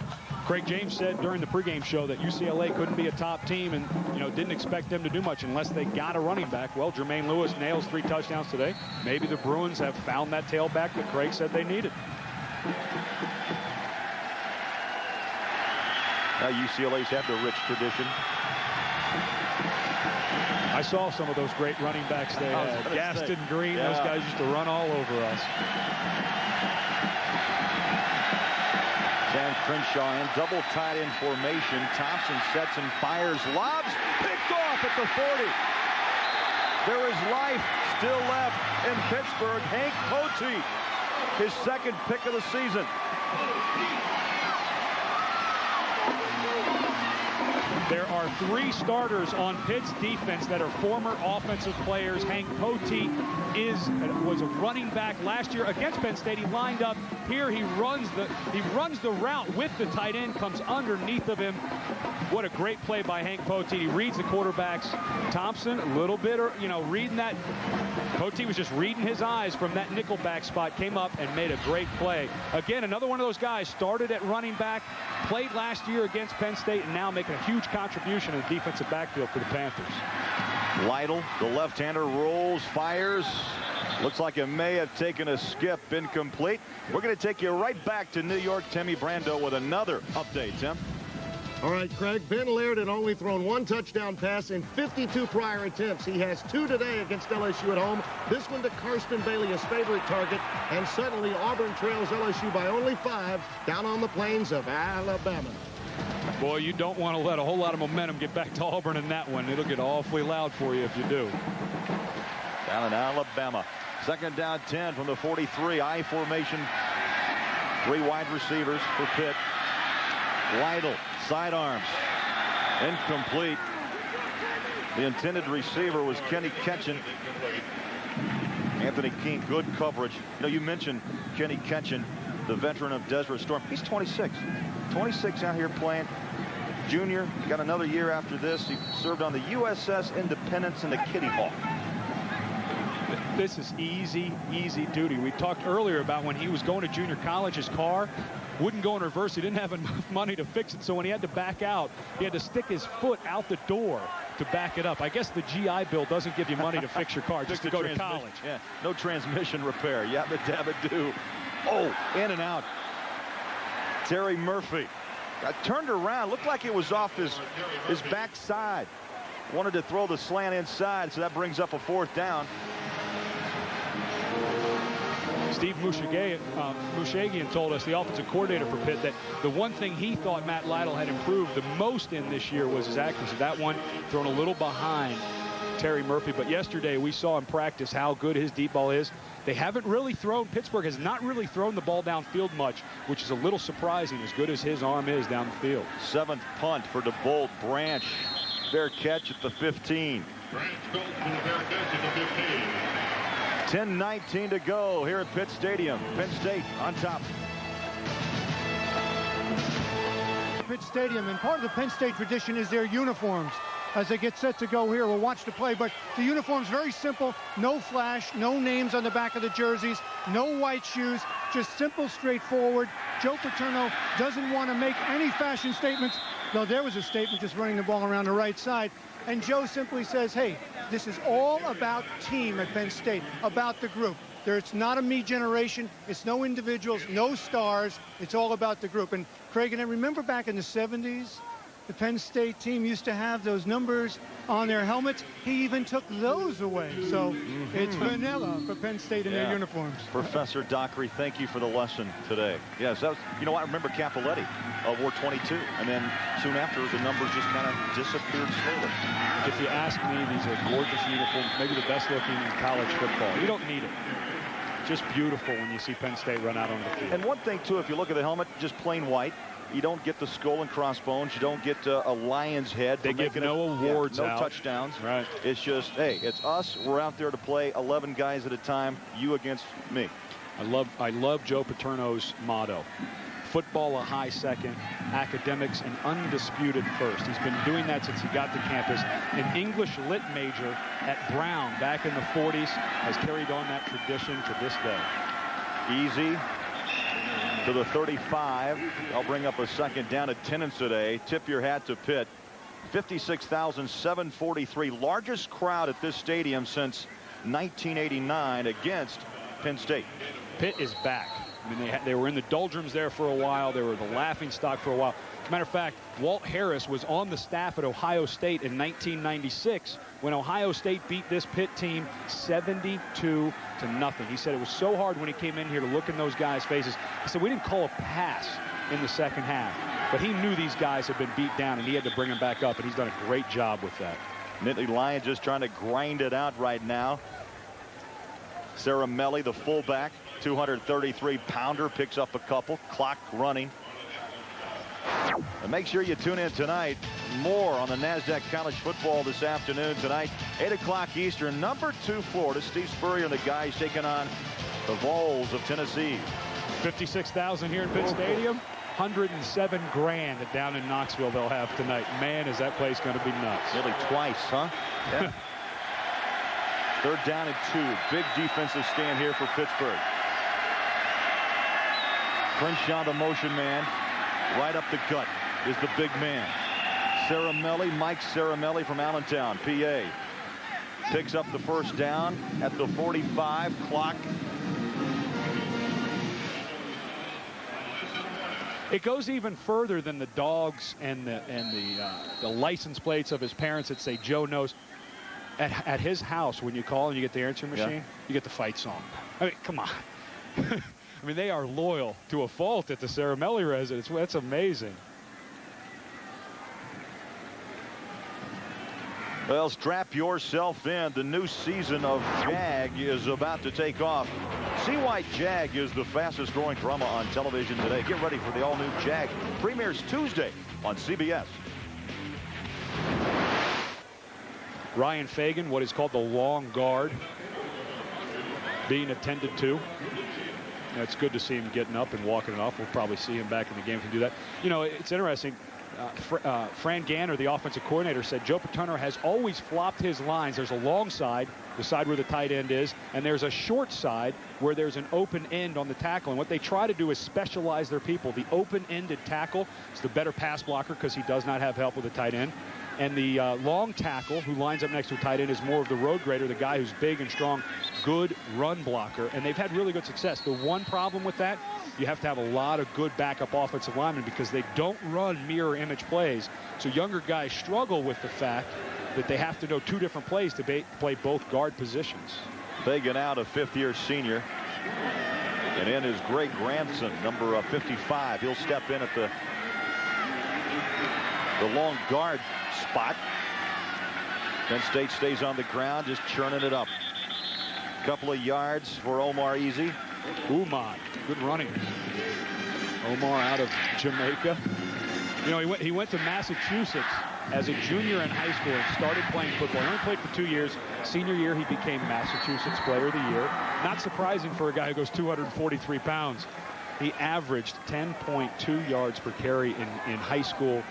Speaker 2: Craig James said during the pregame show that UCLA couldn't be a top team and, didn't expect them to do much unless they got a running back. Well, Jermaine Lewis nails 3 touchdowns today. Maybe the Bruins have found that tailback that Craig said they needed.
Speaker 1: UCLA's had the rich tradition.
Speaker 2: I saw some of those great running backs they had. Gaston Green, those guys used to run all over us.
Speaker 1: Sam Crenshaw in double tight end formation. Thompson sets and fires. Lobs picked off at the 40. There is life still left in Pittsburgh. Hank Poteet, his 2nd pick of the season.
Speaker 2: There are 3 starters on Pitt's defense that are former offensive players. Hank Poteet was a running back last year against Penn State. He lined up here. He runs the route with the tight end, comes underneath of him. What a great play by Hank Poteet. He reads the quarterbacks. Thompson, a little bit, reading that. Poteet was just reading his eyes from that nickelback spot, came up and made a great play. Again, another one of those guys started at running back, played last year against Penn State, and now making a huge contribution in the defensive backfield for the Panthers.
Speaker 1: Lytle, the left-hander, rolls, fires. Looks like it may have taken a skip. Incomplete. We're going to take you right back to New York. Timmy Brando with another update. Tim?
Speaker 4: All right, Craig. Ben Laird had only thrown 1 touchdown pass in 52 prior attempts. He has 2 today against LSU at home. This one to Karsten Bailey, his favorite target. And suddenly Auburn trails LSU by only 5 down on the plains of Alabama.
Speaker 2: Boy, you don't want to let a whole lot of momentum get back to Auburn in that one. It'll get awfully loud for you if you do.
Speaker 1: Down in Alabama. Second down, 10 from the 43. I formation. 3 wide receivers for Pitt. Lytle, sidearms. Incomplete. The intended receiver was Kenny Ketchen. Anthony King, good coverage. You mentioned Kenny Ketchen, the veteran of Desert Storm. He's 26. 26 out here playing. junior. Got another year after this. He served on the USS Independence and the Kitty Hawk.
Speaker 2: This is easy duty. We talked earlier about when he was going to junior college, his car wouldn't go in reverse. He didn't have enough money to fix it, so when he had to back out, he had to stick his foot out the door to back it up. I guess the GI Bill doesn't give you money to fix your car just to go to college.
Speaker 1: Yeah, no transmission repair. Yabba dabba do. Oh, in and out. Terry Murphy got turned around. Looked like it was off his backside. Wanted to throw the slant inside, so that brings up a 4th down.
Speaker 2: Steve Mushagian told us, the offensive coordinator for Pitt, that the one thing he thought Matt Lytle had improved the most in this year was his accuracy. That one thrown a little behind Terry Murphy. But yesterday we saw in practice how good his deep ball is. They haven't really thrown, Pittsburgh has not really thrown the ball downfield much, which is a little surprising as good as his arm is down the field.
Speaker 1: 7th punt for DeBolt. Branch, fair catch at the 15. 10:19 to go here at Pitt Stadium. Penn State on top.
Speaker 3: Pitt Stadium, and part of the Penn State tradition is their uniforms. As they get set to go here, we'll watch the play, but the uniform's very simple. No flash, no names on the back of the jerseys, no white shoes, just simple, straightforward. Joe Paterno doesn't want to make any fashion statements, though there was a statement just running the ball around the right side. And Joe simply says, hey, this is all about team at Penn State, about the group. It's not a me generation. It's no individuals, no stars. It's all about the group. And Craig, and I remember back in the 70s, the Penn State team used to have those numbers on their helmets. He even took those away. So it's vanilla for Penn State in their uniforms.
Speaker 1: Professor Dockery, thank you for the lesson today. Yes, that was, you know, I remember Capoletti wore 22, and then soon after the numbers just kind of disappeared slowly.
Speaker 2: If you ask me, these are gorgeous uniforms, maybe the best looking in college football. You don't need it. Just beautiful when you see Penn State run out on the field.
Speaker 1: And one thing too, if you look at the helmet, just plain white. You don't get the skull and crossbones. You don't get a lion's head.
Speaker 2: They give no awards
Speaker 1: no
Speaker 2: out.
Speaker 1: touchdowns.
Speaker 2: Right.
Speaker 1: It's just, hey, it's us. We're out there to play 11 guys at a time. You against me.
Speaker 2: I love Joe Paterno's motto. Football a high second, academics an undisputed first. He's been doing that since he got to campus. An English lit major at Brown back in the 40s has carried on that tradition to this day.
Speaker 1: Easy to the 35. I'll bring up a 2nd down attendance today. Tip your hat to Pitt. 56,743. Largest crowd at this stadium since 1989 against Penn State.
Speaker 2: Pitt is back. I mean, they were in the doldrums there for a while. They were the laughing stock for a while. As a matter of fact, Walt Harris was on the staff at Ohio State in 1996 when Ohio State beat this Pitt team 72-0. He said it was so hard when he came in here to look in those guys' faces. He said, we didn't call a pass in the 2nd half, but he knew these guys had been beat down and he had to bring them back up, and he's done a great job with that.
Speaker 1: Nittany Lions just trying to grind it out right now. Saramelli, the fullback, 233-pounder, picks up a couple. Clock running. And make sure you tune in tonight. More on the NASDAQ College Football this afternoon tonight. 8 o'clock Eastern. Number 2 Florida. Steve Spurrier and the guys taking on the Vols of Tennessee.
Speaker 2: 56,000 here in Pitt Stadium. 107 grand down in Knoxville they'll have tonight. Man, is that place going to be nuts.
Speaker 1: Nearly twice, huh? Yeah. 3rd down and 2. Big defensive stand here for Pittsburgh. Crenshaw, the motion man. Right up the gut is the big man. Saramelli, Mike Saramelli from Allentown, PA. Picks up the 1st down at the 45. Clock.
Speaker 2: It goes even further than the dogs and the license plates of his parents that say Joe knows. At his house, when you call and you get the answering machine, you get the fight song. I mean, come on. I mean, they are loyal to a fault at the Saramelli residence. That's amazing.
Speaker 1: Well, strap yourself in. The new season of Jag is about to take off. See why Jag is the fastest growing drama on television today. Get ready for the all-new Jag. Premieres Tuesday on CBS.
Speaker 2: Ryan Fagan, what is called the long guard, being attended to. It's good to see him getting up and walking it off. We'll probably see him back in the game if he do that. You know, it's interesting. Fran Ganner, the offensive coordinator, said Joe Paterno has always flopped his lines. There's a long side, the side where the tight end is, and there's a short side where there's an open end on the tackle. And what they try to do is specialize their people. The open-ended tackle is the better pass blocker because he does not have help with the tight end. And the long tackle, who lines up next to a tight end, is more of the road grader, the guy who's big and strong, good run blocker. And they've had really good success. The one problem with that, you have to have a lot of good backup offensive linemen because they don't run mirror image plays. So younger guys struggle with the fact that they have to know two different plays to play both guard positions.
Speaker 1: Fagan out, a fifth-year senior. And in is Greg Granson, number 55. He'll step in at the long guard spot. Penn State stays on the ground, just churning it up. Couple of yards for Omar Easy.
Speaker 2: Umar, good running. Omar out of Jamaica. You know, he went to Massachusetts as a junior in high school and started playing football. He only played for 2 years. Senior year, he became Massachusetts Player of the Year. Not surprising for a guy who goes 243 pounds. He averaged 10.2 yards per carry in high school.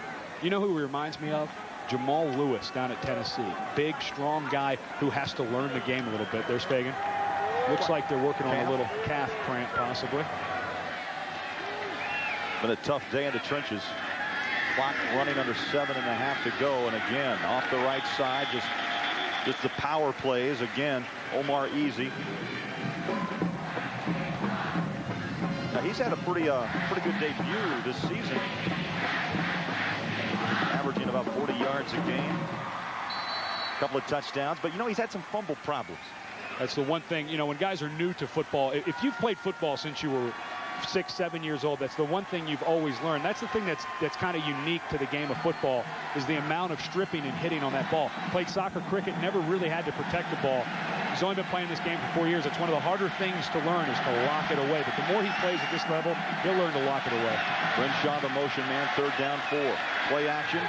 Speaker 2: You know who he reminds me of? Jamal Lewis down at Tennessee. Big, strong guy who has to learn the game a little bit. There's Fagan. Looks like they're working on a little calf cramp, possibly.
Speaker 1: Been a tough day in the trenches. Clock running under 7.5 to go. And again, off the right side, just the power plays. Again, Omar Easy. Now, he's had a pretty good debut this season. Averaging about 40 yards a game. A couple of touchdowns. But, you know, he's had some fumble problems.
Speaker 2: That's the one thing, you know, when guys are new to football, if you've played football since you were 6, 7 years old, that's the one thing you've always learned. That's the thing that's kind of unique to the game of football is the amount of stripping and hitting on that ball. Played soccer, cricket, never really had to protect the ball. He's only been playing this game for 4 years. It's one of the harder things to learn is to lock it away. But the more he plays at this level, he'll learn to lock it away.
Speaker 1: Crenshaw, the motion man, 3rd down 4. Play action.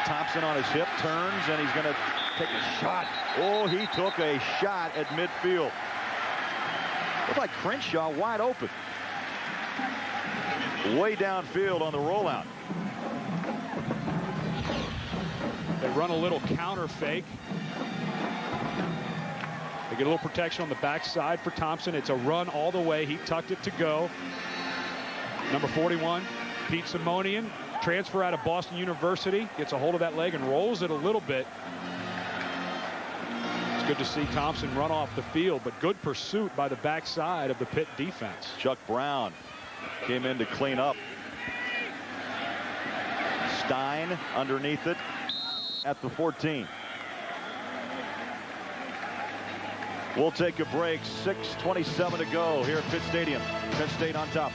Speaker 1: Thompson on his hip, turns, and he's going to take a shot. Oh, he took a shot at midfield. Looked like Crenshaw wide open. Way downfield on the rollout.
Speaker 2: They run a little counter fake. They get a little protection on the backside for Thompson. It's a run all the way. He tucked it to go. Number 41, Pete Simonian, transfer out of Boston University, gets a hold of that leg and rolls it a little bit. It's good to see Thompson run off the field, but good pursuit by the backside of the Pitt defense.
Speaker 1: Chuck Brown came in to clean up. Stein underneath it at the 14. We'll take a break. 6:27 to go here at Pitt Stadium. Penn State on top.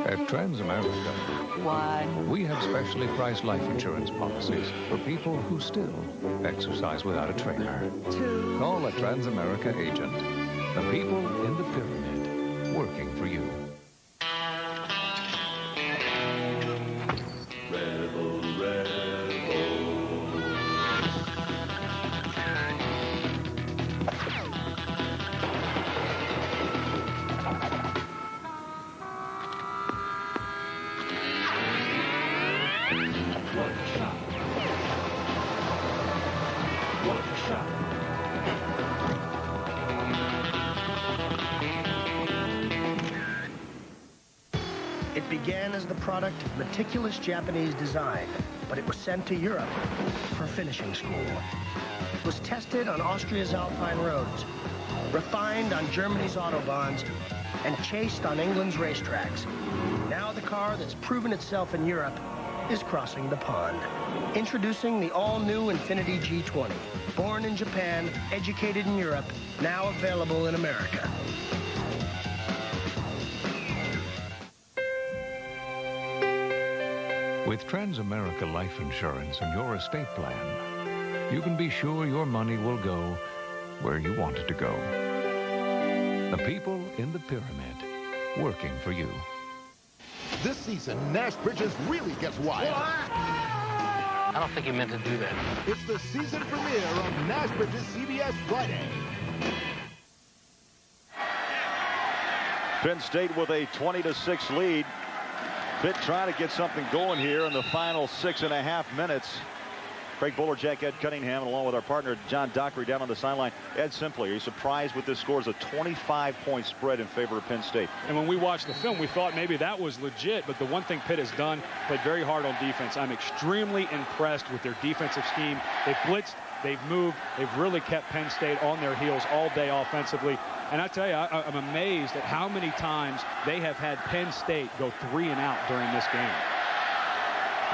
Speaker 8: At Transamerica,
Speaker 24: why?
Speaker 8: We have specially priced life insurance policies for people who still exercise without a trainer. Call a Transamerica agent. The people in the pyramid working for you.
Speaker 10: Rebel, rebel.
Speaker 9: It began as the product of meticulous Japanese design, but it was sent to Europe for finishing school. It was tested on Austria's Alpine roads, refined on Germany's autobahns, and chased on England's racetracks. Now the car that's proven itself in Europe is crossing the pond. Introducing the all-new Infiniti G20. Born in Japan, educated in Europe, now available in America.
Speaker 8: With Transamerica Life Insurance and your estate plan, you can be sure your money will go where you want it to go. The people in the pyramid working for you.
Speaker 11: This season, Nash Bridges really gets wild.
Speaker 13: I don't think he meant to do that.
Speaker 11: It's the season premiere of Nash Bridges CBS Friday.
Speaker 1: Penn State with a 20-6 lead. Pitt trying to get something going here in the final 6.5 minutes. Craig Bolerjack, Ed Cunningham, and along with our partner John Dockery down on the sideline. Ed, simply, are you surprised with this score? It's a 25-point spread in favor of Penn State.
Speaker 2: And when we watched the film, we thought maybe that was legit. But the one thing Pitt has done, played very hard on defense. I'm extremely impressed with their defensive scheme. They've blitzed, they've moved, they've really kept Penn State on their heels all day offensively. And I tell you, I'm amazed at how many times they have had Penn State go 3 and out during this game.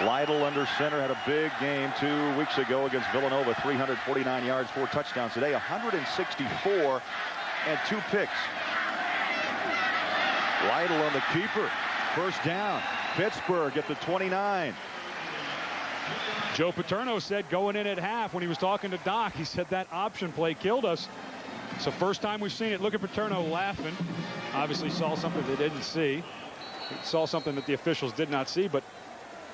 Speaker 1: Lytle under center had a big game 2 weeks ago against Villanova. 349 yards, 4 touchdowns. Today 164 and 2 picks. Lytle on the keeper. First down. Pittsburgh at the 29.
Speaker 2: Joe Paterno said going in at half when he was talking to Doc, he said that option play killed us. It's the first time we've seen it. Look at Paterno laughing. Obviously saw something they didn't see. Saw something that the officials did not see, but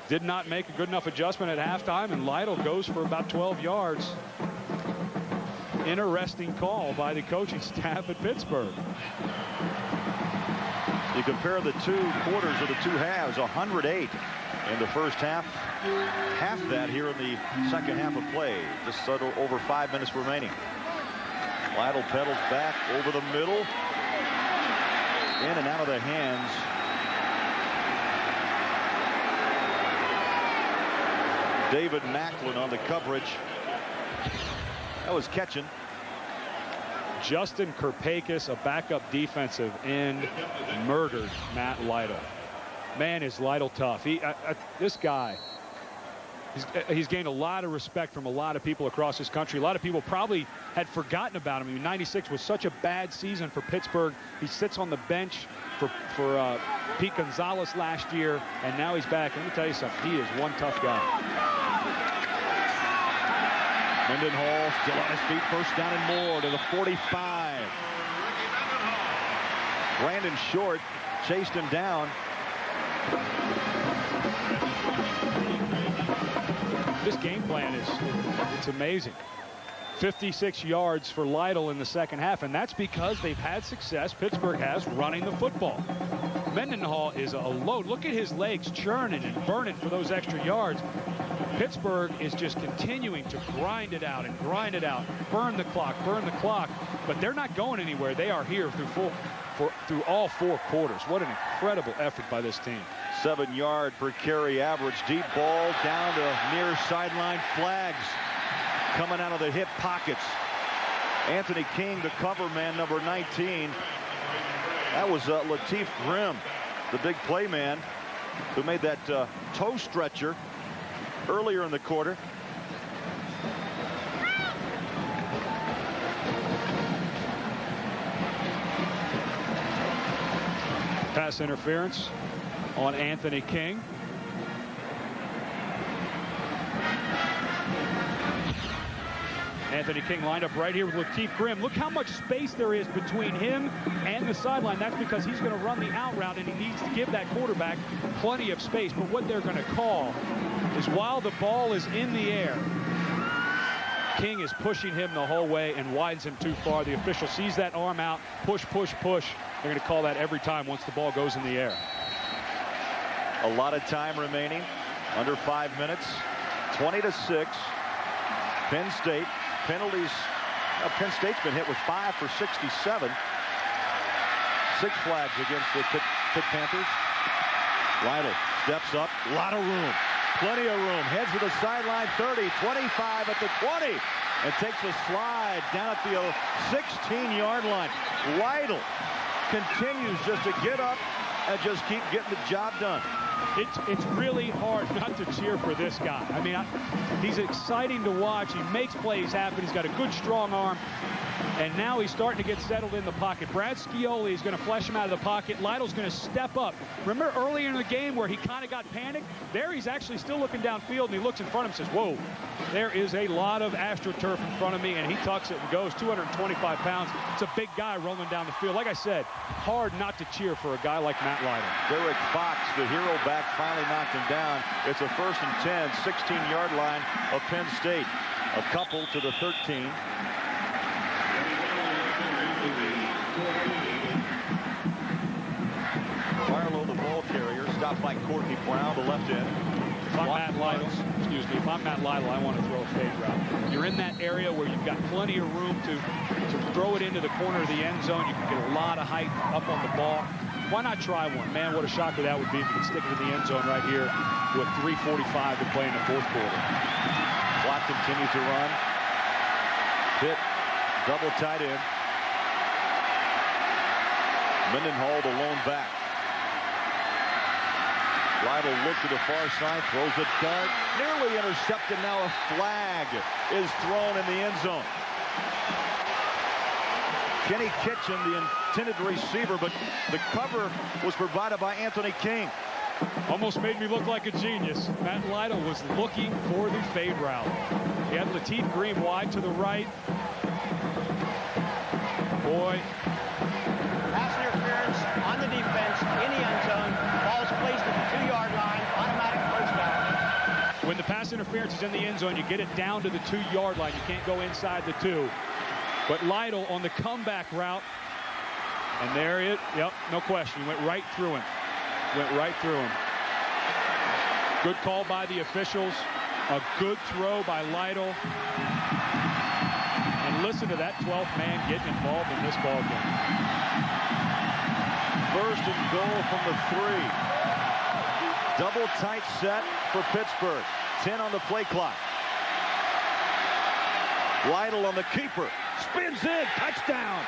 Speaker 2: did not make a good enough adjustment at halftime, and Lytle goes for about 12 yards. Interesting call by the coaching staff at Pittsburgh.
Speaker 1: You compare the 2 quarters of the 2 halves, 108 in the first half. Half that here in the second half of play. Just over 5 minutes remaining. Lytle pedals back over the middle. In and out of the hands. David Macklin on the coverage. That was catching.
Speaker 2: Justin Kirpakis, a backup defensive end, murdered Matt Lytle. Man, is Lytle tough. This guy, he's gained a lot of respect from a lot of people across this country. A lot of people probably had forgotten about him. I mean, 96 was such a bad season for Pittsburgh. He sits on the bench for Pete Gonzalez last year, and now he's back. Let me tell you something. He is one tough guy.
Speaker 1: Mendenhall still on his feet. First down and more to the 45. Brandon Short chased him down.
Speaker 2: This game plan it's amazing. 56 yards for Lytle in the second half, and that's because they've had success, Pittsburgh has, running the football. Mendenhall is a load. Look at his legs churning and burning for those extra yards. Pittsburgh is just continuing to grind it out and grind it out, burn the clock, but they're not going anywhere. They are here through all 4 quarters. What an incredible effort by this team.
Speaker 1: 7-yard per carry average. Deep ball down to near sideline. Flags coming out of the hip pockets. Anthony King, the cover man, number 19. That was Lateef Grimm, the big play man, who made that toe stretcher earlier in the quarter.
Speaker 2: Pass interference on Anthony King. Anthony King lined up right here with Lateef Grimm. Look how much space there is between him and the sideline. That's because he's going to run the out route, and he needs to give that quarterback plenty of space. But what they're going to call is while the ball is in the air, King is pushing him the whole way and widens him too far. The official sees that arm out. Push, push, push. They're going to call that every time once the ball goes in the air.
Speaker 1: A lot of time remaining. Under 5 minutes. 20-6. Penn State. Penalties. Penn State's been hit with 5 for 67. 6 flags against the Pitt Panthers. Lytle steps up. A lot of room. Plenty of room. Heads to the sideline. 30, 25 at the 20. And takes a slide down at the 16-yard line. Lytle continues just to get up and just keep getting the job done.
Speaker 2: It's really hard not to cheer for this guy. I mean, he's exciting to watch. He makes plays happen. He's got a good, strong arm. And now he's starting to get settled in the pocket. Brad Scioli is going to flush him out of the pocket. Lytle's going to step up. Remember earlier in the game where he kind of got panicked? There he's actually still looking downfield, and he looks in front of him and says, whoa, there is a lot of AstroTurf in front of me, and he tucks it and goes. 225 pounds. It's a big guy rolling down the field. Like I said, hard not to cheer for a guy like Matt Lytle.
Speaker 1: Derek Fox, the hero back, finally knocked him down. It's a 1st and 10, 16-yard line of Penn State. A couple to the 13. Barlow, the ball carrier, stops dropped by Courtney Brown, the left end.
Speaker 2: If I'm Matt Lytle, if I'm Matt Lytle, I want to throw a fade route. You're in that area where you've got plenty of room to throw it into the corner of the end zone. You can get a lot of height up on the ball. Why not try one? Man, what a shocker that would be if you could stick it in the end zone right here with 3:45 to play in the fourth quarter.
Speaker 1: Clock continues to run. Pitt double tight end. Mendenhall, the lone back. Lytle looked to the far side, throws a dart, nearly intercepted. Now a flag is thrown in the end zone. Kenny Kitchen, the intended receiver, but the cover was provided by Anthony King.
Speaker 2: Almost made me look like a genius. Matt Lytle was looking for the fade route. He had Lateef Green wide to the right. Boy.
Speaker 7: Pass interference on the defense in the end zone. Ball's placed at the 2-yard line. Automatic first down.
Speaker 2: When the pass interference is in the end zone, you get it down to the 2-yard line. You can't go inside the 2. But Lytle on the comeback route. And there it, yep, no question. Went right through him. Went right through him. Good call by the officials. A good throw by Lytle. And listen to that 12th man getting involved in this ball game.
Speaker 1: First and goal from the 3. Double tight set for Pittsburgh. 10 on the play clock. Lytle on the keeper. Spins in. Touchdown.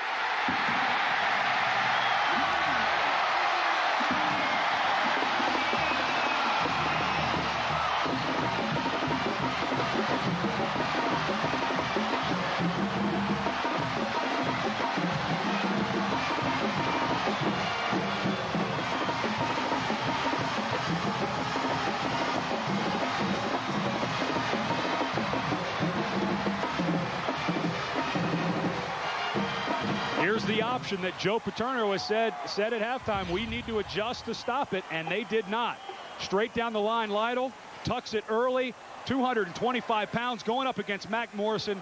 Speaker 2: Here's the option that Joe Paterno has said at halftime. We need to adjust to stop it, and they did not. Straight down the line, Lytle tucks it early. 225 pounds going up against Mac Morrison.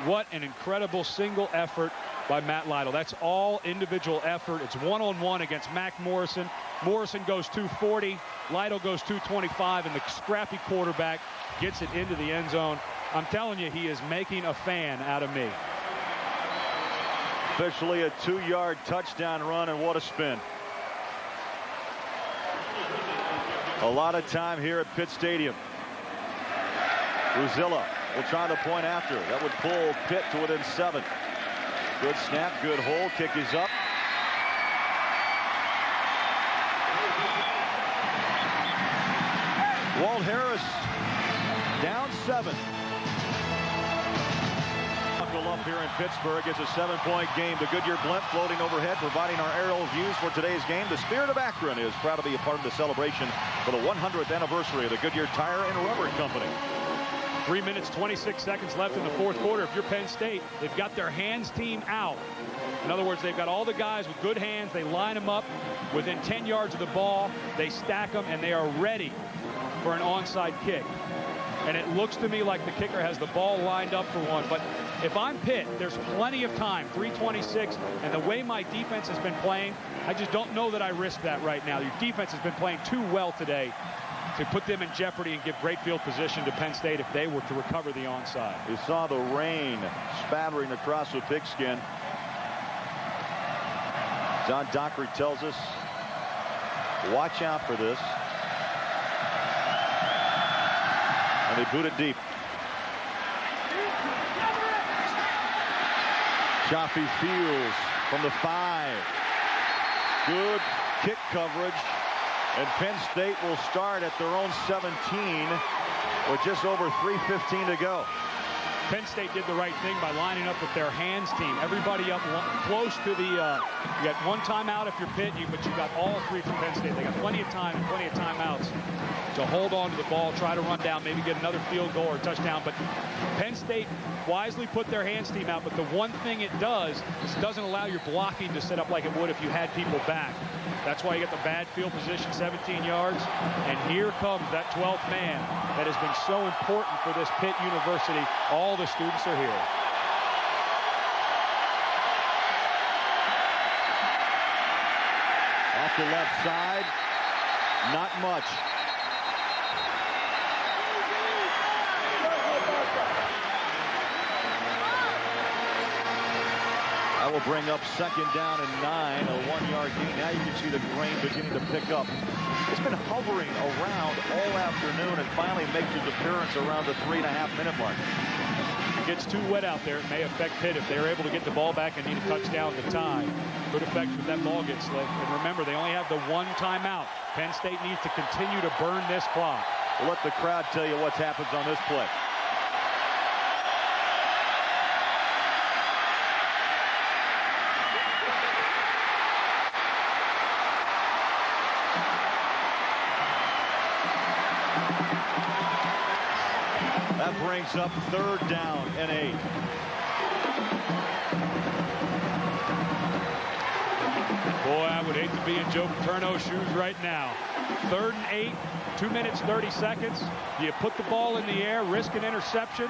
Speaker 2: What an incredible single effort by Matt Lytle. That's all individual effort. It's one-on-one against Mac Morrison. Morrison goes 240. Lytle goes 225, and the scrappy quarterback gets it into the end zone. I'm telling you, he is making a fan out of me.
Speaker 1: Officially a 2-yard touchdown run, and what a spin. A lot of time here at Pitt Stadium. Ruzilla will try the point after. That would pull Pitt to within 7. Good snap, good hold, kick is up. Walt Harris down 7. Up here in Pittsburgh. It's a 7-point game. The Goodyear blimp floating overhead, providing our aerial views for today's game. The Spirit of Akron is proud to be a part of the celebration for the 100th anniversary of the Goodyear Tire and Rubber Company.
Speaker 2: 3 minutes, 26 seconds left in the fourth quarter. If you're Penn State, they've got their hands team out. In other words, they've got all the guys with good hands. They line them up within 10 yards of the ball. They stack them, and they are ready for an onside kick. And it looks to me like the kicker has the ball lined up for one. But if I'm Pitt, there's plenty of time, 3:26, and the way my defense has been playing, I just don't know that I risk that right now. Your defense has been playing too well today to put them in jeopardy and give great field position to Penn State if they were to recover the onside.
Speaker 1: You saw the rain spattering across the pigskin. John Dockery tells us, watch out for this. And they boot it deep. Chaffee Fields from the 5. Good kick coverage. And Penn State will start at their own 17 with just over 3:15 to go.
Speaker 2: Penn State did the right thing by lining up with their hands team. Everybody up close to the, you got one timeout if you're Pitt, but you got all 3 from Penn State. They got plenty of time and plenty of timeouts to hold on to the ball, try to run down, maybe get another field goal or touchdown. But Penn State wisely put their hands team out. But the one thing it does is it doesn't allow your blocking to set up like it would if you had people back. That's why you get the bad field position, 17 yards. And here comes that 12th man that has been so important for this Pitt University. All the students are here.
Speaker 1: Off the left side. Not much. That will bring up 2nd down and 9, a 1-yard gain. Now you can see the grain beginning to pick up. It's been hovering around all afternoon and finally makes its appearance around the 3.5-minute mark.
Speaker 2: It gets too wet out there. It may affect Pitt if they're able to get the ball back and need a touchdown to tie. Could affect if that ball gets slick. And remember, they only have the 1 timeout. Penn State needs to continue to burn this clock.
Speaker 1: We'll let the crowd tell you what happens on this play. That brings up 3rd down and 8.
Speaker 2: Boy, I would hate to be in Joe Paterno's shoes right now. 3rd and 8, 2 minutes, 30 seconds. Do you put the ball in the air, risk an interception?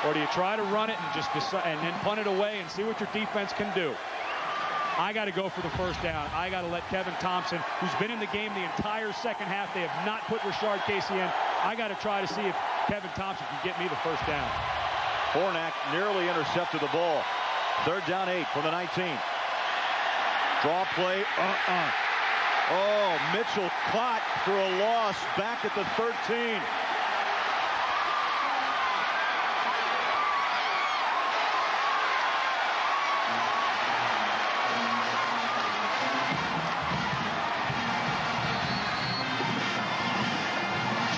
Speaker 2: Or do you try to run it and just decide, and then punt it away and see what your defense can do? I got to go for the 1st down. I got to let Kevin Thompson, who's been in the game the entire 2nd half, they have not put Rashard Casey in. I got to try to see if Kevin Thompson can get me the 1st down.
Speaker 1: Hornack nearly intercepted the ball. 3rd down 8 from the 19. Draw play. Oh, Mitchell caught for a loss back at the 13.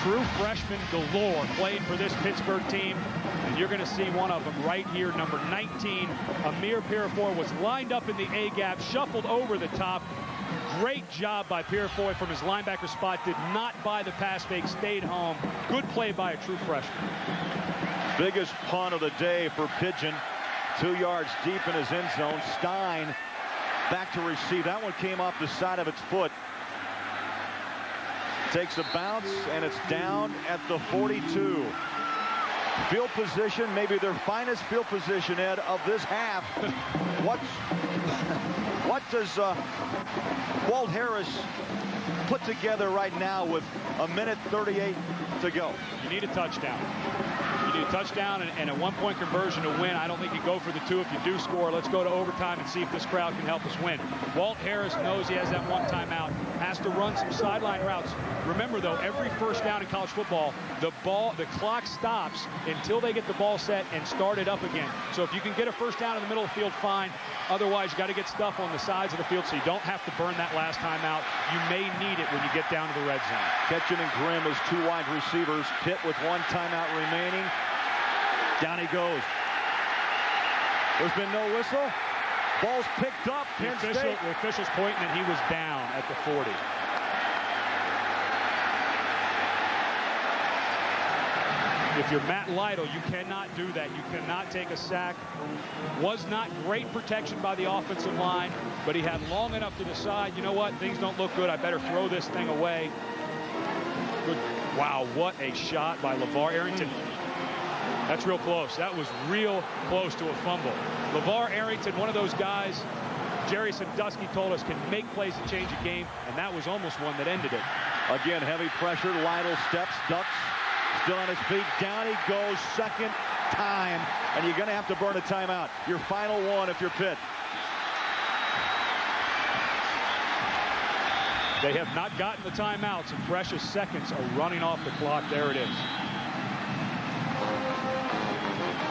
Speaker 2: True freshman galore played for this Pittsburgh team, and you're going to see one of them right here, number 19. Amir Purifoy was lined up in the A-gap, shuffled over the top. Great job by Purifoy from his linebacker spot. Did not buy the pass fake, stayed home. Good play by a true freshman.
Speaker 1: Biggest punt of the day for Pigeon. 2 yards deep in his end zone. Stein back to receive. That one came off the side of its foot. Takes a bounce, and it's down at the 42. Field position, maybe their finest field position, Ed, of this half. What does Walt Harris put together right now with 1:38 to go?
Speaker 2: You need a touchdown. You need a touchdown and a 1-point conversion to win. I don't think you go for the 2 if you do score. Let's go to overtime and see if this crowd can help us win. Walt Harris knows he has that 1 timeout. Has to run some sideline routes. Remember, though, every 1st down in college football, the clock stops until they get the ball set and start it up again. So if you can get a 1st down in the middle of the field, fine. Otherwise, you got to get stuff on the sides of the field so you don't have to burn that last timeout. You may need it when you get down to the red zone.
Speaker 1: Ketchen and Grimm as 2 wide receivers. Pitt with 1 timeout remaining. Down he goes. There's been no whistle. Ball's picked up. Penn State.
Speaker 2: The official's pointing that he was down at the 40. If you're Matt Lytle, you cannot do that. You cannot take a sack. Was not great protection by the offensive line, but he had long enough to decide, you know what, things don't look good. I better throw this thing away. Good. Wow, what a shot by LeVar Arrington. That's real close. That was real close to a fumble. LeVar Arrington, one of those guys, Jerry Sandusky told us, can make plays to change a game, and that was almost one that ended it.
Speaker 1: Again, heavy pressure. Lytle steps, ducks, still on his feet. Down he goes, 2nd time, and you're going to have to burn a timeout. Your final one if you're Pitt.
Speaker 2: They have not gotten the timeouts, and precious seconds are running off the clock. There it is.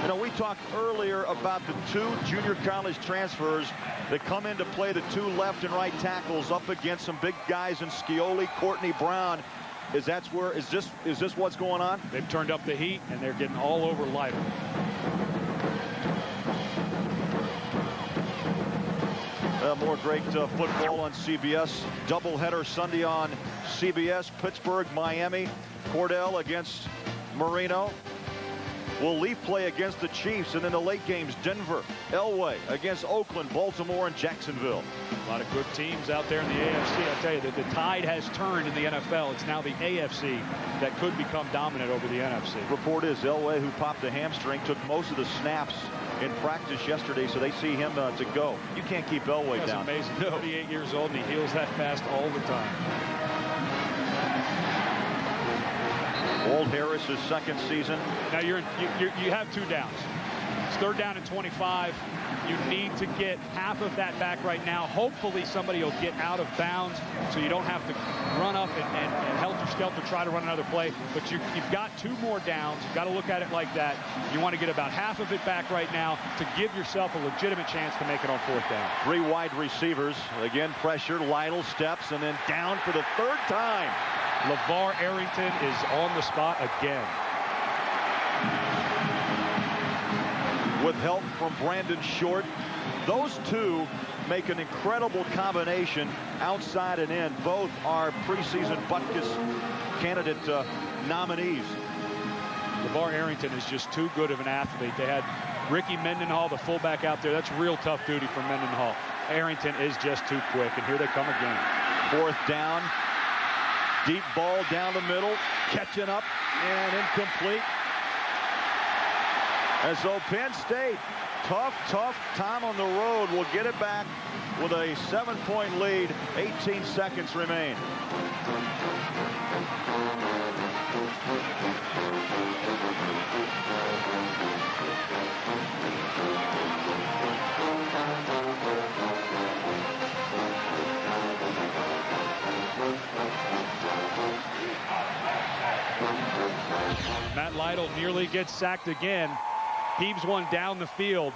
Speaker 1: You know, we talked earlier about the 2 junior college transfers that come in to play the 2 left and right tackles up against some big guys in Scioli, Courtney Brown. Is this what's going on?
Speaker 2: They've turned up the heat, and they're getting all over Lytle.
Speaker 1: More great football on CBS. Doubleheader Sunday on CBS. Pittsburgh, Miami. Cordell against Marino. Will Leaf play against the Chiefs, and then the late games, Denver, Elway against Oakland, Baltimore, and Jacksonville.
Speaker 2: A lot of good teams out there in the AFC. I tell you that the tide has turned in the NFL. It's now the AFC that could become dominant over the NFC.
Speaker 1: Report is Elway, who popped a hamstring, took most of the snaps in practice yesterday, so they see him to go. You can't keep Elway down.
Speaker 2: That's amazing. 38 years old, and he heals that fast all the time.
Speaker 1: Walt Harris's second season.
Speaker 2: Now you have 2 downs. It's 3rd down and 25. You need to get half of that back right now. Hopefully somebody will get out of bounds so you don't have to run up and helter-skelter try to run another play. But you've got 2 more downs. You've got to look at it like that. You want to get about half of it back right now to give yourself a legitimate chance to make it on 4th down.
Speaker 1: 3 wide receivers. Again, pressure. Lytle steps and then down for the 3rd time.
Speaker 2: LeVar Arrington is on the spot again.
Speaker 1: With help from Brandon Short. Those 2 make an incredible combination outside and in. Both are preseason Butkus candidate nominees.
Speaker 2: LeVar Arrington is just too good of an athlete. They had Ricky Mendenhall, the fullback, out there. That's real tough duty for Mendenhall. Arrington is just too quick, and here they come again.
Speaker 1: 4th down. Deep ball down the middle. Catching up and incomplete. And so Penn State, tough time on the road, will get it back with a 7-point lead. 18 seconds remain.
Speaker 2: Matt Lytle nearly gets sacked again. Heaves one down the field.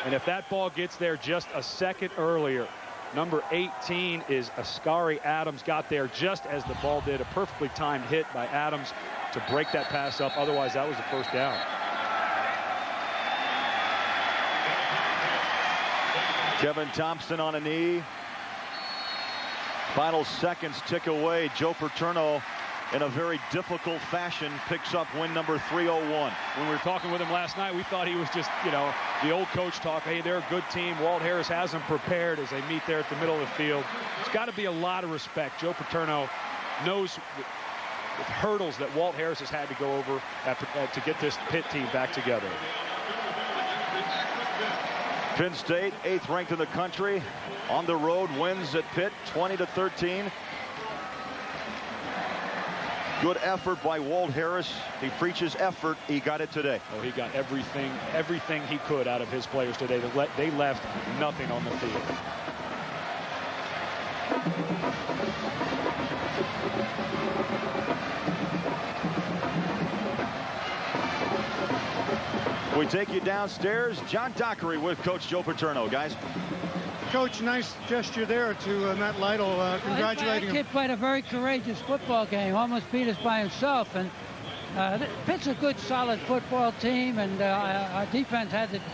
Speaker 2: And if that ball gets there just a second earlier, number 18 is Ascari Adams, got there just as the ball did. A perfectly timed hit by Adams to break that pass up. Otherwise, that was the 1st down.
Speaker 1: Kevin Thompson on a knee. Final seconds tick away. Joe Paterno, in a very difficult fashion, picks up win number 301.
Speaker 2: When we were talking with him last night, we thought he was just, the old coach talk. Hey, they're a good team. Walt Harris has them prepared as they meet there at the middle of the field. It's got to be a lot of respect. Joe Paterno knows the hurdles that Walt Harris has had to go over to get this Pitt team back together.
Speaker 1: Penn State, 8th ranked in the country, on the road, wins at Pitt 20-13. Good effort by Walt Harris. He preaches effort. He got it today.
Speaker 2: Oh, he got everything he could out of his players today. They left nothing on the field.
Speaker 1: We take you downstairs. John Dockery with Coach Joe Paterno, guys.
Speaker 3: Coach, nice gesture there to Matt Lytle, congratulating him.
Speaker 14: That kid played a very courageous football game, almost beat us by himself. And Pitt's a good, solid football team, and our defense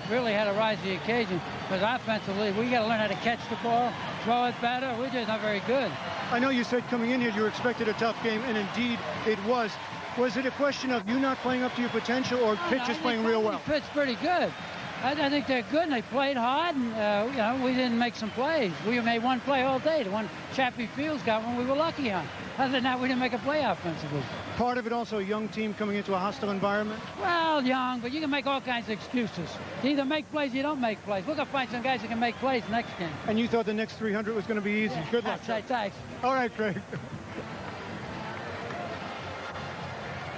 Speaker 14: really had to rise to the occasion. Because offensively, we got to learn how to catch the ball, throw it better. We're just not very good.
Speaker 3: I know you said coming in here you expected a tough game, and indeed it was. Was it a question of you not playing up to your potential, or Pitt just playing real well?
Speaker 14: Pitt's pretty good. I think they're good, and they played hard, and we didn't make some plays. We made one play all day. The one Chappie Fields got one we were lucky on. Other than that, we didn't make a play offensively.
Speaker 3: Part of it also a young team coming into a hostile environment?
Speaker 14: Well, young, but you can make all kinds of excuses. You either make plays or you don't make plays. We're going to find some guys that can make plays next game.
Speaker 3: And you thought the next 300 was going to be easy.
Speaker 14: Yeah,
Speaker 3: good luck.
Speaker 14: Thanks.
Speaker 3: All right, Craig.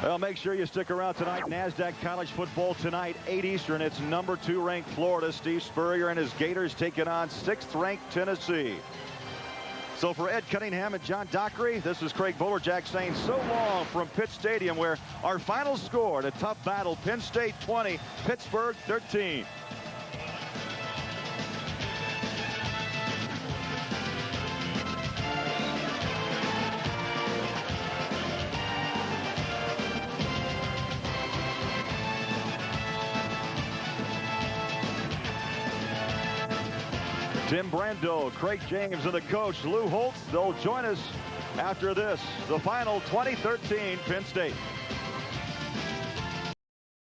Speaker 1: Well, make sure you stick around tonight. NASDAQ College Football tonight, 8 Eastern. It's number 2 ranked Florida. Steve Spurrier and his Gators taking on 6th ranked Tennessee. So for Ed Cunningham and John Dockery, this is Craig Bolerjack saying so long from Pitt Stadium, where our final score, a tough battle, Penn State 20, Pittsburgh 13. Tim Brando, Craig James, and the coach Lou Holtz, they'll join us after this. The final 2013 Penn State.